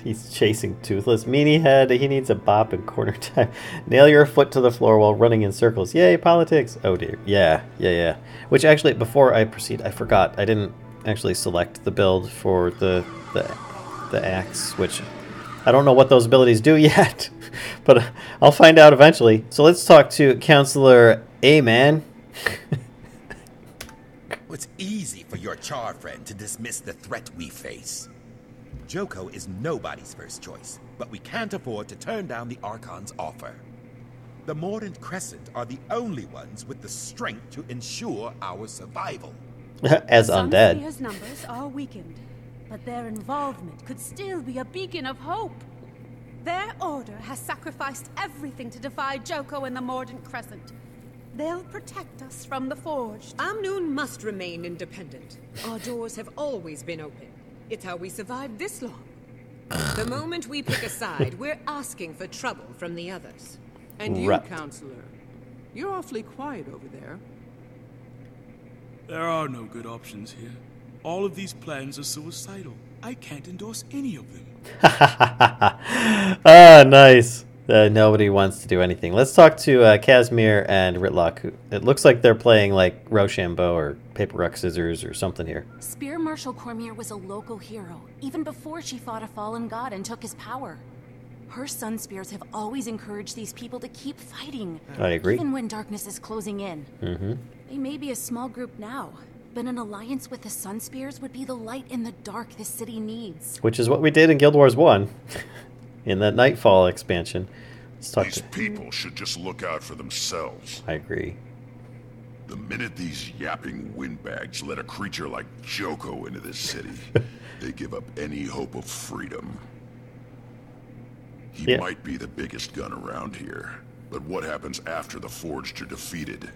He's chasing Toothless. Meanie Head, he needs a bop in corner time. Nail your foot to the floor while running in circles. Yay, politics. Oh, dear. Yeah. Which, actually, before I proceed, I forgot. I didn't actually select the build for the axe, which I don't know what those abilities do yet. But I'll find out eventually. So let's talk to Counselor A-Man. It's easy for your char friend to dismiss the threat we face. Joko is nobody's first choice, but we can't afford to turn down the Archon's offer. The Mordant Crescent are the only ones with the strength to ensure our survival. As undead. Sunspear's numbers are weakened, but their involvement could still be a beacon of hope. Their order has sacrificed everything to defy Joko and the Mordant Crescent. They'll protect us from the Forged. Amnoon must remain independent. Our doors have always been open. It's how we survived this long. The moment we pick a side, we're asking for trouble from the others. And you, Counselor, you're awfully quiet over there. There are no good options here. All of these plans are suicidal. I can't endorse any of them. Ah, nice. Nobody wants to do anything. Let's talk to Casimir and Ritlock. Who, it looks like they're playing like Rochambeau or Paper, Rock, Scissors or something here. Spear Marshal Cormyr was a local hero, even before she fought a fallen god and took his power. Her Sunspears have always encouraged these people to keep fighting. I agree. Even when darkness is closing in. Mm-hmm. They may be a small group now, but an alliance with the Sunspears would be the light in the dark this city needs. Which is what we did in Guild Wars 1. In that Nightfall expansion. Let's talk These people should just look out for themselves. I agree. The minute these yapping windbags let a creature like Joko into this city, they give up any hope of freedom. He might be the biggest gun around here, but what happens after the Forged are defeated?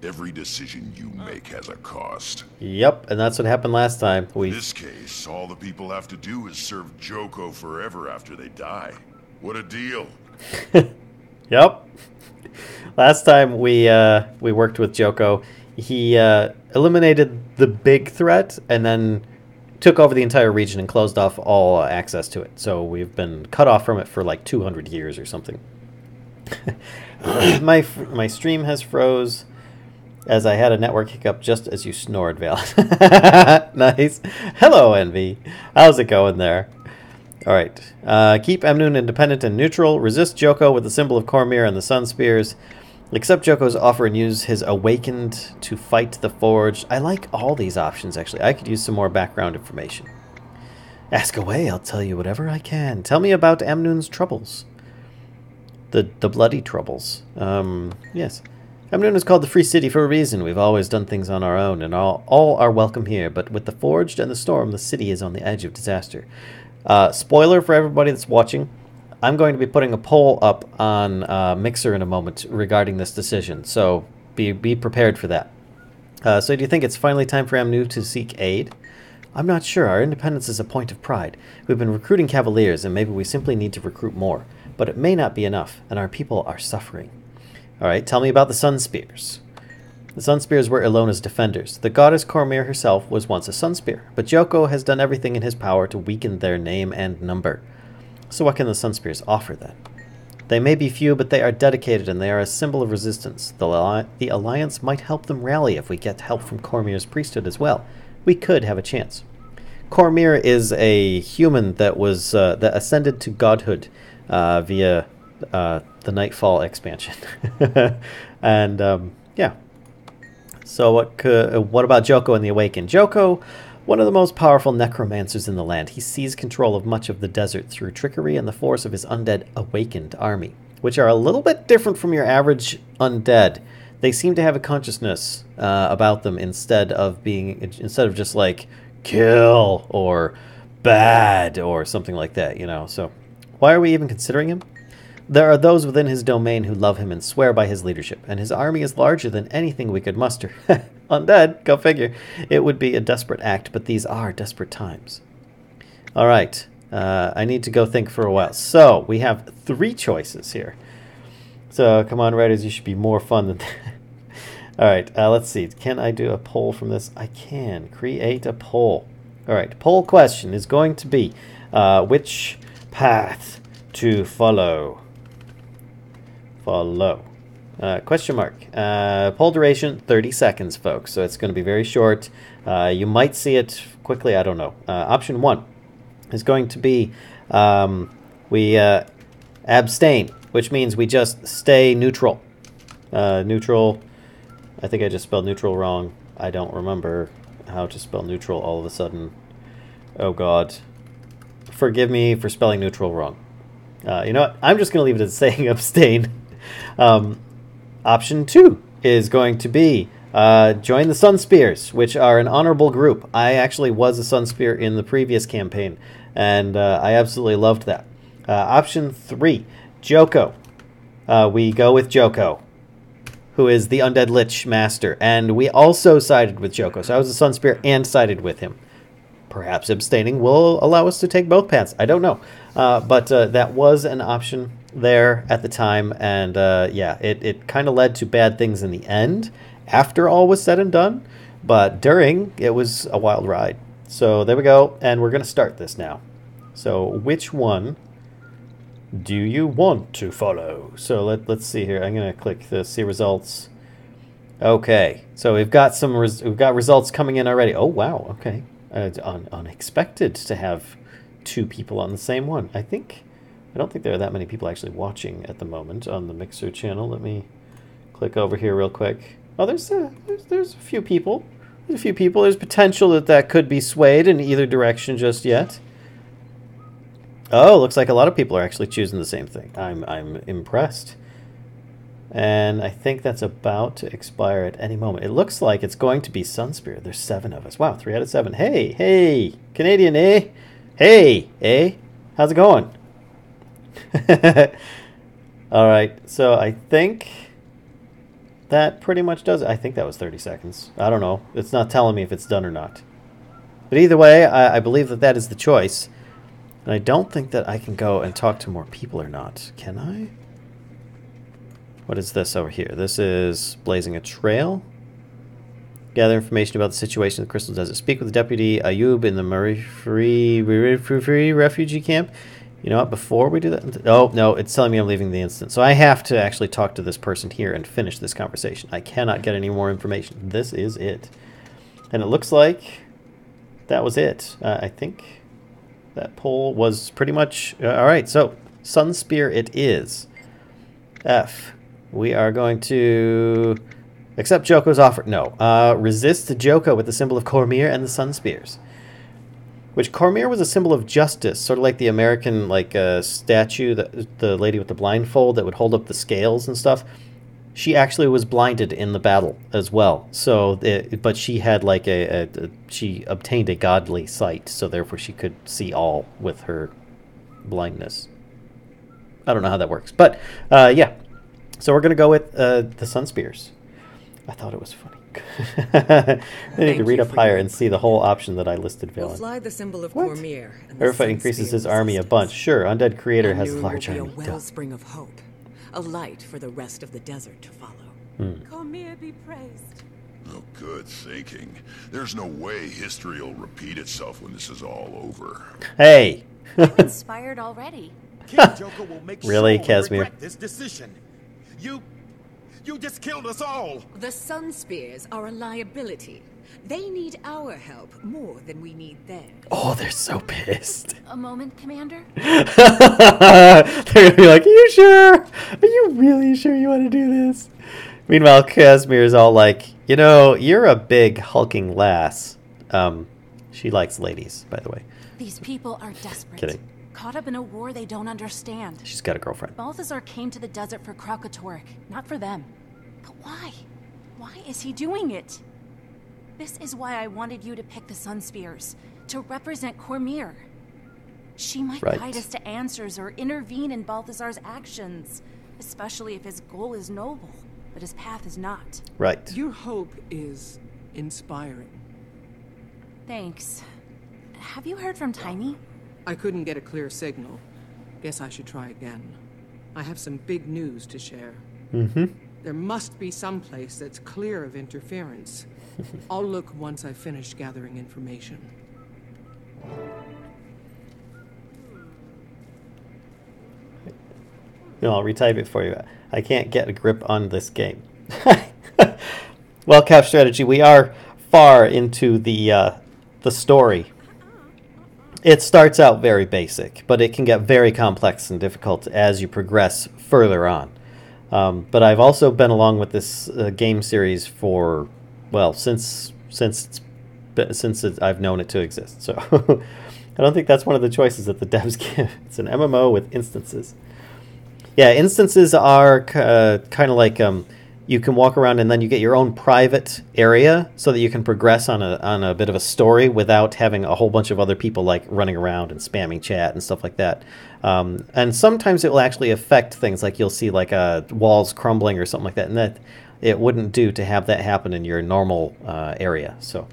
Every decision you make has a cost. Yep, and that's what happened last time. In this case, all the people have to do is serve Joko forever after they die. What a deal. Yep. Last time we worked with Joko, he eliminated the big threat and then took over the entire region and closed off all access to it. So we've been cut off from it for like 200 years or something. My stream has froze as I had a network hiccup just as you snored, Val. Nice. Hello, Envy. How's it going there? All right. Keep Amnoon independent and neutral. Resist Joko with the symbol of Cormyr and the Sun Spears. Accept Joko's offer and use his Awakened to fight the Forged. I like all these options, actually. I could use some more background information. Ask away. I'll tell you whatever I can. Tell me about Amnoon's troubles. The bloody troubles. Yes. Amnoon is called the Free City for a reason. We've always done things on our own, and all are welcome here. But with the Forged and the Storm, the city is on the edge of disaster. Spoiler for everybody that's watching. I'm going to be putting a poll up on Mixer in a moment regarding this decision, so be prepared for that. So do you think it's finally time for Amnu to seek aid? I'm not sure. Our independence is a point of pride. We've been recruiting Cavaliers, and maybe we simply need to recruit more. But it may not be enough, and our people are suffering. Alright, tell me about the Sun Spears. The Sun Spears were Ilona's defenders. The goddess Cormyr herself was once a Sun Spear, but Joko has done everything in his power to weaken their name and number. So what can the Sun Spears offer then? They may be few, but they are dedicated and they are a symbol of resistance. The Alliance might help them rally if we get help from Cormyr's priesthood as well. We could have a chance. Cormyr is a human that was that ascended to godhood via the Nightfall expansion. And yeah. So what about Joko and the Awakened? Joko, one of the most powerful necromancers in the land. He seized control of much of the desert through trickery and the force of his undead Awakened army, which are a little bit different from your average undead. They seem to have a consciousness about them instead of just like kill or bad or something like that, you know. So why are we even considering him? There are those within his domain who love him and swear by his leadership, and his army is larger than anything we could muster. Undead, go figure. It would be a desperate act, but these are desperate times. All right, I need to go think for a while. So we have 3 choices here. So come on, writers, you should be more fun than that. All right, let's see. Can I do a poll from this? I can. Create a poll. All right, poll question is going to be which path to follow? Question mark. Poll duration 30 seconds, folks. So it's going to be very short. You might see it quickly. I don't know. Option 1 is going to be we abstain, which means we just stay neutral. Neutral. I think I just spelled neutral wrong. I don't remember how to spell neutral all of a sudden. Oh God. Forgive me for spelling neutral wrong. You know what? I'm just going to leave it as saying abstain. Option 2 is going to be join the Sun Spears, which are an honorable group. I actually was a Sun Spear in the previous campaign, and I absolutely loved that. Option 3, Joko. We go with Joko, who is the Undead Lich Master, and we also sided with Joko. So I was a Sun Spear and sided with him. Perhaps abstaining will allow us to take both paths. I don't know. But that was an option there at the time, and yeah, it kind of led to bad things in the end after all was said and done, but during, it was a wild ride. So there we go, and we're going to start this now. So which one do you want to follow? So let's see here. I'm going to click the see results. Okay, so we've got we've got results coming in already. Oh wow, okay. It's unexpected to have 2 people on the same one. I don't think there are that many people actually watching at the moment on the Mixer channel. Let me click over here real quick. Oh, there's a few people. There's a few people. There's potential that could be swayed in either direction just yet. Oh, looks like a lot of people are actually choosing the same thing. I'm impressed. And I think that's about to expire at any moment. It looks like it's going to be Sunspear. There's 7 of us. Wow, 3 out of 7. Hey, Canadian, eh? Hey, eh? How's it going? All right, so I think that pretty much does it. I think that was 30 seconds. I don't know. It's not telling me if it's done or not. But either way, I believe that is the choice. And I don't think that I can go and talk to more people or not. Can I? What is this over here? This is blazing a trail. Gather information about the situation in the Crystal Desert. Speak with Deputy Ayub in the Refugee refugee camp. You know what? Before we do that... Oh, no. It's telling me I'm leaving the instant. So I have to actually talk to this person here and finish this conversation. I cannot get any more information. This is it. And it looks like that was it. I think that poll was pretty much... all right. So Sun Spear it is. F. We are going to... accept Joko's offer. No. Resist Joko with the symbol of Cormyr and the Sun Spears. Which Cormyr was a symbol of justice, sort of like the American statue, the lady with the blindfold that would hold up the scales and stuff. She actually was blinded in the battle as well. So, but she had she obtained a godly sight, so therefore she could see all with her blindness. I don't know how that works, but yeah. So we're gonna go with the Sun Spears. I thought it was funny. I need to read up higher and see the whole option that I listed, Valen. We'll fly the symbol of Cormyr. Everybody increases his army a bunch. Sure, Undead Creator has a large army. A wellspring of hope, a light for the rest of the desert to follow. Cormyr be praised. Oh, good thinking. There's no way history will repeat itself when this is all over. Hey! I'm inspired already. King Joko will make really, sure Casimir? regret this decision. You just killed us all! The Sun Spears are a liability. They need our help more than we need theirs. Oh, they're so pissed. A moment, Commander? They're gonna be like, are you sure? Are you really sure you want to do this? Meanwhile, Casimir is all like, you know, you're a big hulking lass. She likes ladies, by the way. These people are desperate. Kidding. Caught up in a war they don't understand. She's got a girlfriend. Balthazar came to the desert for Kralkatorrik, not for them. But why? Why is he doing it? This is why I wanted you to pick the Sun Spears, to represent Cormyr. She might guide us to answers or intervene in Balthazar's actions, especially if his goal is noble, but his path is not. Right. Your hope is inspiring. Thanks. Have you heard from Tiny? I couldn't get a clear signal. Guess I should try again. I have some big news to share. Mm-hmm. There must be some place that's clear of interference. I'll look once I've finished gathering information. No, I'll retype it for you. I can't get a grip on this game. Well, Cap Strategy, we are far into the story. It starts out very basic, but it can get very complex and difficult as you progress further on. But I've also been along with this game series for, well, since I've known it to exist. So I don't think that's one of the choices that the devs give. It's an MMO with instances. Yeah, instances are kind of like you can walk around and then you get your own private area so that you can progress on a bit of a story without having a whole bunch of other people like running around and spamming chat and stuff like that. And sometimes it will actually affect things, like you'll see like walls crumbling or something like that, and that it wouldn't do to have that happen in your normal area. So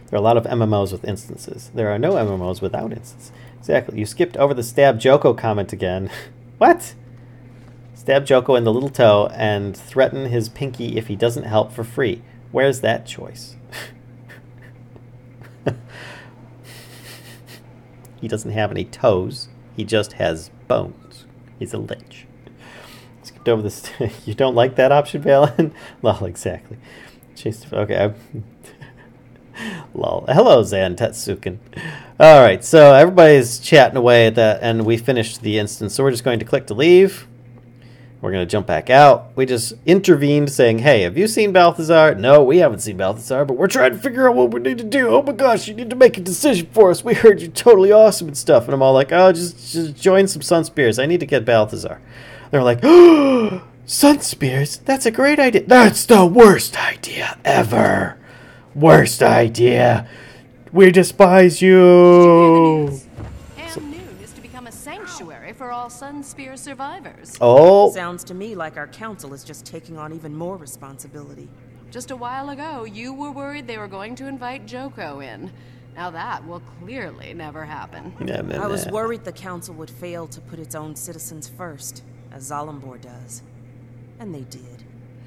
there are a lot of MMOs with instances. There are no MMOs without instances. Exactly. You skipped over the stab Joko comment again. What? Stab Joko in the little toe and threaten his pinky if he doesn't help for free. Where's that choice? He doesn't have any toes. He just has bones. He's a lich. Skipped over this. You don't like that option, Valen? Lol, exactly. Okay. Lol. Hello, Zan Tetsuken. Alright, so everybody's chatting away at that, and we finished the instance, so we're just going to click to leave. We're going to jump back out. We just intervened saying, hey, have you seen Balthazar? No, we haven't seen Balthazar, but we're trying to figure out what we need to do. Oh my gosh, you need to make a decision for us. We heard you're totally awesome and stuff. And I'm all like, oh, just join some Sun Spears. I need to get Balthazar. They're like, oh, Sun Spears? That's a great idea. That's the worst idea ever. Worst idea. We despise you. A sanctuary for all Sun Spear survivors. Oh. Sounds to me like our council is just taking on even more responsibility. Just a while ago, you were worried they were going to invite Joko in. Now that will clearly never happen. I was worried the council would fail to put its own citizens first, as Zalimbor does. And they did.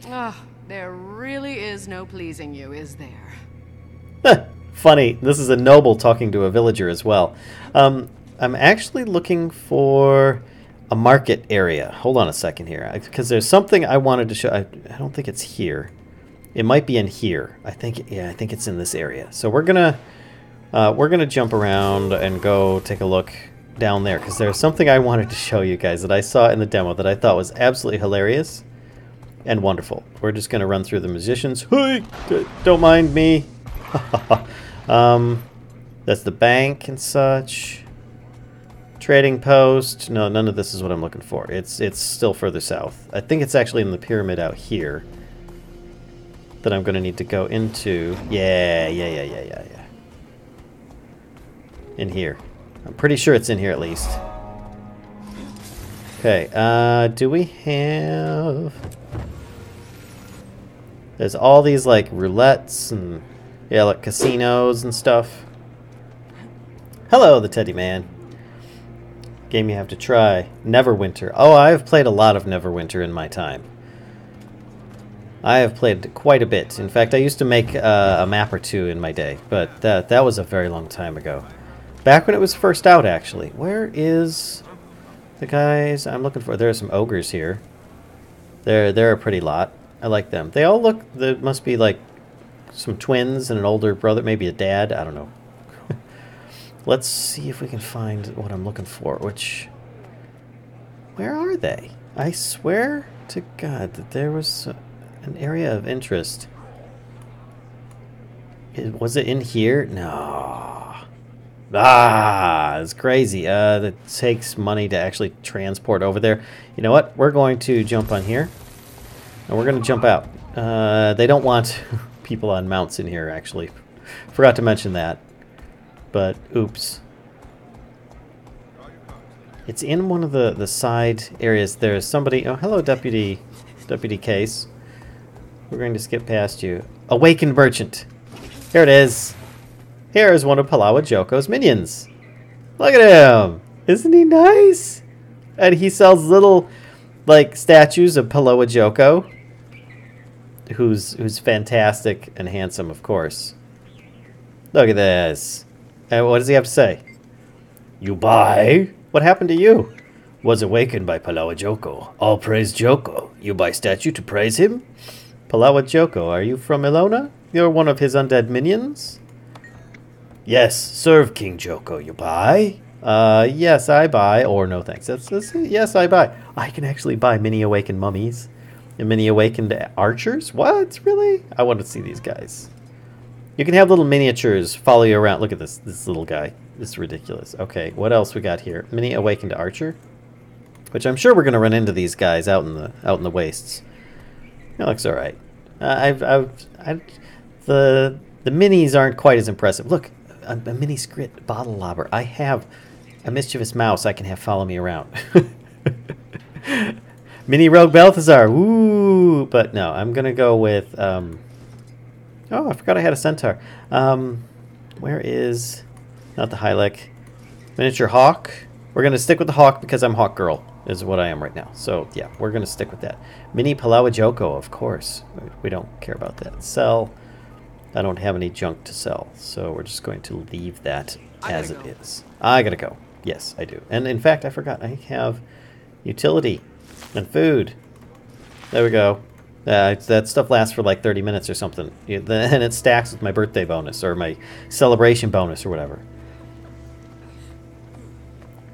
Ah, there really is no pleasing you, is there? Funny, this is a noble talking to a villager as well. I'm actually looking for a market area. Hold on a second here, because there's something I wanted to show. I don't think it's here. It might be in here. I think it's in this area. So we're gonna jump around and go take a look down there, because there's something I wanted to show you guys that I saw in the demo that I thought was absolutely hilarious and wonderful. We're just gonna run through the musicians. Hey, don't mind me. That's the bank and such. Trading post. No, none of this is what I'm looking for. It's still further south. I think it's actually in the pyramid out here that I'm going to need to go into. Yeah. In here. I'm pretty sure it's in here at least. Okay, do we have... There's all these, like, roulettes and, yeah, like, casinos and stuff. Hello, the Teddy Man. Game you have to try. Neverwinter. Oh, I have played a lot of Neverwinter in my time. I have played quite a bit. In fact, I used to make a map or two in my day, but that was a very long time ago. Back when it was first out, actually. Where is the guys I'm looking for? There are some ogres here. They're a pretty lot. I like them. They all look... There must be, like, some twins and an older brother. Maybe a dad. I don't know. Let's see if we can find what I'm looking for, which... Where are they? I swear to God that there was an area of interest. Was it in here? No. It's crazy. That takes money to actually transport over there. You know what? We're going to jump on here. And we're going to jump out. They don't want people on mounts in here, actually. Forgot to mention that. But, oops. It's in one of the side areas. There's somebody... Oh, hello, Deputy Case. We're going to skip past you. Awakened Merchant. Here it is. Here is one of Palawa Joko's minions. Look at him. Isn't he nice? And he sells little, like, statues of Palawa Joko. Who's fantastic and handsome, of course. Look at this. And what does he have to say? You buy? What happened to you? Was awakened by Palawa Joko. All praise Joko. You buy statue to praise him? Palawa Joko, are you from Ilona? You're one of his undead minions? Yes, serve King Joko. You buy? Yes, I buy. Or no thanks. That's yes, I buy. I can actually buy mini awakened mummies. And mini awakened archers? What? Really? I want to see these guys. You can have little miniatures follow you around. Look at this little guy. This is ridiculous. Okay, what else we got here? Mini awakened archer, which I'm sure we're going to run into these guys out in the wastes. It looks all right. The minis aren't quite as impressive. Look, a mini skrit bottle lobber. I have a mischievous mouse I can have follow me around. Mini rogue Balthazar. Ooh, but no, I'm going to go with oh, I forgot I had a centaur. Where is... Not the Hylek. Miniature hawk. We're going to stick with the hawk because I'm hawk girl, is what I am right now. So, yeah, we're going to stick with that. Mini Palawa Joko, of course. We don't care about that. Sell. I don't have any junk to sell, so we're just going to leave that as it is. I gotta go. Yes, I do. And, in fact, I forgot. I have utility and food. There we go. That stuff lasts for like 30 minutes or something. And it stacks with my birthday bonus or my celebration bonus or whatever.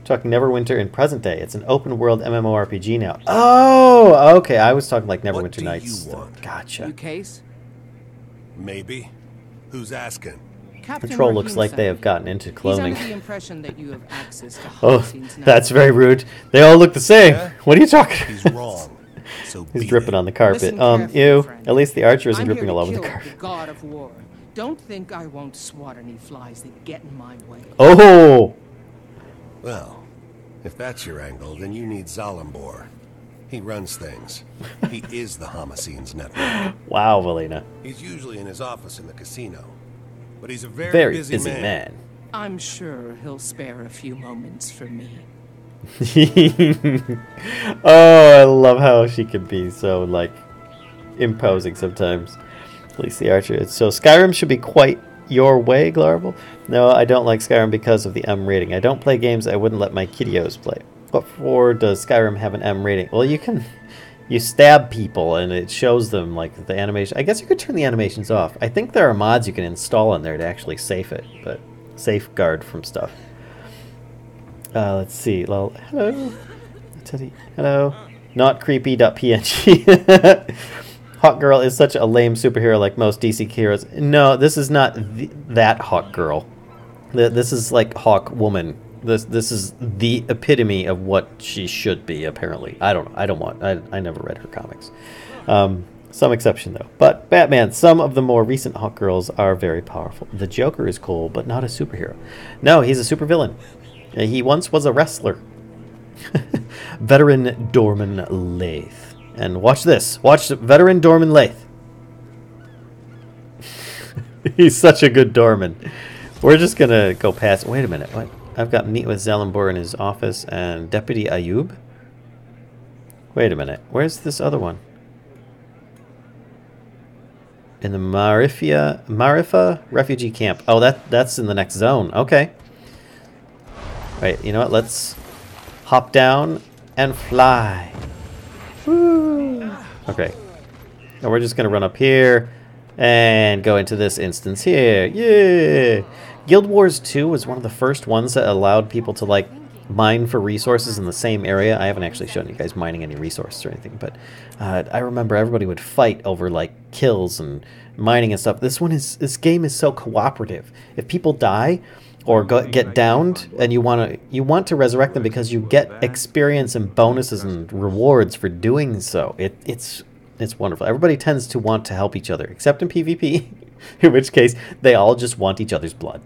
Talking Neverwinter in present day. It's an open world MMORPG now. Oh, okay. I was talking like Neverwinter Nights. Gotcha. New case? Maybe. Who's asking? Patrol looks like they have gotten into cloning. He's under the impression that you have access to oh, that's very rude. They all look the same. Yeah? What are you talking about? He's wrong. So he's dripping on the carpet. Ew. Friend. At least the archer isn't dripping all over the carpet. The god of war. Don't think I won't swat any flies that get in my way. Oh! Well, if that's your angle, then you need Zalimbor. He runs things. He is the Homicine's network. Wow, Valina. He's usually in his office in the casino. But he's a very busy man. I'm sure he'll spare a few moments for me. Oh, I love how she can be so, like, imposing sometimes. Lisa the Archer. So Skyrim should be quite your way, Glarble? No, I don't like Skyrim because of the M rating. I don't play games I wouldn't let my kiddios play. What for does Skyrim have an M rating? Well, you stab people and it shows them, like, the animation. I guess you could turn the animations off. I think there are mods you can install in there to actually safeguard from stuff. Let's see. Well, hello. Teddy. Hello. Not creepy.png. Hawk Girl is such a lame superhero like most DC heroes. No, this is not that Hawk Girl. This is like Hawk Woman. This is the epitome of what she should be, apparently. I never read her comics. Some exception, though. But Batman, some of the more recent Hawk Girls are very powerful. The Joker is cool, but not a superhero. No, he's a supervillain. He once was a wrestler. Veteran Dorman Lath. And watch this. Watch Veteran Dorman Lath. He's such a good Dorman. We're just going to go past... Wait a minute. What? I've got meet with Zalambor in his office and Deputy Ayub. Wait a minute. Where's this other one? In the Marifa refugee camp. Oh, that's in the next zone. Okay. Right, you know what? Let's hop down and fly. Woo. Okay. And we're just going to run up here and go into this instance here. Yeah. Guild Wars 2 was one of the first ones that allowed people to, like, mine for resources in the same area. I haven't actually shown you guys mining any resources or anything, but I remember everybody would fight over, like, kills and mining and stuff. This game is so cooperative. If people die or get downed and you want to resurrect them because you get experience and bonuses and rewards for doing so. It's wonderful. Everybody tends to want to help each other, except in PvP, in which case they all just want each other's blood.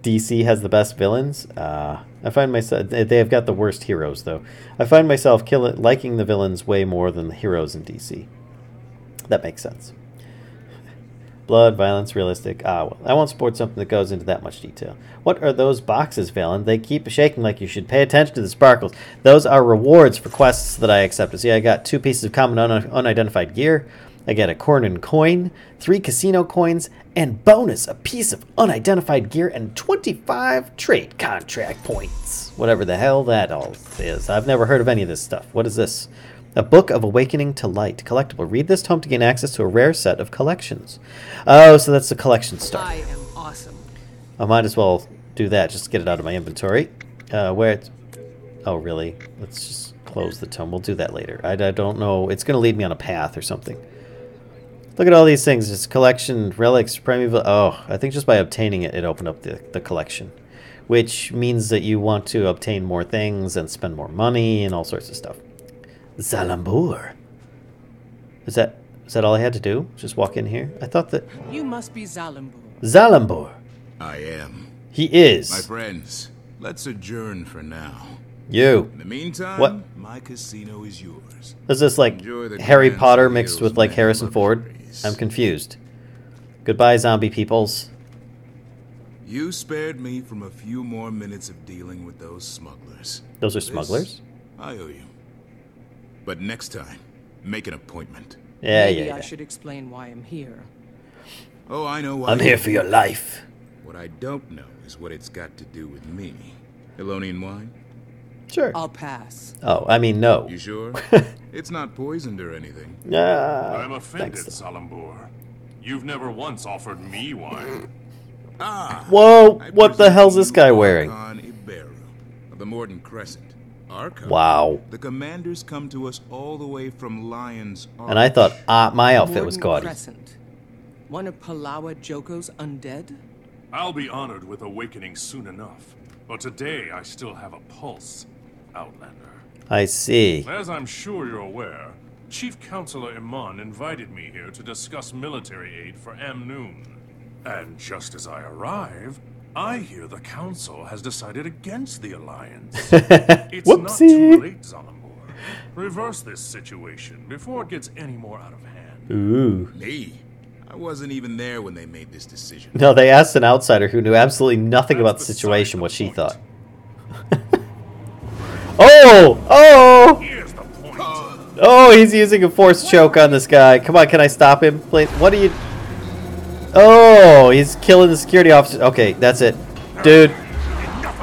DC has the best villains. I find myself they have got the worst heroes though. I find myself liking the villains way more than the heroes in DC. That makes sense. Blood, violence, realistic. Well, I won't support something that goes into that much detail. What are those boxes, Valen? They keep shaking like you should. Pay attention to the sparkles. Those are rewards for quests that I accepted. See, I got 2 pieces of common unidentified gear. I get a corn and coin, 3 casino coins, and bonus, a piece of unidentified gear and 25 trade contract points. Whatever the hell that all is. I've never heard of any of this stuff. What is this? A Book of Awakening to Light. Collectible. Read this tome to gain access to a rare set of collections. Oh, so that's the collection start. I am awesome. I might as well do that. Just get it out of my inventory. Oh, really? Let's just close the tome. We'll do that later. I don't know. It's going to lead me on a path or something. Look at all these things. It's collection, relics, primeval. Oh, I think just by obtaining it, it opened up the collection. Which means that you want to obtain more things and spend more money and all sorts of stuff. Zalambor. Is that all I had to do? Just walk in here? I thought that... You must be Zalambor. Zalambor. I am. He is. My friends, let's adjourn for now. You. In the meantime, what? My casino is yours. Is this like Harry Potter mixed with like Harrison Ford? I'm confused. Goodbye, zombie peoples. You spared me from a few more minutes of dealing with those smugglers. Those are smugglers? I owe you. But next time, make an appointment. Maybe I should explain why I'm here. Oh, I know why. I'm here for your life. What I don't know is what it's got to do with me. Elonian wine? Sure. I'll pass. Oh, I mean, no. You sure? It's not poisoned or anything. I'm offended, Zalambor. You've never once offered me wine. Whoa! What the hell's this guy wearing? Of the Morden Crescent. Archon. Wow. The commanders come to us all the way from Lion's Arch. And I thought my outfit was gaudy. Crescent. One of Palawa Joko's undead? I'll be honored with awakening soon enough. But today I still have a pulse, Outlander. I see. As I'm sure you're aware, Chief Counselor Iman invited me here to discuss military aid for Amnoon. And just as I arrive, I hear the Council has decided against the Alliance. It's not too late, Zalambor. Reverse this situation before it gets any more out of hand. Ooh. Me? I wasn't even there when they made this decision. No, they asked an outsider who knew absolutely nothing about the situation what she thought. Oh! Oh! Oh, he's using a force choke on this guy. Come on, can I stop him? Please? What are you... Oh, he's killing the security officer. Okay, that's it. Dude,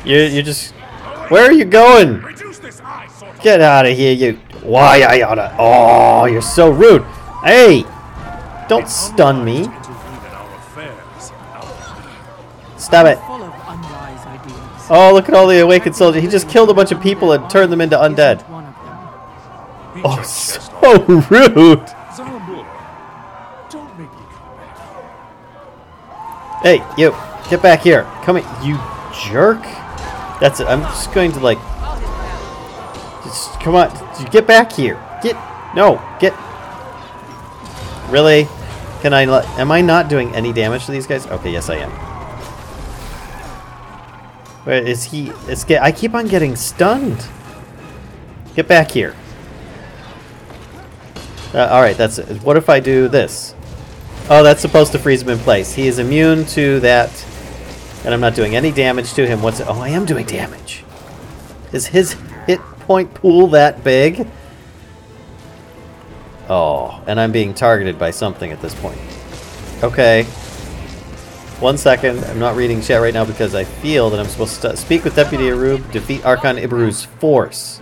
you're just... Where are you going? Get out of here, you... Why I oughta... Oh, you're so rude. Hey! Don't stun me. Stop it. Oh, look at all the awakened soldiers. He just killed a bunch of people and turned them into undead. Oh, so rude. Hey, you. Get back here. Come here, you jerk. That's it. I'm just going to, like... Just, come on. Get back here. Get... No. Get... Really? Can I... Am I not doing any damage to these guys? Okay, yes I am. Where is he? I keep on getting stunned. Get back here. Alright, that's it. What if I do this? Oh, that's supposed to freeze him in place. He is immune to that. And I'm not doing any damage to him. What's it? Oh, I am doing damage. Is his hit point pool that big? Oh, and I'm being targeted by something at this point. Okay. 1 second. I'm not reading chat right now because I feel that I'm supposed to speak with Deputy Arub, defeat Archon Ibaru's force.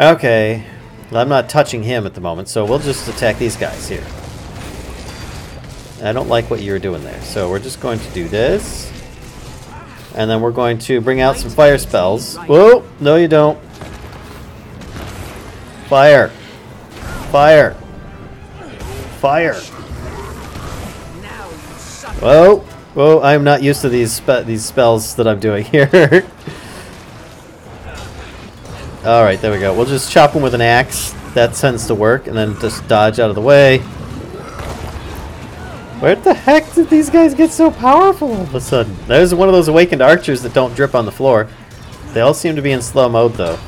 Okay. Well, I'm not touching him at the moment, so we'll just attack these guys here. I don't like what you're doing there, so we're just going to do this. And then we're going to bring out some fire spells. Whoa! No, you don't. Fire. Fire. Fire. Whoa. Whoa, I'm not used to these spells that I'm doing here. Alright, there we go. We'll just chop them with an axe. That tends to work, and then just dodge out of the way. Where the heck did these guys get so powerful all of a sudden? There's one of those awakened archers that don't drip on the floor. They all seem to be in slow mode, though.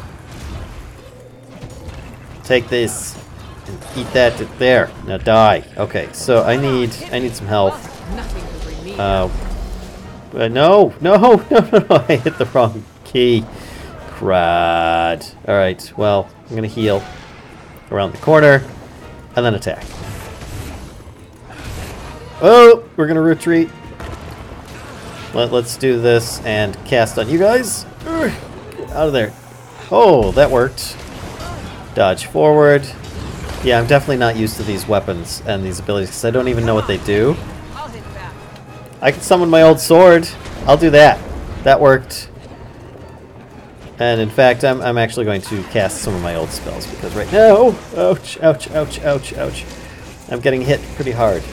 Take this and eat that. There. Now die. Okay, so I need some health. No, I hit the wrong key. Crud. Alright, well, I'm gonna heal around the corner and then attack. Oh, we're gonna retreat. Let's do this and cast on you guys. Get out of there. Oh, that worked. Dodge forward. Yeah, I'm definitely not used to these weapons and these abilities because I don't even know what they do. I can summon my old sword. I'll do that. That worked. And in fact, I'm actually going to cast some of my old spells because right now... Ouch, ouch, ouch, ouch, ouch. I'm getting hit pretty hard.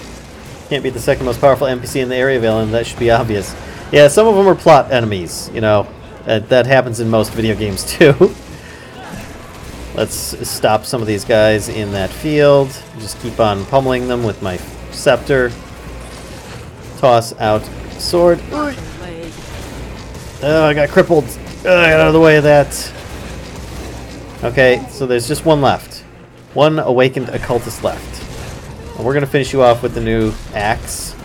Can't be the second most powerful NPC in the area, Valen. That should be obvious. Yeah, some of them are plot enemies, you know. That happens in most video games, too. Let's stop some of these guys in that field. Just keep on pummeling them with my scepter. Toss out sword. Oh, I got crippled. Get out of the way of that. Okay, so there's just one left. One awakened occultist left. And we're going to finish you off with the new axe.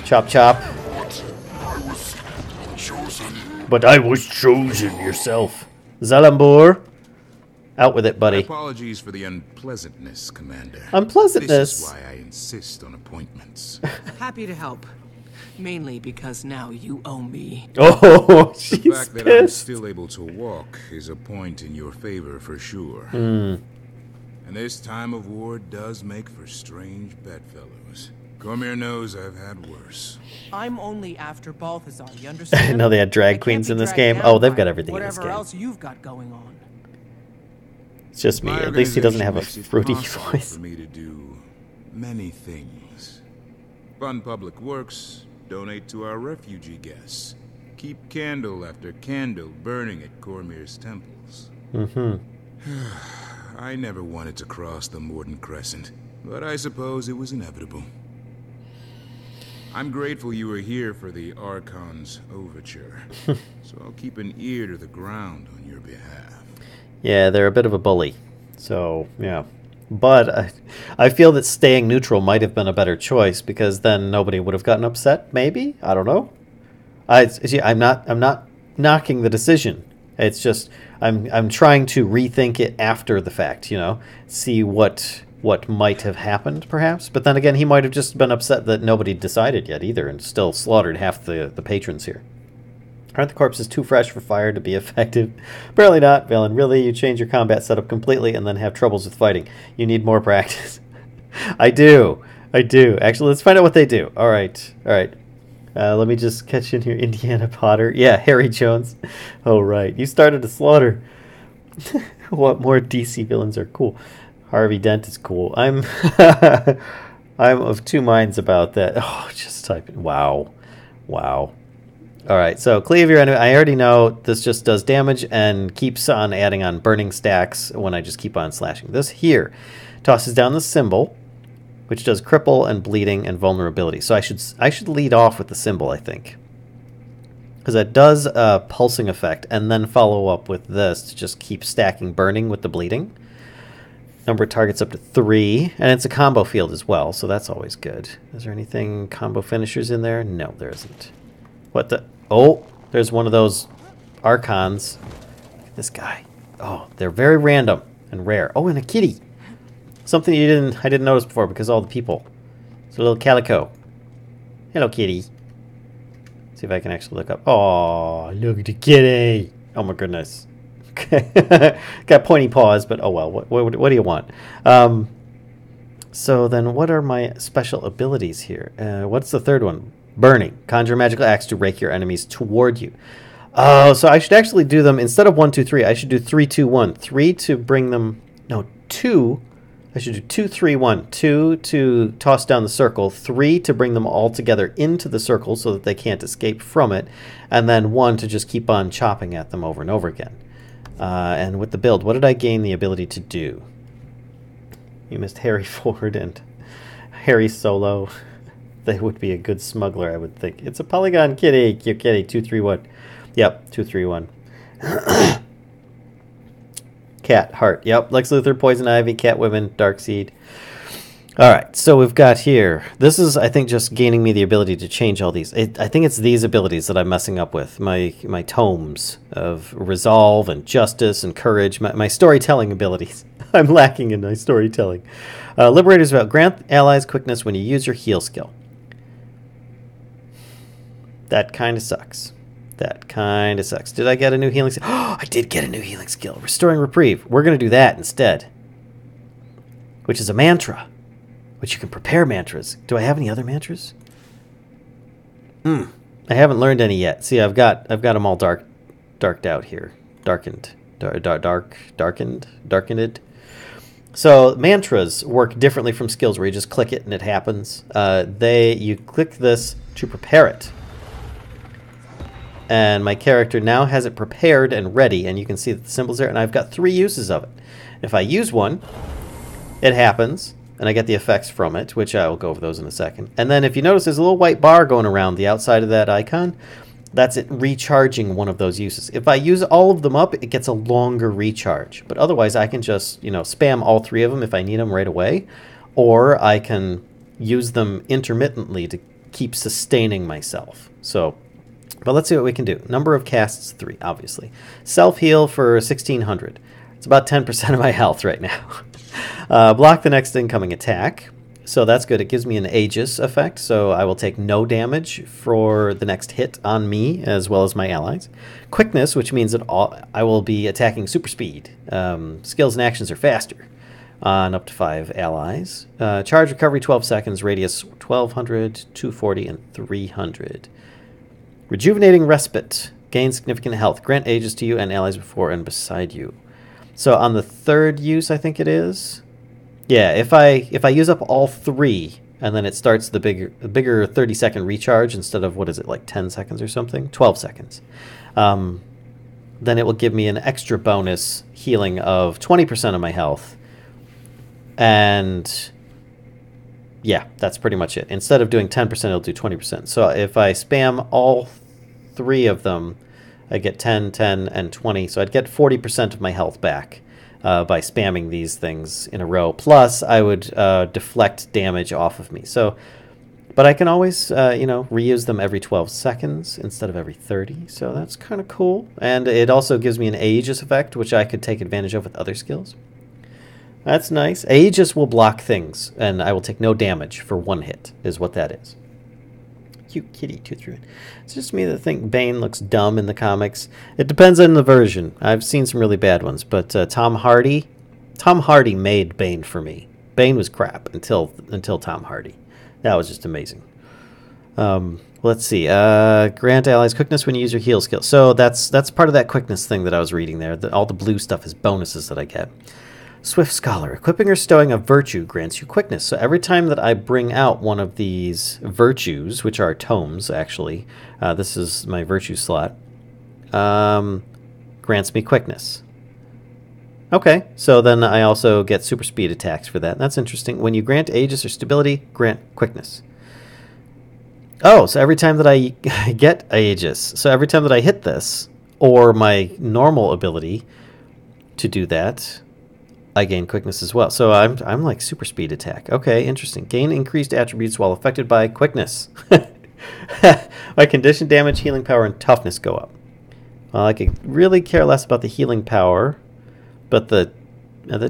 Chop, chop. But I was chosen yourself. Zalambur. Out with it, buddy. Apologies for the unpleasantness, Commander. Unpleasantness? This is why I insist on appointments. Happy to help. Mainly because now you owe me. Oh, she's the fact that I'm still able to walk is a point in your favor for sure. And this time of war does make for strange bedfellows. Cormier knows I've had worse. I'm only after Balthazar, you understand? I know they had drag queens in this game. Oh, they've got everything in this game. Whatever else you've got going on. It's just me. At least he doesn't have a fruity voice. For me to do many things. Fund public works, donate to our refugee guests, keep candle after candle burning at Cormier's temples. I never wanted to cross the Morden Crescent, but I suppose it was inevitable. I'm grateful you were here for the Archon's overture, so I'll keep an ear to the ground on your behalf. Yeah, they're a bit of a bully, so, yeah. But I feel that staying neutral might have been a better choice, because then nobody would have gotten upset, maybe? I don't know. I'm not knocking the decision. It's just I'm trying to rethink it after the fact, you know, see what might have happened, perhaps. But then again, he might have just been upset that nobody decided yet either, and still slaughtered half the patrons here. Aren't the corpses too fresh for fire to be effective? Apparently not, Valen. Really, you change your combat setup completely and then have troubles with fighting. You need more practice. I do. Actually, let's find out what they do. All right. Let me just catch in here. Indiana Potter. Yeah, Harry Jones. Oh, right. You started a slaughter. What more DC villains are cool? Harvey Dent is cool. I'm of two minds about that. Oh, just type it. Wow. All right, so cleave your enemy. I already know this just does damage and keeps on adding on burning stacks when I just keep on slashing. This here tosses down the symbol, which does cripple and bleeding and vulnerability. So I should lead off with the symbol, I think, because it does a pulsing effect, and then follow up with this to just keep stacking burning with the bleeding. Number of targets up to 3, and it's a combo field as well, so that's always good. Is there anything combo finishers in there? No, there isn't. What the? Oh, there's one of those Archons. Look at this guy. Oh, they're very random and rare. Oh, and a kitty. Something I didn't notice before because all the people. It's a little calico. Hello, kitty. See if I can actually look up. Oh, look at the kitty. Oh my goodness. Okay. Got pointy paws, but oh well. What do you want? So then, what are my special abilities here? What's the third one? Burning. Conjure a magical axe to rake your enemies toward you. Oh, so I should actually do them instead of 1, 2, 3. I should do 3, 2, 1. 3 to bring them. No, 2. I should do 2, 3, 1. 2 to toss down the circle. 3 to bring them all together into the circle so that they can't escape from it. And then 1 to just keep on chopping at them over and over again. And with the build, what did I gain the ability to do? You missed Harry Ford and Harry Solo. They would be a good smuggler, I would think. It's a polygon kitty. Cute kitty. 2, 3, 1. Yep, 2, 3, 1. Cat, heart. Yep, Lex Luthor, Poison Ivy, Catwoman, Darkseid. Alright, so we've got here. This is, I think, just gaining me the ability to change all these. I think it's these abilities that I'm messing up with. My tomes of resolve and justice and courage. My storytelling abilities. I'm lacking in my storytelling. Liberator's Vow. Grant allies quickness when you use your heal skill. That kind of sucks. Did I get a new healing skill? Oh, I did get a new healing skill. Restoring Reprieve. We're going to do that instead. Which is a mantra. Which you can prepare mantras. Do I have any other mantras? I haven't learned any yet. See, I've got them all darked out here. Darkened. Darkened. So mantras work differently from skills where you just click it and it happens. You click this to prepare it. And my character now has it prepared and ready, and you can see that the symbol's there, and I've got 3 uses of it. If I use one, it happens, and I get the effects from it, which I will go over those in a second. And then if you notice, there's a little white bar going around the outside of that icon. That's it recharging one of those uses. If I use all of them up, it gets a longer recharge. But otherwise, I can just, spam all 3 of them if I need them right away, or I can use them intermittently to keep sustaining myself. But let's see what we can do. Number of casts, 3, obviously. Self-heal for 1,600. It's about 10% of my health right now. Block the next incoming attack. So that's good. It gives me an Aegis effect, so I will take no damage for the next hit on me, as well as my allies. Quickness, which means that I will be attacking super speed. Skills and actions are faster on up to 5 allies. Charge recovery, 12 seconds. Radius, 1,200, 240, and 300. Rejuvenating Respite. Gain significant health. Grant Aegis to you and allies before and beside you. So on the 3rd use, I think it is. Yeah, if I use up all 3, and then it starts the bigger 30-second recharge instead of, what is it, like 10 seconds or something? 12 seconds. Then it will give me an extra bonus healing of 20% of my health. And yeah, that's pretty much it. Instead of doing 10%, it'll do 20%. So if I spam all 3 of them, I get 10, 10, and 20. So I'd get 40% of my health back by spamming these things in a row. Plus, I would deflect damage off of me. So But I can always, reuse them every 12 seconds instead of every 30, so that's kind of cool. And it also gives me an Aegis effect, which I could take advantage of with other skills. That's nice. Aegis will block things, and I will take no damage for 1 hit, is what that is. Cute kitty, Tooth. It's just me that think Bane looks dumb in the comics. It depends on the version. I've seen some really bad ones, but Tom Hardy made Bane for me. Bane was crap until Tom Hardy. That was just amazing. Let's see. Grant allies quickness when you use your heal skill. So that's part of that quickness thing that I was reading there. All the blue stuff is bonuses that I get. Swift Scholar. Equipping or stowing a virtue grants you quickness. So every time that I bring out one of these virtues, which are tomes, actually, this is my virtue slot, grants me quickness. Okay, so then I also get super speed attacks for that. That's interesting. When you grant Aegis or stability, grant quickness. Oh, so every time that I get Aegis, so every time that I hit this, or my normal ability to do that, I gain quickness as well. So I'm like super speed attack. Okay, interesting. Gain increased attributes while affected by quickness. My condition, damage, healing power, and toughness go up. Well, I could really care less about the healing power, but the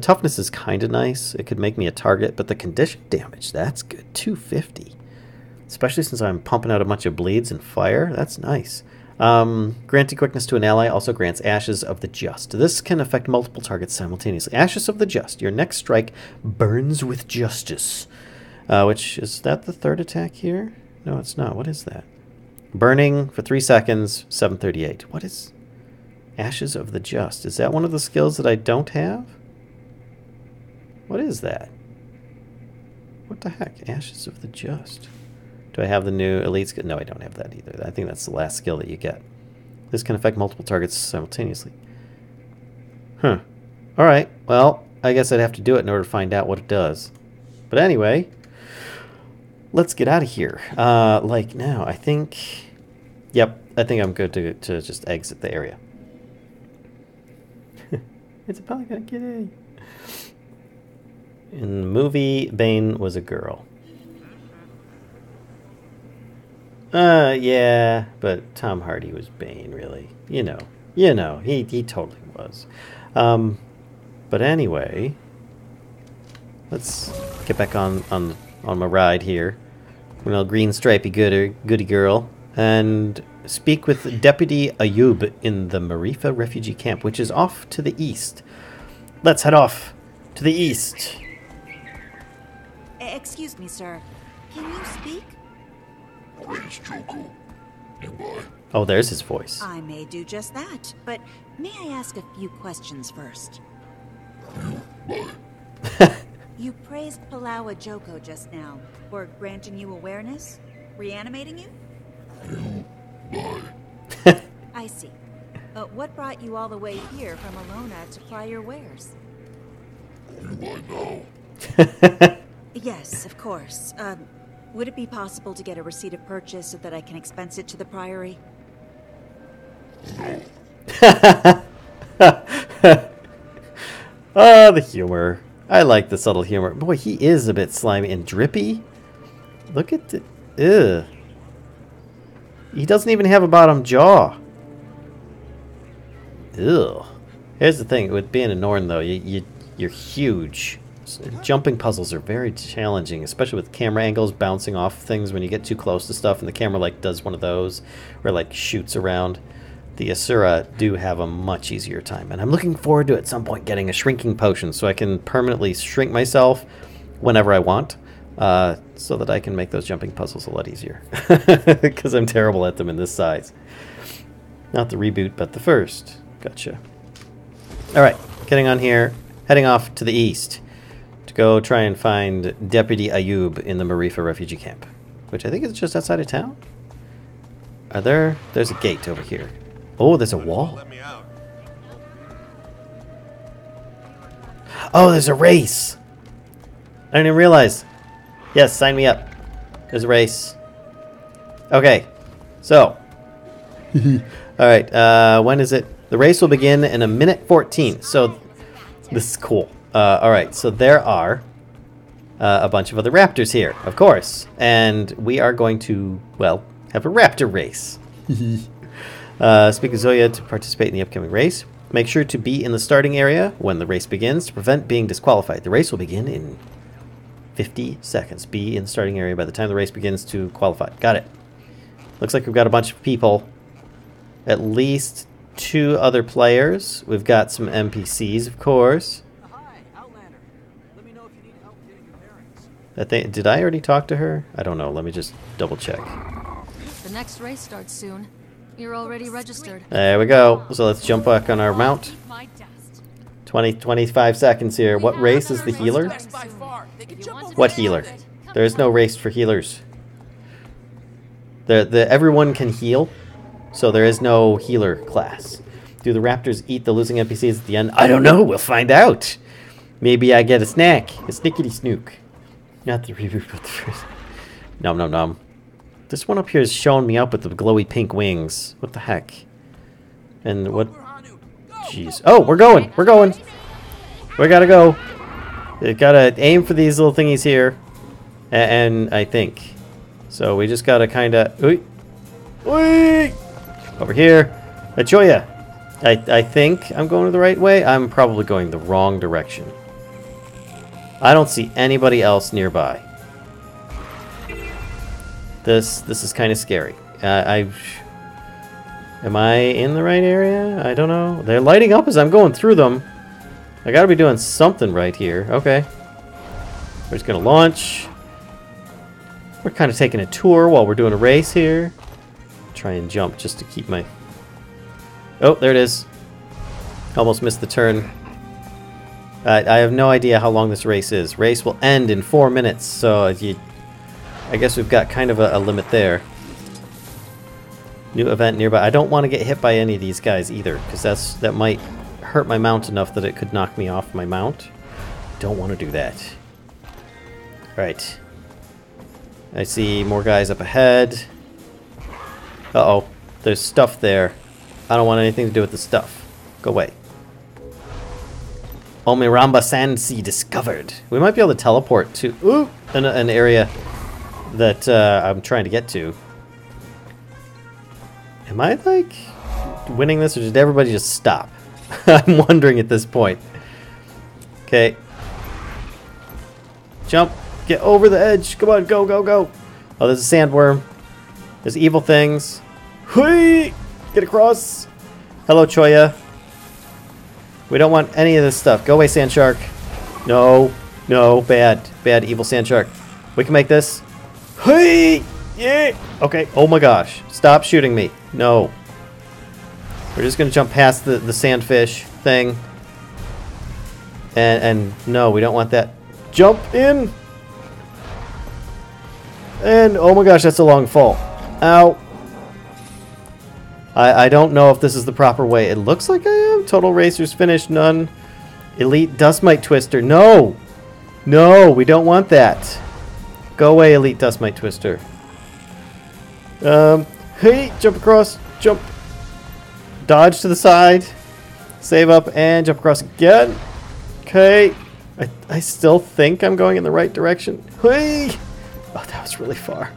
toughness is kind of nice. It could make me a target, but the condition damage, that's good. 250. Especially since I'm pumping out a bunch of bleeds and fire. That's nice. Granting quickness to an ally also grants Ashes of the Just. This can affect multiple targets simultaneously. Ashes of the Just. Your next strike burns with justice. Which, is that the third attack here? No, it's not. What is that? Burning for 3 seconds, 738. What is Ashes of the Just? Is that one of the skills that I don't have? What is that? What the heck? Ashes of the Just. Do I have the new elite skill? No, I don't have that either. I think that's the last skill that you get. This can affect multiple targets simultaneously. Huh. Alright, well, I guess I'd have to do it in order to find out what it does. But anyway, let's get out of here. Like now, I think... Yep, I think I'm good to just exit the area. It's probably gonna get A. In the movie, Bane was a girl. Yeah, but Tom Hardy was Bane, really. You know, he totally was. But anyway, let's get back on my ride here. Little green stripey goody girl, and speak with Deputy Ayub in the Marifa refugee camp, which is off to the east. Let's head off to the east. Excuse me, sir. Can you speak? Oh, there's his voice. I may do just that, but may I ask a few questions first? You praised Palawa Joko just now for granting you awareness, reanimating you? I see. What brought you all the way here from Alona to fly your wares? Yes, of course. Would it be possible to get a receipt of purchase so that I can expense it to the Priory? Oh, the humor. I like the subtle humor. Boy, he is a bit slimy and drippy. Look at the... Ugh. He doesn't even have a bottom jaw. Ugh. Here's the thing. With being a Norn, though, you're huge. Jumping puzzles are very challenging, especially with camera angles, bouncing off things when you get too close to stuff, and the camera like does one of those, or like shoots around. The Asura do have a much easier time, and I'm looking forward to at some point getting a shrinking potion so I can permanently shrink myself whenever I want, so that I can make those jumping puzzles a lot easier, because I'm terrible at them in this size. Not the reboot, but the first. Gotcha. Alright, getting on here, heading off to the east to go try and find Deputy Ayub in the Marifa refugee camp, which I think is just outside of town. There's a gate over here. Oh, there's a wall. Oh, there's a race. I didn't even realize. Yes, sign me up. There's a race. Okay, so. Alright, when is it? The race will begin in 1:14. So, this is cool. Alright, so there are a bunch of other raptors here, of course. And we are going to, well, have a raptor race. Speak of Zoya to participate in the upcoming race. Make sure to be in the starting area when the race begins to prevent being disqualified. The race will begin in 50 seconds. Be in the starting area by the time the race begins to qualify. Got it. Looks like we've got a bunch of people. At least 2 other players. We've got some NPCs, of course. Did I already talk to her? I don't know. Let me just double check. The next race starts soon. You're already registered. There we go. So let's jump back on our mount. 25 seconds here. What race is the healer? What healer? There is no race for healers. Everyone can heal, so there is no healer class. Do the raptors eat the losing NPCs at the end? I don't know. We'll find out. Maybe I get a snack. A snickety snook. Not the reboot, but the first. Nom nom nom. This one up here is showing me up with the glowy pink wings. What the heck? And what? Jeez. Oh, we're going. We're going. We gotta go. We gotta aim for these little thingies here. And I think. So we just gotta kinda. Over here. Achoya. I think I'm going the right way. I'm probably going the wrong direction. I don't see anybody else nearby. This is kind of scary. Am I in the right area? I don't know. They're lighting up as I'm going through them. I gotta be doing something right here. Okay. We're just gonna launch. We're kind of taking a tour while we're doing a race here. Try and jump just to keep my... Oh, there it is. Almost missed the turn. I have no idea how long this race is. Race will end in 4 minutes, so I guess we've got kind of a limit there. New event nearby. I don't want to get hit by any of these guys either, because that might hurt my mount enough that it could knock me off my mount. Don't want to do that. Alright. I see more guys up ahead. Uh-oh. There's stuff there. I don't want anything to do with the stuff. Go away. Omiramba Sand Sea discovered. We might be able to teleport to an area that I'm trying to get to. Am I, like, winning this, or did everybody just stop? I'm wondering at this point. Okay. Jump. Get over the edge. Come on, go, go, go. Oh, there's a sandworm. There's evil things. Hui! Get across. Hello, Choya. We don't want any of this stuff. Go away, sand shark. No. No. Bad. Bad, evil sand shark. We can make this. Hey! Yeah! Okay. Oh my gosh. Stop shooting me. No. We're just going to jump past the sandfish thing. And no, we don't want that. Jump in! And oh my gosh, that's a long fall. Ow. I don't know if this is the proper way. It looks like I am. Total Racers finished. None. Elite Dustmite Twister. No! No, we don't want that. Go away, Elite Dustmite Twister. Hey! Jump across. Jump. Dodge to the side. Save up and jump across again. Okay. I still think I'm going in the right direction. Hey! Oh, that was really far.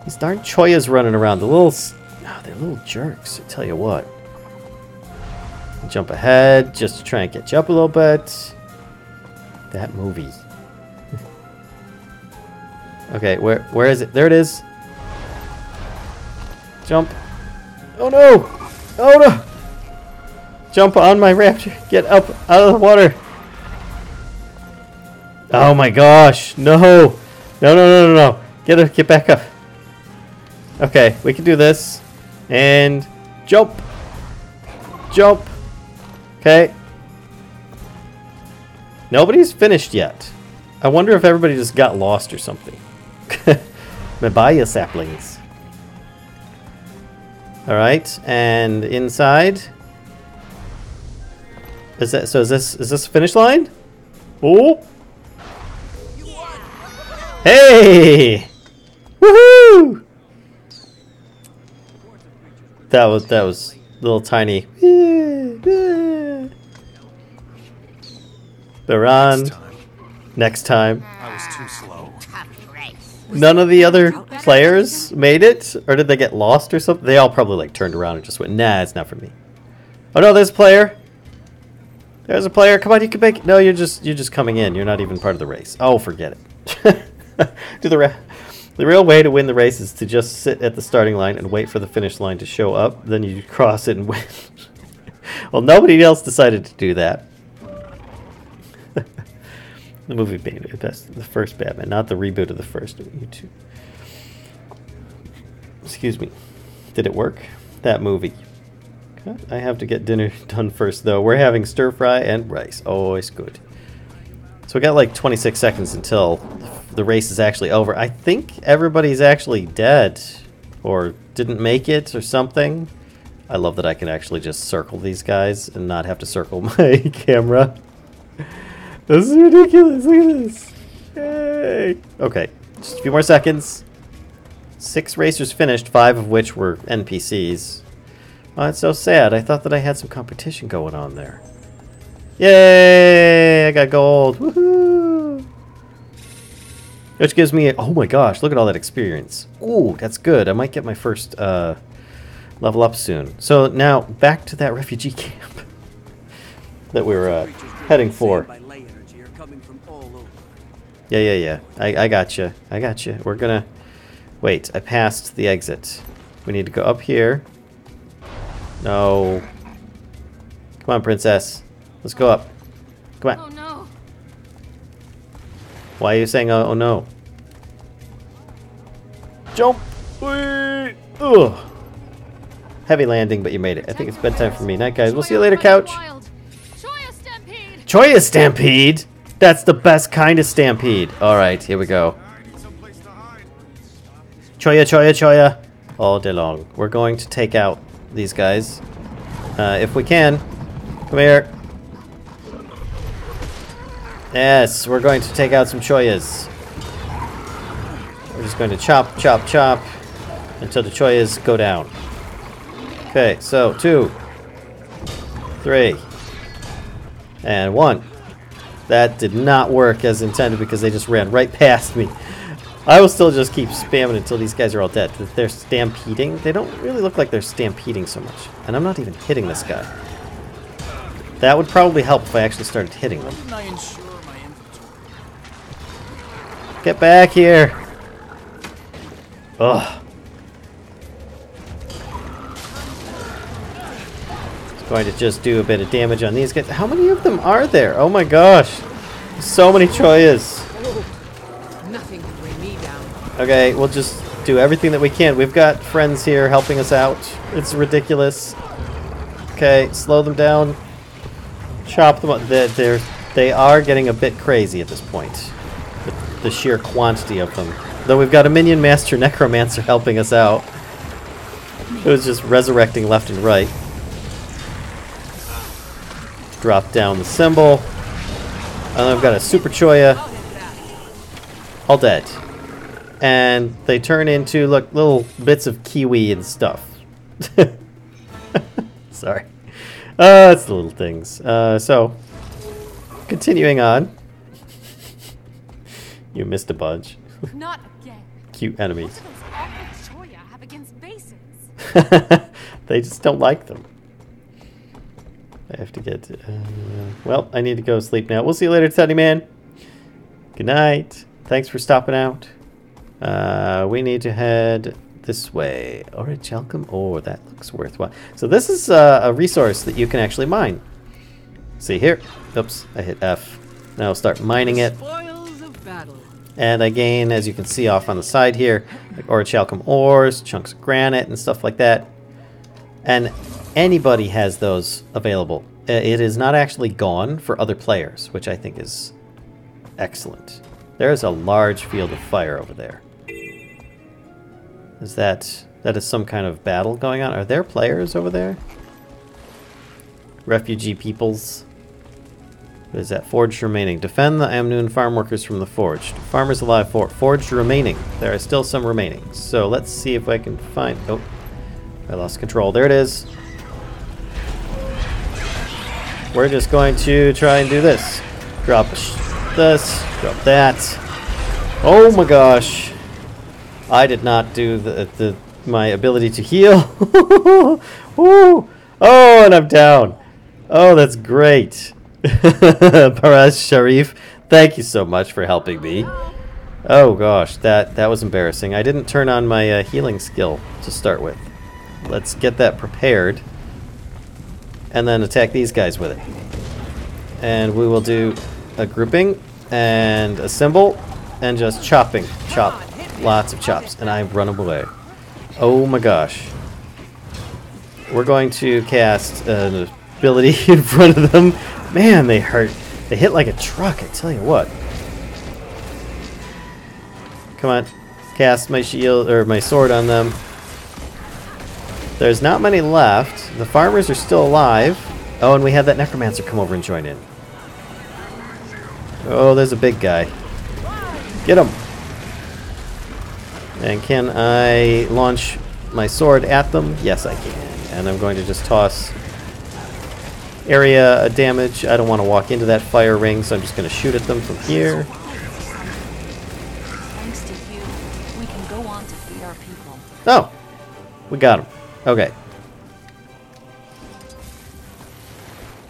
These darn Choyas running around. The little... Oh, they're little jerks, I tell you what. Jump ahead just to try and catch up a little bit. That movie. Okay, where is it? There it is. Jump. Oh no! Oh no! Jump on my raptor. Get up out of the water. Oh my gosh. No. No, no, no, no, no. Get back up. Okay, we can do this. And jump. Jump. Okay. Nobody's finished yet. I wonder if everybody just got lost or something. Mabaya saplings. Alright, and inside. Is this a finish line? Oh! Hey! Woohoo! That was a little tiny. Baran. Next time. was too slow. None of the other players made it? Or did they get lost or something? They all probably like turned around and just went, nah, it's not for me. Oh no, there's a player. There's a player. Come on, you can make it. No, you're just coming in. You're not even part of the race. Oh, forget it. The real way to win the race is to just sit at the starting line and wait for the finish line to show up. Then you cross it and win. Well, nobody else decided to do that. The movie Batman, that's the first Batman, not the reboot of the first. YouTube. Excuse me. Did it work? That movie. Okay. I have to get dinner done first, though. We're having stir fry and rice. Always good. So we got like 26 seconds until the race is actually over. I think everybody's actually dead or didn't make it or something. I love that I can actually just circle these guys and not have to circle my camera. This is ridiculous. Look at this. Yay. Okay, just a few more seconds. 6 racers finished, 5 of which were NPCs. Oh, that's so sad. I thought that I had some competition going on there. Yay! I got gold. Woohoo! Which gives me oh my gosh, look at all that experience. Ooh, that's good. I might get my first level up soon. So now, back to that refugee camp that we were heading for. Yeah. I got you. We're gonna... Wait, I passed the exit. We need to go up here. No. Come on, princess. Let's go up. Come on. Oh no. Why are you saying oh no? Jump! Whee! Ugh. Heavy landing, but you made it. I think it's bedtime for me. Night, guys. We'll see you later, couch. Choya Stampede! That's the best kind of stampede. Alright, here we go. Choya. All day long. We're going to take out these guys. If we can. Come here. Yes, we're going to take out some Choyas. We're just going to chop until the Choyas go down. Okay, so 2, 3, and 1. That did not work as intended because they just ran right past me. I will still just keep spamming until these guys are all dead. They're stampeding. They don't really look like they're stampeding so much. And I'm not even hitting this guy. That would probably help if I actually started hitting them. Get back here! Ugh. It's going to just do a bit of damage on these guys. How many of them are there? Oh my gosh! So many Choyas! Nothing can bring me down. Okay, we'll just do everything that we can. We've got friends here helping us out. It's ridiculous. Okay, slow them down. Chop them up. They are getting a bit crazy at this point. The sheer quantity of them. Though we've got a Minion Master Necromancer helping us out. It was just resurrecting left and right. Drop down the symbol. And then I've got a Super Choya. All dead. And they turn into, look, little bits of kiwi and stuff. Sorry. It's the little things. So, continuing on. You missed a bunch. Not again. Cute enemies. What does have against basics? They just don't like them. I have to get... well, I need to go sleep now. We'll see you later, Teddy Man. Good night. Thanks for stopping out. We need to head this way. Alright, Chalcom. Oh, that looks worthwhile. So this is a resource that you can actually mine. See here. Oops, I hit F. Now I'll start mining it. And I gain, as you can see off on the side here, like orichalcum ores, chunks of granite, and stuff like that. And anybody has those available. It is not actually gone for other players, which I think is excellent. There is a large field of fire over there. Is that is some kind of battle going on? Are there players over there? Refugee peoples. What is that? Forged remaining. Defend the Amnoon farm workers from the forged. Farmers alive for forged remaining. There are still some remaining. So let's see if I can find... Oh, I lost control. There it is. We're just going to try and do this. Drop this. Drop that. Oh my gosh. I did not do my ability to heal. Woo! Oh, and I'm down. Oh, that's great. Perez Sharif, thank you so much for helping me. Oh gosh, that was embarrassing. I didn't turn on my healing skill to start with. Let's get that prepared. And then attack these guys with it. And we will do a grouping and a symbol and just chopping. Chop. Lots of chops. And I run away. Oh my gosh. We're going to cast an ability in front of them. Man, they hurt. They hit like a truck, I tell you what. Come on. Cast my shield or my sword on them. There's not many left. The farmers are still alive. Oh, and we had that necromancer come over and join in. Oh, there's a big guy. Get him. And can I launch my sword at them? Yes, I can. And I'm going to just toss area damage. I don't want to walk into that fire ring, so I'm just going to shoot at them from here. Thanks to you, we can go on to feed our people. Oh, we got him. Okay.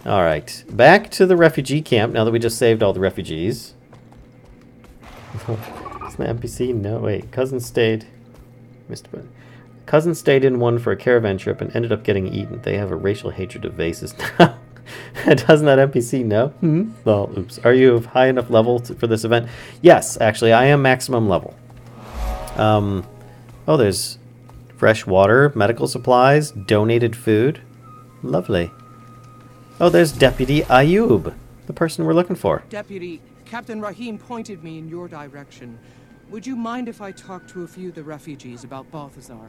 Alright, back to the refugee camp now that we just saved all the refugees. Isn't that NPC? No, wait. Cousin stayed. Cousin stayed in one for a caravan trip and ended up getting eaten. They have a racial hatred of vases now. Doesn't that NPC know? Well, oops. Are you of high enough level for this event? Yes, actually, I am maximum level. Oh, there's fresh water, medical supplies, donated food. Lovely. Oh, there's Deputy Ayub, the person we're looking for. Deputy, Captain Rahim pointed me in your direction. Would you mind if I talked to a few of the refugees about Balthazar?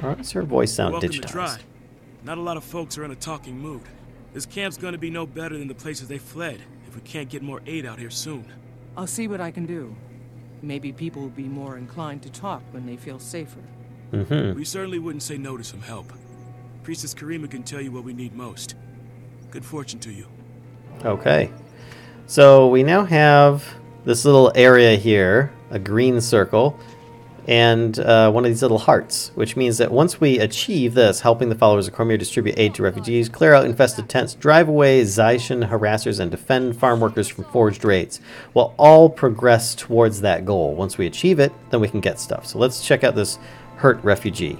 Why does her voice sound Welcome digitized? to try. Not a lot of folks are in a talking mood. This camp's gonna be no better than the places they fled if we can't get more aid out here soon. I'll see what I can do. Maybe people will be more inclined to talk when they feel safer. We certainly wouldn't say no to some help. Priestess Karima can tell you what we need most. Good fortune to you. Okay. So we now have this little area here, a green circle, and one of these little hearts, which means that once we achieve this, helping the followers of Cormier distribute aid to refugees, clear out infested tents, drive away Zaishan harassers, and defend farm workers from forged raids, we'll all progress towards that goal. Once we achieve it, then we can get stuff. So let's check out this hurt refugee.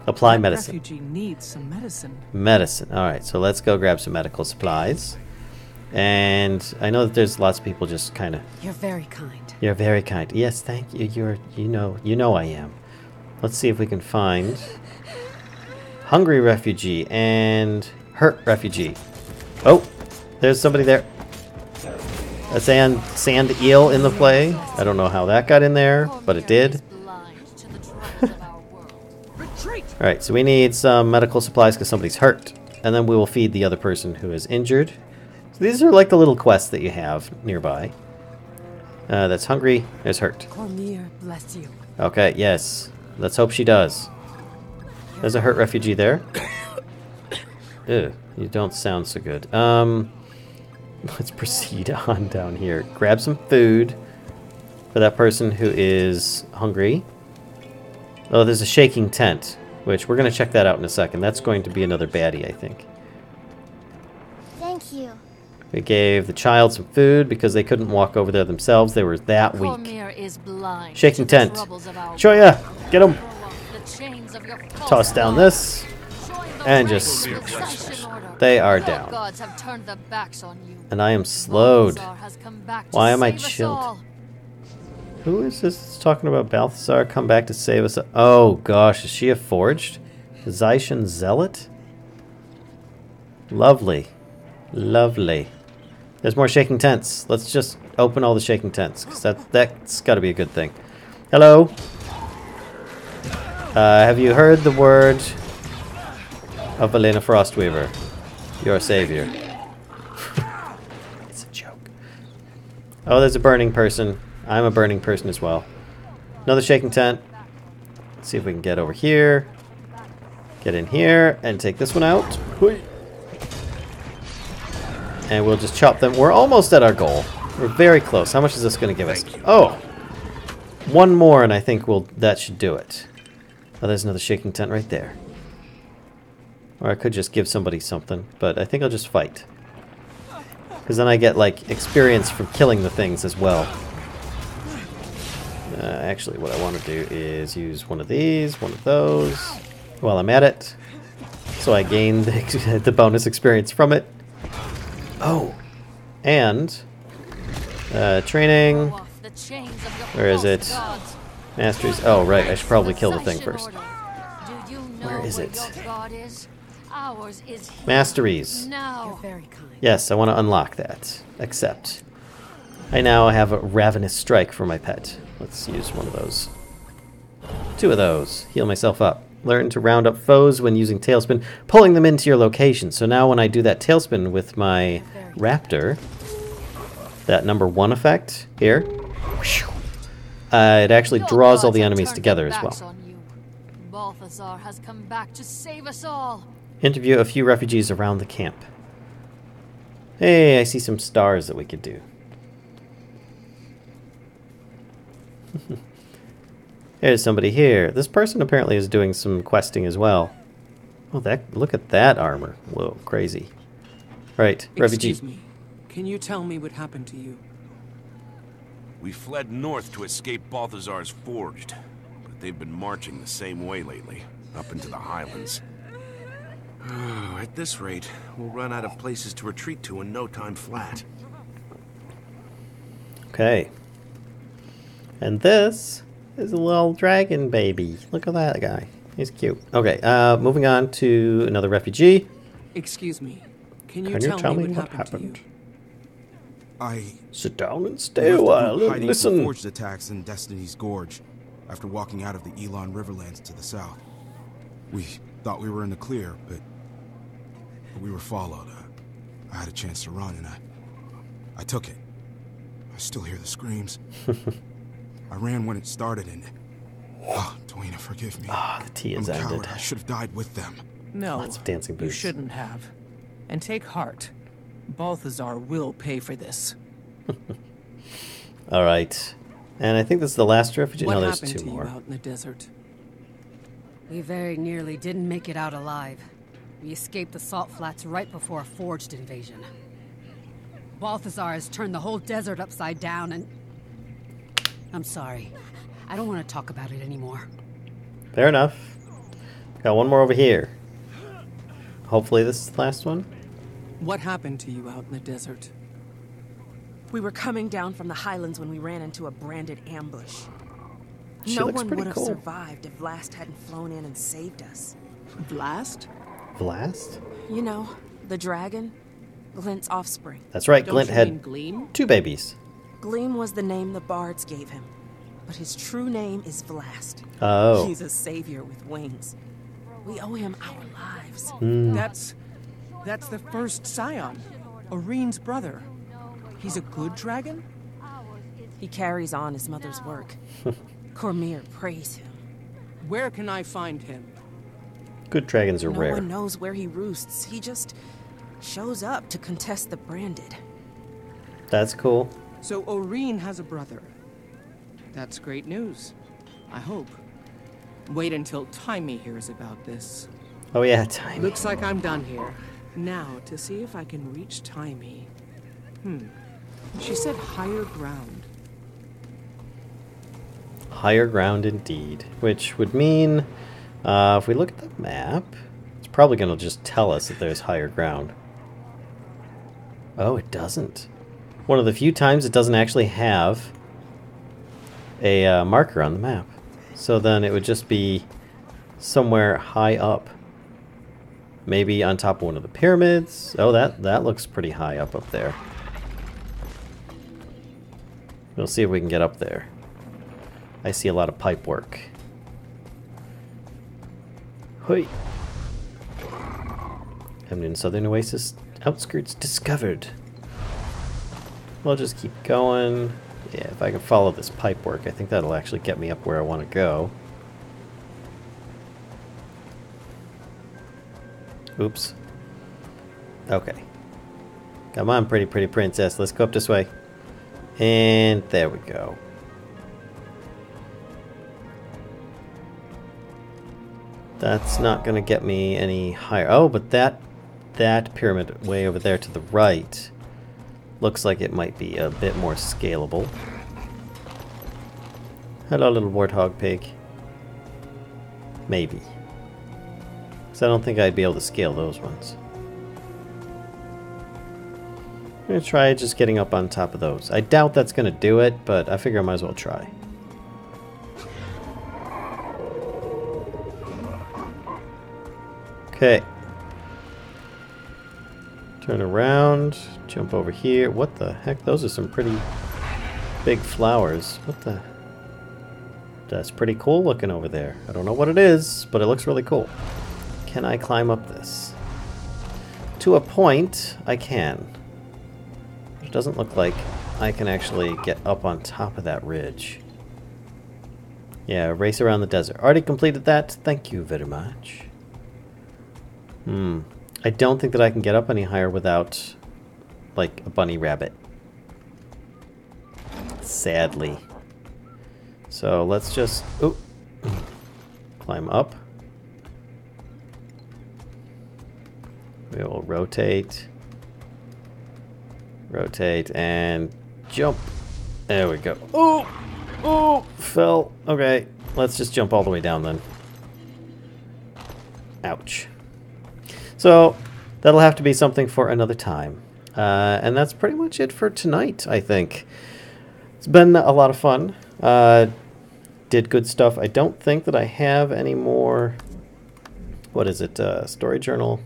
Apply medicine. Refugee needs some medicine. Medicine. All right, so let's go grab some medical supplies. And I know that there's lots of people just kind of. You're very kind. You're very kind. Yes, thank you. You know I am. Let's see if we can find hungry refugee and hurt refugee. Oh, there's somebody there. A sand eel in the play. I don't know how that got in there, but it did. Alright, so we need some medical supplies because somebody's hurt. And then we will feed the other person who is injured. So these are like the little quests that you have nearby. That's hungry. There's hurt. Cormier, bless you. Okay, yes. Let's hope she does. There's a hurt refugee there. Ew, you don't sound so good. Let's proceed on down here. Grab some food for that person who is hungry. Oh, there's a shaking tent, which we're going to check that out in a second. That's going to be another baddie, I think. Thank you. We gave the child some food because they couldn't walk over there themselves. They were that weak. Cormier is blind Shaking to the tent. troubles of our Choya, get him. the chains of your Toss down this. And just smash, smash, smash. They are down. Gods have turned their backs on you. And I am slowed. Balthazar has come back to Why am I save us chilled? all. Who is this talking about Balthazar? Come back to save us. Oh gosh, is she a forged? Zaishan Zealot? Lovely. Lovely. There's more shaking tents. Let's just open all the shaking tents, because that's got to be a good thing. Hello? Have you heard the word of Elena Frostweaver? Your savior. It's a joke. Oh, there's a burning person. I'm a burning person as well. Another shaking tent. Let's see if we can get over here. Get in here and take this one out. And we'll just chop them. We're almost at our goal. We're very close. How much is this going to give us? Oh! One more, and I think that should do it. Oh, there's another shaking tent right there. Or I could just give somebody something, but I think I'll just fight. Because then I get, like, experience from killing the things as well. Actually, what I want to do is use one of these, one of those, while I'm at it. So I gain the bonus experience from it. Oh! And... training... Where is it? Masteries. Oh, right. I should probably kill the thing first. Where is it? Masteries. Yes, I want to unlock that. Accept. I now have a Ravenous Strike for my pet. Let's use one of those. 2 of those. Heal myself up. Learn to round up foes when using Tailspin, pulling them into your location. So now when I do that Tailspin with my Raptor, that number 1 effect here, it actually draws all the enemies together as well. Balthazar has come back to save us all. Interview a few refugees around the camp. Hey, I see some stars that we could do. There's somebody here. This person apparently is doing some questing as well. Oh, look at that armor. Whoa, crazy. Right, refugee. Excuse me. Can you tell me what happened to you? We fled north to escape Balthazar's Forged, but they've been marching the same way lately, up into the highlands. At this rate, we'll run out of places to retreat to in no time flat. Okay. And this is a little dragon baby. Look at that guy. He's cute. Okay, moving on to another refugee. Excuse me. Can you tell me what happened to you? Sit down and stay a while and listen. Forged attacks in Destiny's Gorge after walking out of the Elon Riverlands to the south. We thought we were in the clear, but we were followed. I had a chance to run, and I took it. I still hear the screams. I ran when it started, and Dwayne, forgive me. The tea is I'm a ended. coward. I should have died with them. No, lots of dancing boots. You shouldn't have. And take heart. Balthazar will pay for this. All right, and I think this is the last refugee. What no, there's happened 2 to more. you out in the desert? We very nearly didn't make it out alive. We escaped the salt flats right before a Forged invasion. Balthazar has turned the whole desert upside down and... I'm sorry. I don't want to talk about it anymore. Fair enough. Got one more over here. Hopefully this is the last one. What happened to you out in the desert? We were coming down from the highlands when we ran into a branded ambush. She No looks one pretty would have cool. survived if Vlast hadn't flown in and saved us. Vlast? Vlast? You know, the dragon, Glint's offspring. That's right, Don't Glint you had mean Gleam? 2 babies. Gleam was the name the bards gave him, but his true name is Vlast. Oh. He's a savior with wings. We owe him our lives. That's the first scion, Oreen's brother. He's a good dragon? He carries on his mother's work. Cormir praise him. Where can I find him? Good dragons are No rare. one knows where he roosts. He just shows up to contest the branded. That's cool. So Oreen has a brother. That's great news. I hope. Wait until Timey hears about this. Oh yeah, Timey. Looks like I'm done here. Now, to see if I can reach Timey. She said higher ground. Higher ground indeed. Which would mean, if we look at the map, it's probably going to just tell us that there's higher ground. Oh, it doesn't. One of the few times it doesn't actually have a marker on the map. So then it would just be somewhere high up. Maybe on top of one of the pyramids. Oh, that looks pretty high up there. We'll see if we can get up there. I see a lot of pipe work. Hoi! Emden Southern Oasis outskirts discovered. We'll just keep going. Yeah, if I can follow this pipe work, I think that'll actually get me up where I want to go. Oops. Okay. Come on, pretty princess. Let's go up this way. And there we go. That's not going to get me any higher. Oh, but that pyramid way over there to the right looks like it might be a bit more scalable. Hello, little warthog pig. Maybe. Because I don't think I'd be able to scale those ones. I'm going to try just getting up on top of those. I doubt that's going to do it, but I figure I might as well try. Okay. Turn around, jump over here. What the heck? Those are some pretty big flowers. What the... That's pretty cool looking over there. I don't know what it is, but it looks really cool. Can I climb up this? To a point, I can. It doesn't look like I can actually get up on top of that ridge. Yeah, race around the desert. Already completed that. Thank you very much. I don't think that I can get up any higher without, like, a bunny rabbit. Sadly. So let's just climb up. We will rotate. Rotate and jump. There we go. Oh, fell. Okay, let's just jump all the way down then. Ouch. So that'll have to be something for another time. And that's pretty much it for tonight, I think. It's been a lot of fun. Did good stuff. I don't think that I have any more... What is it? Story journal.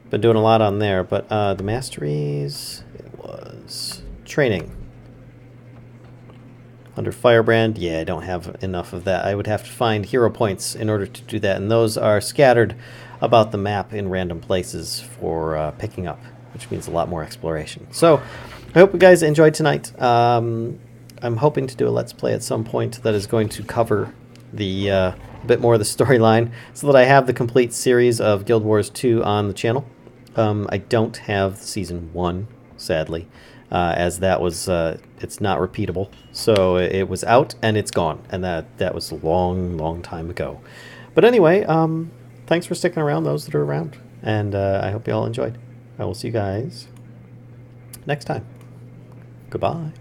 Been doing a lot on there, but the masteries... It was training. Under Firebrand, yeah, I don't have enough of that. I would have to find hero points in order to do that, and those are scattered about the map in random places for picking up, which means a lot more exploration. So, I hope you guys enjoyed tonight. I'm hoping to do a Let's Play at some point that is going to cover the bit more of the storyline, so that I have the complete series of Guild Wars 2 on the channel. I don't have Season 1, sadly, as that was, it's not repeatable. So it was out and it's gone, and that was a long, long time ago. But anyway, thanks for sticking around, those that are around, and I hope you all enjoyed. I will see you guys next time. Goodbye.